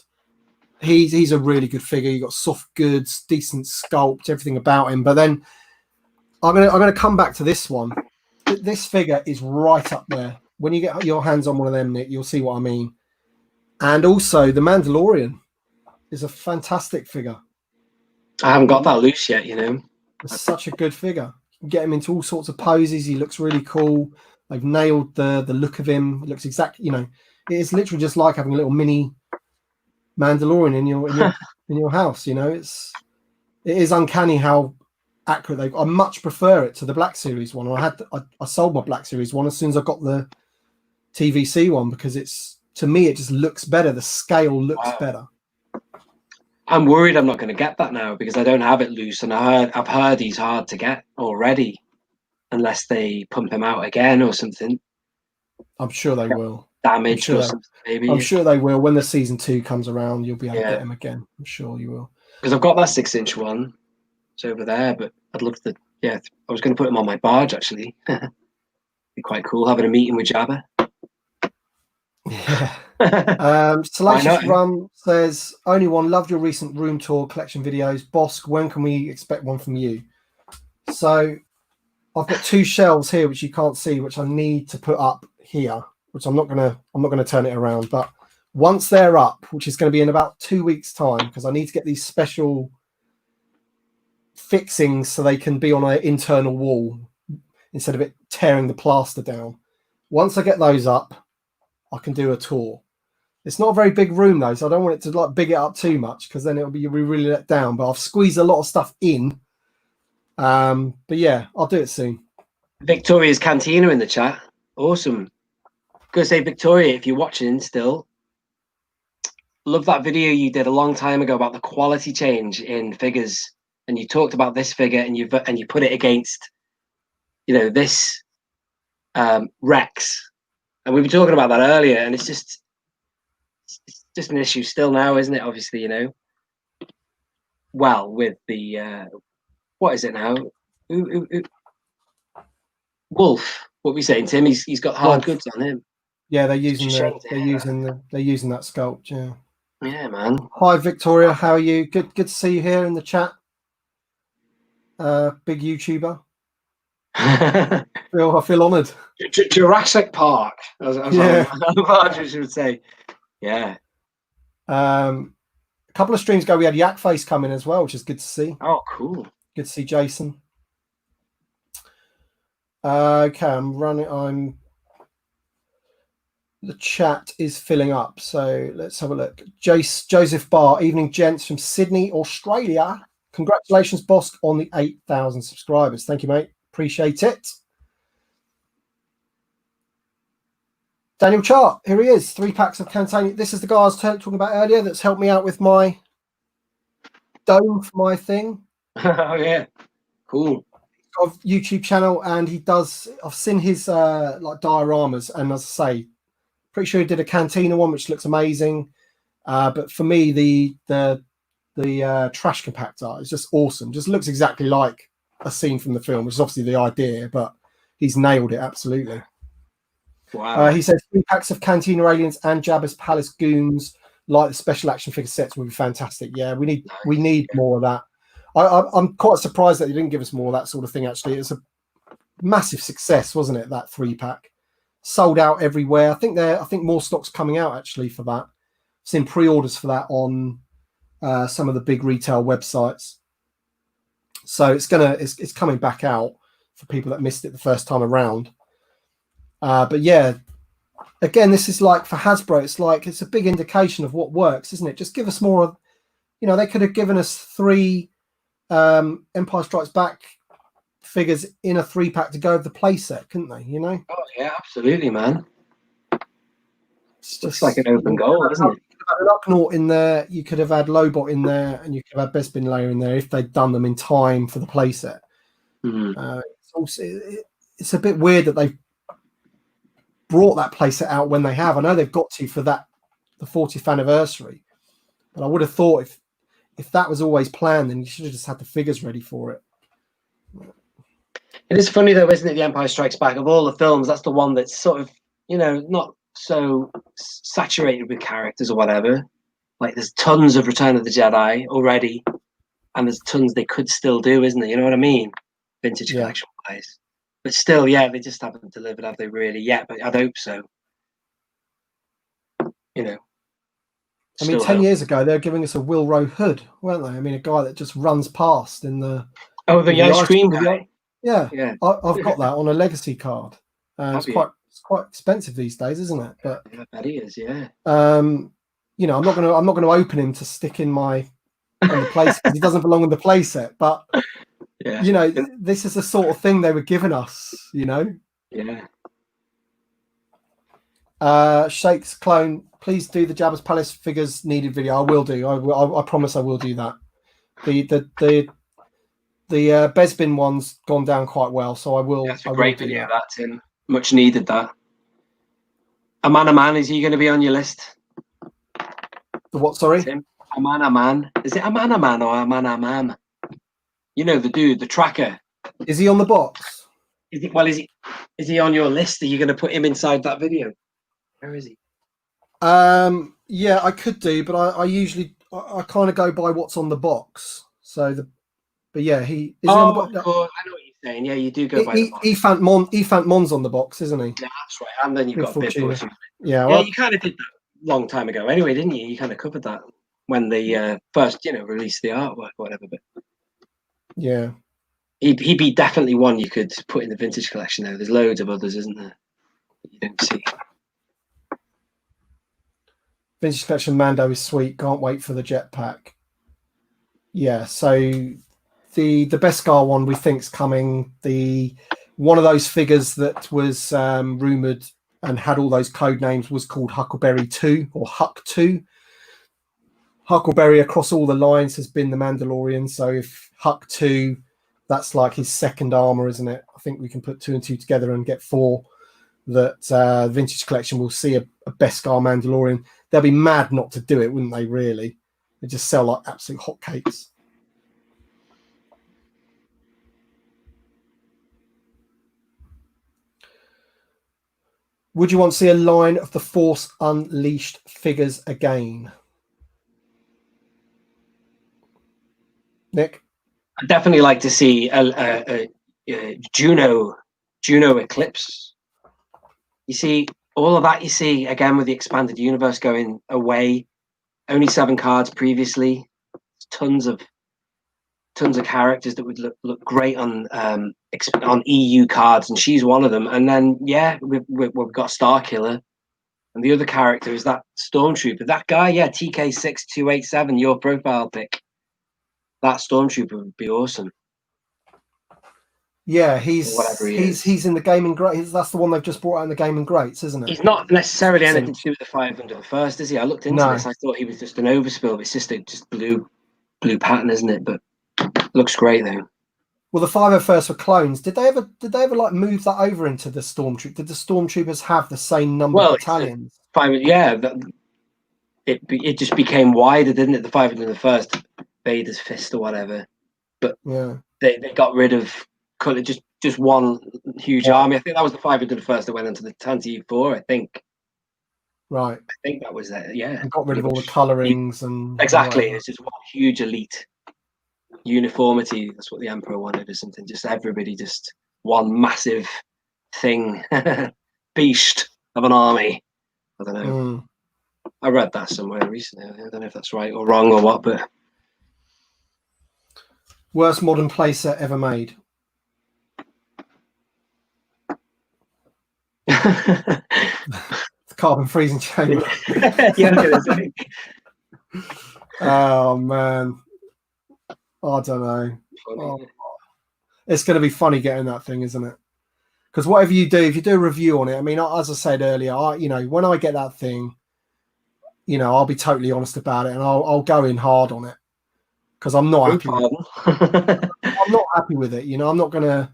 S1: he's a really good figure. You got soft goods, decent sculpt, everything about him. But then I'm gonna come back to this one. This figure is right up there. When you get your hands on one of them, Nick, you'll see what I mean. And also, the Mandalorian is a fantastic figure.
S2: I haven't got that loose yet, you know.
S1: It's such a good figure. You can get him into all sorts of poses. He looks really cool. They've nailed the look of him. It looks exactly, you know, it's literally just like having a little mini Mandalorian in your house. You know, it is uncanny how accurate I much prefer it to the Black Series one. I sold my Black Series one as soon as I got the TVC one because to me it just looks better. The scale looks better.
S2: I'm worried I'm not going to get that now because I don't have it loose, and I've heard he's hard to get already, unless they pump him out again or something.
S1: I'm sure they will.
S2: Damaged or something, maybe.
S1: I'm sure they will. When the season 2 comes around, you'll be able to get him again. I'm sure you will.
S2: Because I've got that 6-inch one. It's over there, but I'd love to. Yeah, I was going to put him on my barge actually. Be quite cool having a meeting with Jabba.
S1: Yeah.
S2: Why
S1: Salacious
S2: not?
S1: Rum says, only one, loved your recent room tour collection videos. Bosk, when can we expect one from you? So I've got 2 shelves here which you can't see, which I need to put up here, which I'm not gonna turn it around, but once they're up, which is going to be in about 2 weeks' time, because I need to get these special fixings so they can be on an internal wall instead of it tearing the plaster down. Once I get those up, I can do a tour. It's not a very big room though, so I don't want it to like big it up too much, because then you'll be really let down. But I've squeezed a lot of stuff in. But yeah, I'll do it soon.
S2: Victoria's Cantina in the chat. Awesome. Gonna say, Victoria, if you're watching still, love that video you did a long time ago about the quality change in figures, and you talked about this figure and you put it against, this Rex, and we were talking about that earlier, and it's just an issue still now, isn't it? Obviously, well, with the what is it now? Wolf. What we saying, Tim? He's got hard
S1: Wolf.
S2: goods on him.
S1: Yeah, they're using that sculpt. Yeah.
S2: Yeah, man.
S1: Hi, Victoria. How are you? Good to see you here in the chat. Big YouTuber. I feel honoured.
S2: Jurassic Park, as Marjorie would say. Yeah.
S1: A couple of streams ago, we had Yak Face come in as well, which is good to see.
S2: Oh, cool.
S1: Good to see Jason. Okay, the chat is filling up, so let's have a look. Joseph Barr, evening gents from Sydney, Australia. Congratulations, Bosk, on the 8,000 subscribers. Thank you, mate. Appreciate it. Daniel Chart, here he is. 3 packs of Cantania. This is the guy I was talking about earlier that's helped me out with my dome for my thing.
S2: Oh, yeah. Cool.
S1: Of YouTube channel, and I've seen his like dioramas, and as I say, pretty sure he did a Cantina one which looks amazing, but for me the trash compactor is just awesome. Just looks exactly like a scene from the film, which is obviously the idea, but he's nailed it absolutely.
S2: Wow.
S1: He says 3 packs of Cantina aliens and Jabba's Palace goons, like the special action figure sets, would be fantastic. Yeah, we need more of that. I'm quite surprised that they didn't give us more of that sort of thing. Actually, it's a massive success, wasn't it? That 3-pack sold out everywhere. I think more stock's coming out actually for that. I've seen pre-orders for that on some of the big retail websites. So it's coming back out for people that missed it the first time around. But yeah, again, this is like for Hasbro. It's a big indication of what works, isn't it? Just give us more of, they could have given us 3 Empire Strikes Back figures in a 3-pack to go with the playset, couldn't they?
S2: Oh yeah, absolutely, man. It's just like an open goal, isn't it?
S1: You could have had an Ucknaught in there, you could have had Lobot in there, and you could have had Bespin Layer in there if they'd done them in time for the playset. It's a bit weird that they've brought that playset out when they have. I know they've got to for the 40th anniversary, but I would have thought if that was always planned, then you should have just had the figures ready for it.
S2: It is funny though, isn't it? The Empire Strikes Back, of all the films, that's the one that's sort of, not so saturated with characters or whatever. Like there's tons of Return of the Jedi already, and there's tons they could still do, isn't there? You know what I mean? Vintage collection wise. But still, yeah, they just haven't delivered, have they really yet? But I'd hope so.
S1: I mean, 10 years ago, they were giving us a Wilro Hood, weren't they? I mean, a guy that just runs past in the...
S2: Oh, the ice cream guy?
S1: Yeah. I've got that on a legacy card. It's quite expensive these days, isn't it? But
S2: I bet he is, yeah.
S1: I'm not going to open him to stick in on the place because he doesn't belong in the playset. But
S2: yeah,
S1: this is the sort of thing they were giving us.
S2: Yeah.
S1: Shakes Clone, please do the Jabba's Palace figures needed video. I will do. I promise I will do that. The Bespin one's gone down quite well, so I will.
S2: That's a great video. That Tim, much needed. That Aman, is he going to be on your list?
S1: The what? Sorry,
S2: Tim? Aman. Is it Aman or Aman? The dude, the tracker.
S1: Is he on the box?
S2: Is he on your list? Are you going to put him inside that video? Where is he?
S1: Yeah, I could do, but I usually I kind of go by what's on the box. So but yeah, he is he on the box.
S2: Of course, I know what you're saying. Yeah, you do go by the box.
S1: Efant Mon's on the box, isn't he?
S2: Yeah, that's right. And then you've
S1: Big
S2: got Bib
S1: Fortuna.
S2: Fortuna.
S1: Yeah,
S2: Yeah,
S1: well,
S2: you kind of did that a long time ago anyway, didn't you? You kind of covered that when they first, released the artwork or whatever. But
S1: yeah.
S2: he'd be definitely one you could put in the vintage collection, though. There's loads of others, isn't there, that you don't see?
S1: Vintage collection Mando is sweet. Can't wait for the jetpack. Yeah, so the Beskar one we think's coming. The one of those figures that was rumored and had all those code names was called Huckleberry 2 or Huck 2. Huckleberry across all the lines has been the Mandalorian. So if Huck 2, that's like his second armor, isn't it? I think we can put 2 and 2 together and get 4. That vintage collection will see a Beskar Mandalorian. They'll be mad not to do it, wouldn't they? Really, they just sell like absolute hotcakes. Would you want to see a line of the Force Unleashed figures again, Nick?
S2: I'd definitely like to see a Juno Eclipse. You see all of that. You see again with the expanded universe going away. Only 7 cards previously. Tons of characters that would look great on EU cards, and she's one of them. And then we've got Starkiller, and the other character is that Stormtrooper. That guy, TK6287, your profile pic. That Stormtrooper would be awesome.
S1: Yeah, he's in the Gaming Greats. That's the one they've just brought out in the Gaming Greats, isn't it?
S2: He's not necessarily anything to do with the 501st, is he? I looked into this. I thought he was just an overspill. But it's just blue pattern, isn't it? But looks great though.
S1: Well, the 501st were clones. Did they ever like move that over into the Stormtroopers? Did the Stormtroopers have the same number of battalions?
S2: It just became wider, didn't it? The 501st, Vader's fist or whatever. But
S1: yeah,
S2: they got rid of just one huge army. I think that was the 501st that went into the Tantive 4, I think.
S1: Right.
S2: I think that was it, yeah.
S1: And got rid of all the colorings and
S2: exactly. It's just one huge elite uniformity. That's what the Emperor wanted, or something. Just everybody, just one massive thing, beast of an army. I don't know. I read that somewhere recently. I don't know if that's right or wrong or what, but
S1: worst modern playset ever made. The carbon freezing chamber. Oh man, I don't know. It's going to be funny getting that thing, isn't it? Because whatever you do, if you do a review on it, I mean, as I said earlier, when I get that thing, I'll be totally honest about it, and I'll go in hard on it because I'm not happy. I'm not happy with it. I'm not going to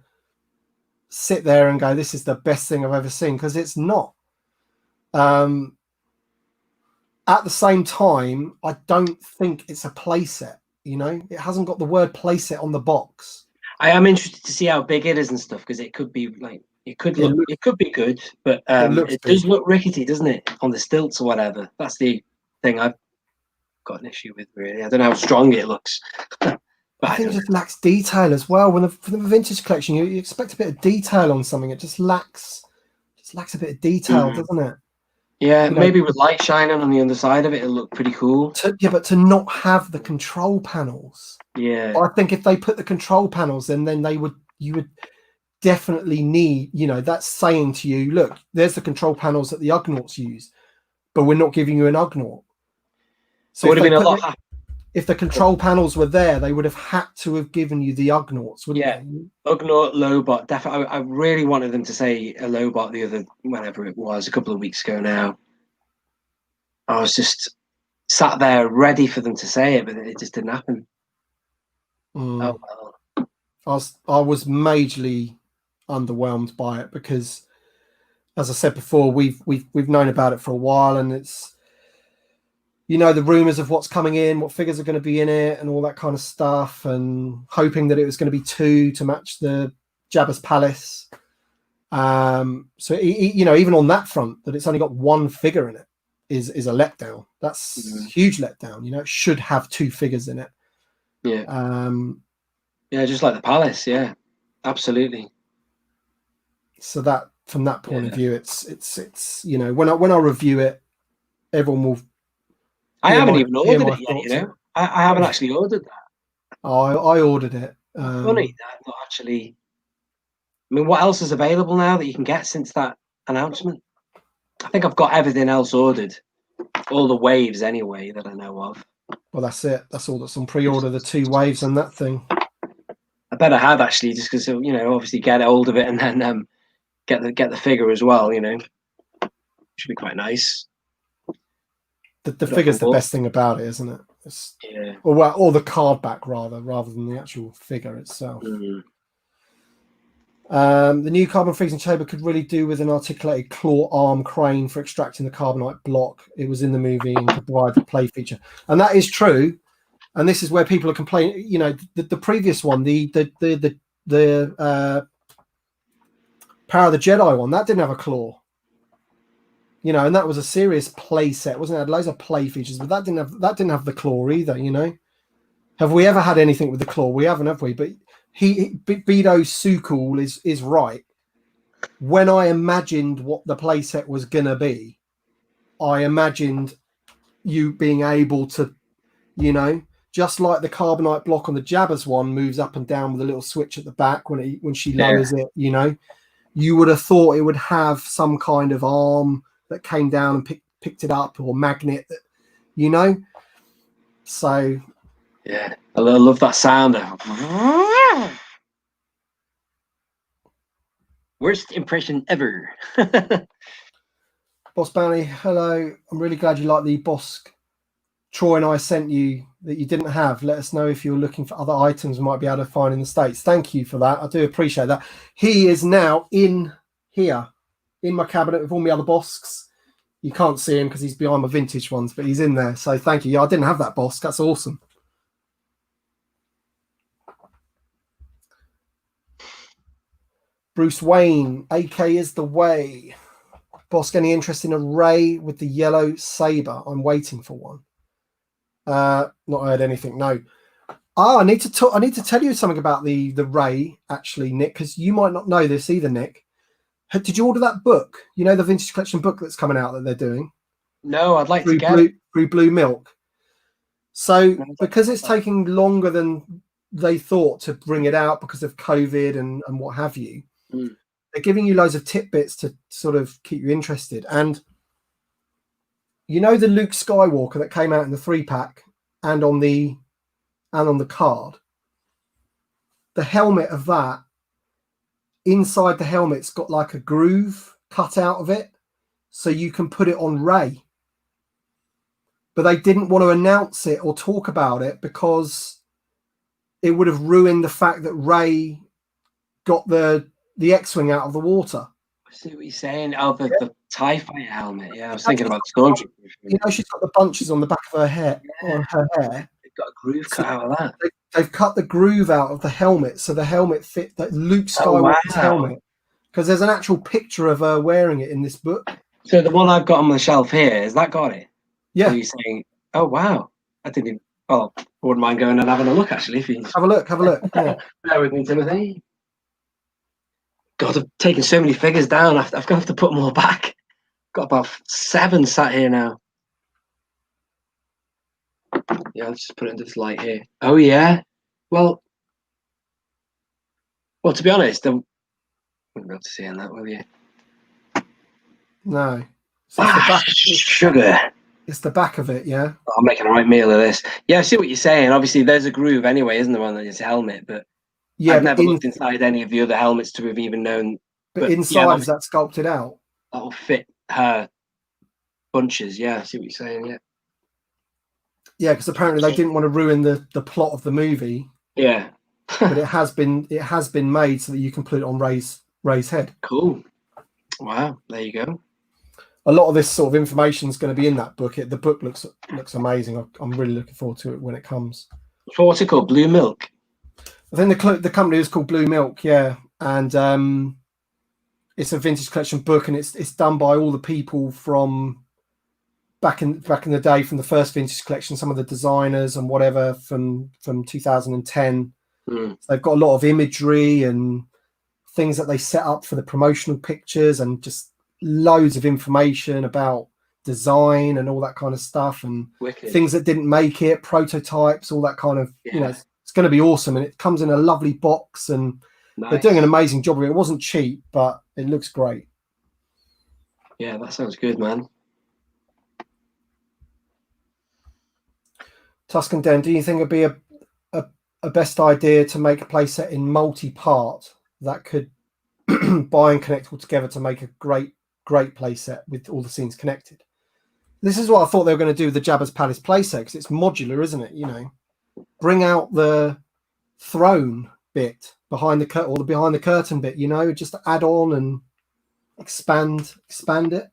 S1: sit there and go, "This is the best thing I've ever seen," because it's not. At the same time, I don't think it's a playset. It hasn't got the word playset on the box.
S2: I am interested to see how big it is and stuff, because it could be like it could be good, but it does look rickety, doesn't it, on the stilts or whatever. That's the thing I've got an issue with, really. I don't know how strong it looks.
S1: I think it just lacks detail as well. For the vintage collection, you expect a bit of detail on something. It just lacks a bit of detail, doesn't it?
S2: Yeah, maybe with light shining on the underside of it, it'll look pretty cool.
S1: But to not have the control panels.
S2: Yeah.
S1: I think if they put the control panels in, then you would definitely need, that's saying to you, look, there's the control panels that the Ugnaughts use, but we're not giving you an Ugnaught. So
S2: would have been a lot.
S1: If the control panels were there, they would have had to have given you the Ugnaughts, wouldn't they?
S2: Ugnaught, Lobot. Definitely. I really wanted them to say a Lobot whenever it was, a couple of weeks ago now. I was just sat there ready for them to say it, but it just didn't happen. Oh well.
S1: I was majorly underwhelmed by it because, as I said before, we've known about it for a while, and it's the rumors of what's coming in, what figures are going to be in it, and all that kind of stuff, and hoping that it was going to be 2 to match the Jabba's palace. So even on that front, that it's only got 1 figure in it. is a letdown. That's a huge letdown. You know, it should have 2 figures in it.
S2: Yeah. Yeah, just like the Palace. Yeah, absolutely.
S1: So that from that point of view, it's you know, when I review it, everyone will.
S2: I haven't even ordered it yet. You know, I haven't actually ordered that.
S1: Oh, I ordered it.
S2: Funny that I've not actually. I mean, what else is available now that you can get since that announcement? I think I've got everything else ordered, all the waves anyway that I know of.
S1: Well, that's it. That's all that's on pre-order. The 2 waves and that thing.
S2: I bet I have actually, just because you know, obviously get hold of it and then get the figure as well. You know, should be quite nice.
S1: The figure's the best thing about it, isn't it?
S2: Yeah.
S1: Or the card back rather than the actual figure itself. The new carbon freezing chamber could really do with an articulated claw arm crane for extracting the carbonite block. It was in the movie and could provide the play feature, and that is true. And this is where people are complaining. You know, the previous one, the Power of the Jedi one, that didn't have a claw. You know, and that was a serious play set, wasn't it? It had loads of play features, but that didn't have the claw either. You know, have we ever had anything with the claw? We haven't, have we? But Bido Sukul is right. When I imagined what the playset was gonna be, I imagined you being able to, you know, just like the carbonite block on the Jabba's one moves up and down with a little switch at the back when she lowers it, you know, you would have thought it would have some kind of arm that came down and picked it up, or magnet that, you know. So
S2: yeah, I love that sound. Worst impression ever.
S1: Boss Bounty, hello. I'm really glad you like the Bosk Troy and I sent you that you didn't have. Let us know if you're looking for other items we might be able to find in the States. Thank you for that. I do appreciate that. He is now in here, in my cabinet with all my other Bosks. You can't see him because he's behind my vintage ones, but he's in there. So thank you. Yeah, I didn't have that Bosk. That's awesome. Bruce Wayne, AK is the way. Bosk, any interest in a Ray with the yellow saber? I'm waiting for one. Not heard anything. No. I need to tell you something about the Ray, actually, Nick, because you might not know this either, Nick. Did you order that book? You know, the vintage collection book that's coming out that they're doing?
S2: No, I'd like to get it.
S1: Through Blue Milk. So because it's taking longer than they thought to bring it out because of COVID and what have you, they're giving you loads of tidbits to sort of keep you interested. And you know the Luke Skywalker that came out in the 3-pack and on the card, the helmet of that, inside the helmet's got like a groove cut out of it so you can put it on Ray. But they didn't want to announce it or talk about it because it would have ruined the fact that Ray got the X-Wing out of the water.
S2: I see what you're saying. Oh, the TIE Fighter helmet. Yeah, I was thinking about the Stormtrooper.
S1: You know, she's got the bunches on the back of her hair.
S2: Yeah.
S1: On her hair.
S2: They've got a groove cut out of that.
S1: They've cut the groove out of the helmet, so the helmet fit that Luke Skywalker's helmet. Because there's an actual picture of her wearing it in this book.
S2: So the one I've got on the shelf here, has that got it?
S1: Yeah.
S2: Are you saying, oh wow, I didn't even, oh, I wouldn't mind going and having a look actually. If you
S1: have a look. Yeah.
S2: Bear with me, Timothy. God, I've taken so many figures down. I've got to have to put more back. Got about 7 sat here now. Yeah, let's just put it into this light here. Oh yeah. Well, to be honest, I wouldn't be able to see in that, will you?
S1: No. So it's the back,
S2: sugar.
S1: It's the back of it, yeah.
S2: I'm making a right meal of this. Yeah, I see what you're saying. Obviously, there's a groove anyway, isn't there, on his helmet? But yeah, I've never looked inside any of the other helmets to have even known.
S1: But inside, is that sculpted out?
S2: That'll fit her bunches. Yeah, I see what you're saying. Yeah.
S1: Yeah, because apparently they didn't want to ruin the plot of the movie.
S2: Yeah.
S1: But it has been made so that you can put it on Ray's head.
S2: Cool. Wow. There you go.
S1: A lot of this sort of information is going to be in that book. The book looks amazing. I'm really looking forward to it when it comes.
S2: So what's it called? Blue Milk?
S1: I think the company is called Blue Milk, yeah. And it's a vintage collection book, and it's done by all the people from back in the day from the first vintage collection, some of the designers and whatever from 2010. They've got a lot of imagery and things that they set up for the promotional pictures, and just loads of information about design and all that kind of stuff, and things that didn't make it, prototypes, all that kind of, it's going to be awesome. And it comes in a lovely box, and they're doing an amazing job of it. It wasn't cheap, but it looks great.
S2: Yeah, that sounds good, man.
S1: Tuscan Den, do you think it'd be a best idea to make a playset in multi-part that could buy and connect all together to make a great playset with all the scenes connected? This is what I thought they were going to do with the Jabba's Palace playset, because it's modular, isn't it? You know, bring out the throne bit behind the curtain, or the behind the curtain bit, you know, just add on and expand it.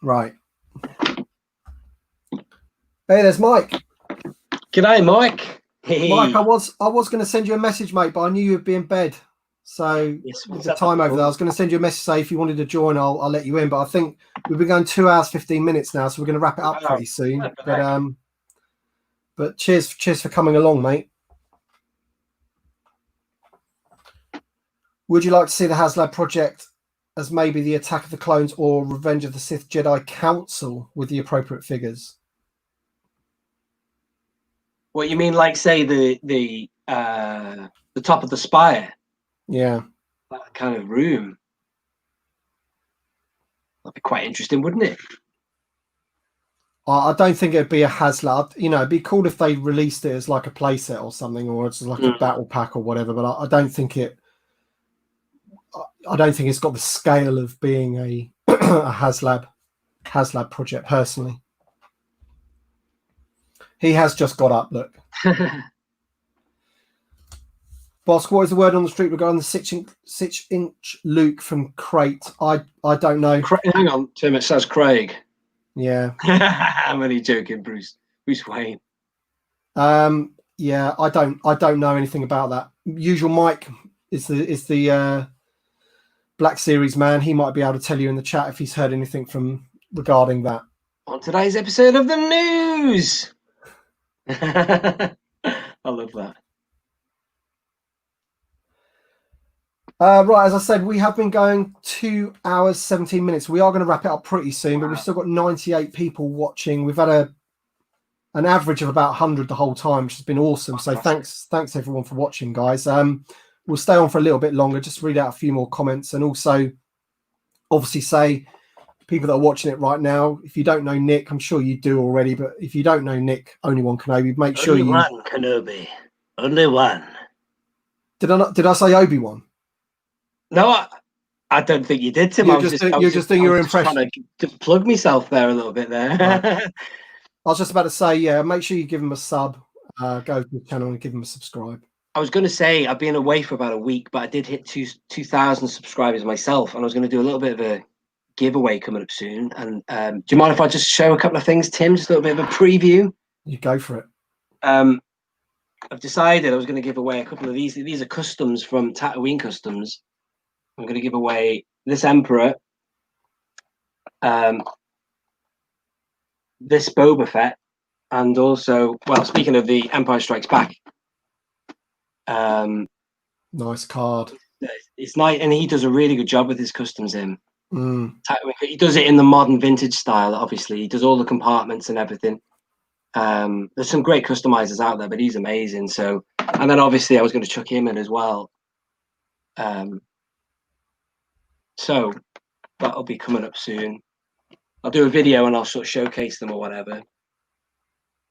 S1: Right. Hey, there's Mike.
S2: G'day, Mike. Hey.
S1: Mike, I was going to send you a message, mate, but I knew you'd be in bed. So with the time over there, I was going to send you a message, say if you wanted to join, I'll let you in. But I think we've been going 2 hours 15 minutes now, so we're going to wrap it up pretty soon. But cheers for coming along, mate. Would you like to see the HasLab project as maybe the Attack of the Clones or Revenge of the Sith Jedi Council with the appropriate figures?
S2: What you mean, like say the top of the spire?
S1: Yeah,
S2: that kind of room. That'd be quite interesting, wouldn't it?
S1: I don't think it'd be a HasLab. You know, it'd be cool if they released it as like a playset or something, or it's like a battle pack or whatever. But I don't think it. I don't think it's got the scale of being a HasLab project. Personally, he has just got up. Look, Bosk, what is the word on the street regarding the 6-inch Luke from Crate? I don't know.
S3: Hang on, Tim. It says Craig.
S1: Yeah.
S2: I'm only joking, Bruce Wayne.
S1: Yeah, I don't know anything about that. Usual Mike is the Black Series man. He might be able to tell you in the chat if he's heard anything regarding that.
S2: On today's episode of the news. I love that.
S1: Right, as I said, we have been going 2 hours 17 minutes. We are going to wrap it up pretty soon, but we've still got 98 people watching. We've had an average of about 100 the whole time, which has been awesome. So thanks everyone for watching, guys. We'll stay on for a little bit longer, just read out a few more comments, and also obviously say people that are watching it right now, if you don't know Nick, I'm sure you do already, but if you don't know Nick, only one Kenobi, make sure you...
S3: Only one Kenobi. Only one.
S1: Did I say Obi-Wan?
S2: No, I don't think you did, Tim.
S1: You're just doing your impression.
S2: Trying to plug myself there a little bit there.
S1: Right. I was just about to say, yeah, make sure you give him a sub. Go to the channel and give him a subscribe.
S2: I was going to say I've been away for about a week, but I did hit 2,000 subscribers myself, and I was going to do a little bit of a giveaway coming up soon. And do you mind if I just show a couple of things, Tim? Just a little bit of a preview.
S1: You go for it.
S2: I've decided I was going to give away a couple of these. These are customs from Tatooine Customs. I'm going to give away this Emperor, this Boba Fett, and also, well, speaking of the Empire Strikes Back,
S1: nice card.
S2: It's nice, and he does a really good job with his customs in.
S1: Mm.
S2: He does it in the modern vintage style. Obviously, he does all the compartments and everything. There's some great customizers out there, but he's amazing. So, and then obviously, I was going to chuck him in as well. So that'll be coming up soon. I'll do a video and I'll sort of showcase them or whatever.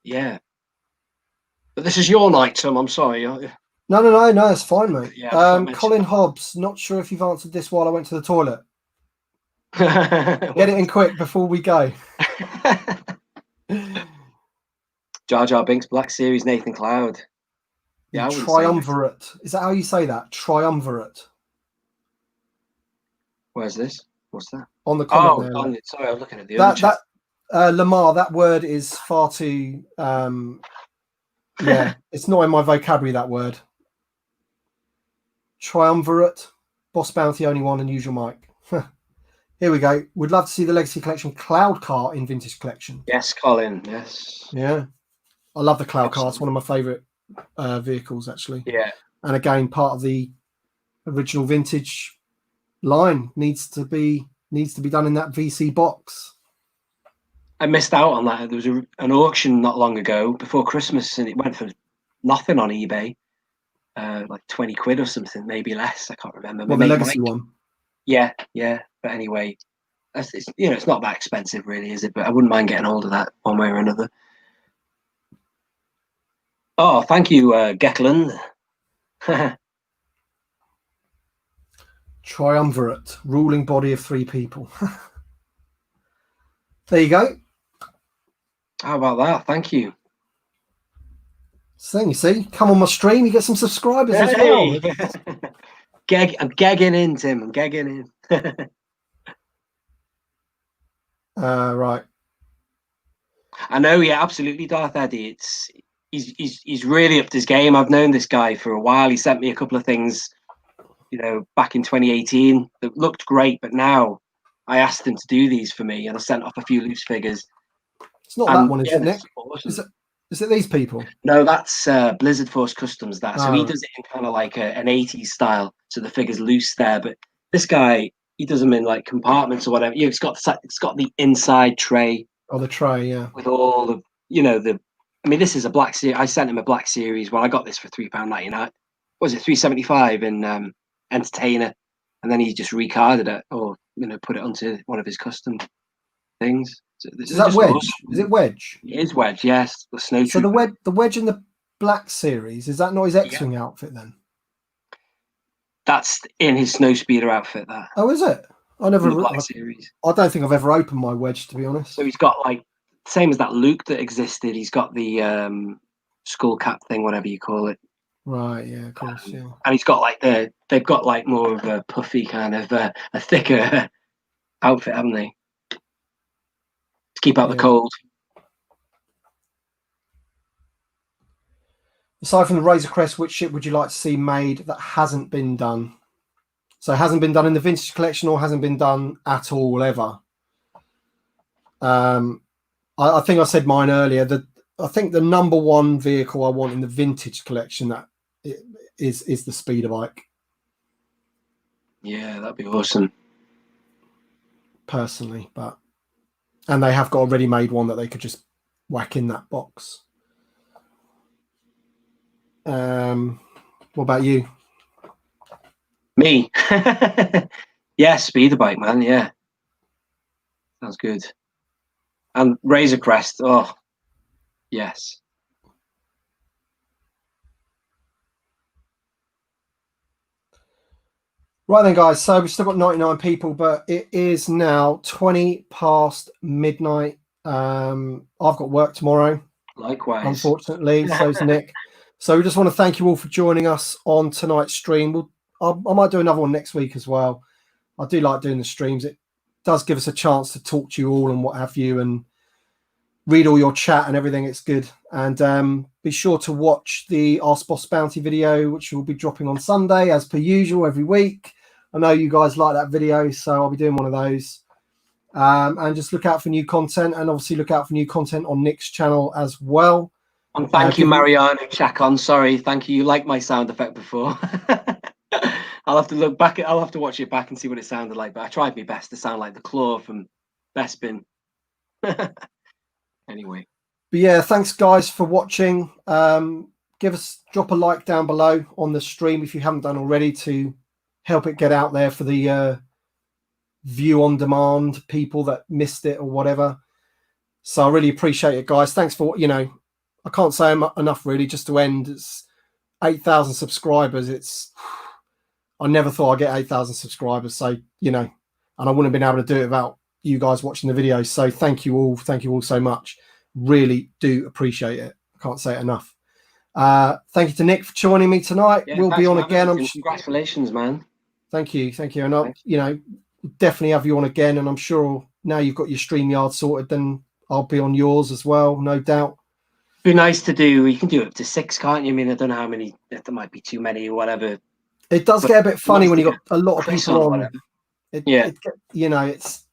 S2: Yeah. But this is your night, Tom. I'm sorry.
S1: No, it's fine, mate.
S2: Yeah,
S1: Colin Hobbs, not sure if you've answered this while I went to the toilet. Get it in quick before we go.
S2: Jar Jar Binks, Black Series, Nathan Cloud.
S1: Yeah, Triumvirate. Is that how you say that? Triumvirate.
S2: Where's this? What's that?
S1: On the comment there.
S2: Sorry, I was looking at the other chat.
S1: Lamar, that word is far too... yeah, it's not in my vocabulary, that word. Triumvirate, Boss Bounty Only One, and Usual Mike. Here we go. We'd love to see the Legacy Collection Cloud Car in Vintage Collection.
S3: Yes, Colin. Yes.
S1: Yeah. I love the Cloud Car. It's one of my favourite vehicles, actually.
S3: Yeah.
S1: And again, part of the original vintage line needs to be done in that VC box.
S3: I missed out on that. There was an auction not long ago before Christmas, and it went for nothing on eBay. Like 20 quid or something, maybe less. I can't remember.
S1: Well, the Legacy one.
S3: Yeah. But anyway, it's not that expensive, really, is it? But I wouldn't mind getting hold of that one way or another. Oh, thank you, Gekland.
S1: Triumvirate, ruling body of 3 people. There you go.
S3: How about that? Thank you.
S1: So you see, come on my stream, you get some subscribers as well.
S3: I'm gagging in, Tim. I'm gagging in.
S1: Right.
S3: I know, yeah, absolutely, Darth Eddie. He's really upped his game. I've known this guy for a while. He sent me a couple of things, back in 2018 that looked great, but now I asked him to do these for me, and I sent off a few loose figures.
S1: It's not that one, is it, Nick?
S3: Awesome.
S1: Is it these people?
S3: No, that's Blizzard Force Customs. So he
S1: right.
S3: does it in kind of like an 80s style, so the figure's loose there. But this guy, he does them in like compartments or whatever. It's got the inside tray.
S1: Oh, the tray, yeah.
S3: With all the, this is a black series. I sent him a black series. Well, I got this for £3.99. Was it £3.75 in Entertainer? And then he just recarded it or put it onto one of his custom things. So
S1: is that Wedge?
S3: Awesome.
S1: Is it Wedge?
S3: It is Wedge, yes. The Snow
S1: So
S3: Trooper.
S1: the Wedge in the black series, is that not his X-Wing outfit then?
S3: That's in his Snowspeeder outfit there.
S1: Oh, is it?
S3: Series.
S1: I don't think I've ever opened my Wedge, to be honest.
S3: So he's got like same as that Luke that existed. He's got the skull cap thing, whatever you call it.
S1: Right. Yeah. Of course. Yeah.
S3: And he's got like they've got like more of a puffy kind of a thicker outfit, haven't they? To keep out the cold.
S1: Aside from the Razor Crest, which ship would you like to see made that hasn't been done? So it hasn't been done in the vintage collection or hasn't been done at all ever. I think I said mine earlier. I think the number one vehicle I want in the vintage collection that is the speeder bike.
S3: Yeah, that'd be awesome.
S1: Personally, and they have got a ready-made one that they could just whack in that box. What about you?
S3: Me? Yeah, speeder bike, man. Yeah, sounds good. And Razor Crest. Oh, yes.
S1: Right then, guys. So we've still got 99 people, but it is now 20 past midnight. I've got work tomorrow.
S3: Likewise.
S1: Unfortunately, so's Nick. So we just want to thank you all for joining us on tonight's stream. I might do another one next week as well. I do like doing the streams. It does give us a chance to talk to you all and what have you and read all your chat and everything. It's good. And be sure to watch the Ask Boss Bounty video, which will be dropping on Sunday, as per usual, every week. I know you guys like that video, so I'll be doing one of those. And just look out for new content, and obviously look out for new content on Nick's channel as well.
S3: And thank you, Mariano Chacon. Sorry, thank you. You liked my sound effect before. I'll have to look back. I'll have to watch it back and see what it sounded like. But I tried my best to sound like the claw from Bespin. Anyway.
S1: But yeah, thanks guys for watching. Drop a like down below on the stream if you haven't done already to help it get out there for the view on demand people that missed it or whatever. So I really appreciate it, guys. Thanks for I can't say enough really. Just to end, it's 8,000 subscribers. I never thought I'd get 8,000 subscribers. So and I wouldn't have been able to do it without you guys watching the videos. So thank you all so much. Really do appreciate it. I can't say it enough. Thank you to Nick for joining me tonight.
S3: Yeah,
S1: we'll be on again.
S3: Congratulations, man.
S1: Thank you, and I'll definitely have you on again. And I'm sure now you've got your StreamYard sorted, then I'll be on yours as well, no doubt.
S3: Be nice to do. You can do up to 6, can't you? I mean, I don't know how many. There might be too many or whatever.
S1: It does get a bit funny when you got a lot of
S3: Chris
S1: people
S3: or
S1: on.
S3: whatever.
S1: You know, it's.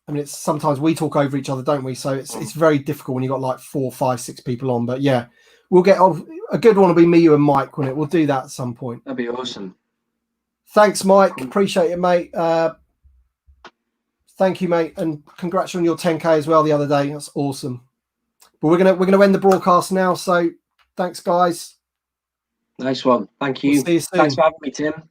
S1: I mean, it's sometimes we talk over each other, don't we? So it's very difficult when you got like 4, 5, 6 people on. But yeah, we'll get a good one. Will be me, you, and Mike. Won't it? We'll do that at some point.
S3: That'd be awesome.
S1: Thanks, Mike. Appreciate it, mate. Thank you, mate, and congrats on your 10K as well the other day. That's awesome. But we're gonna end the broadcast now. So thanks, guys.
S3: Nice one. Thank you.
S1: We'll see you soon.
S3: Thanks for having me, Tim.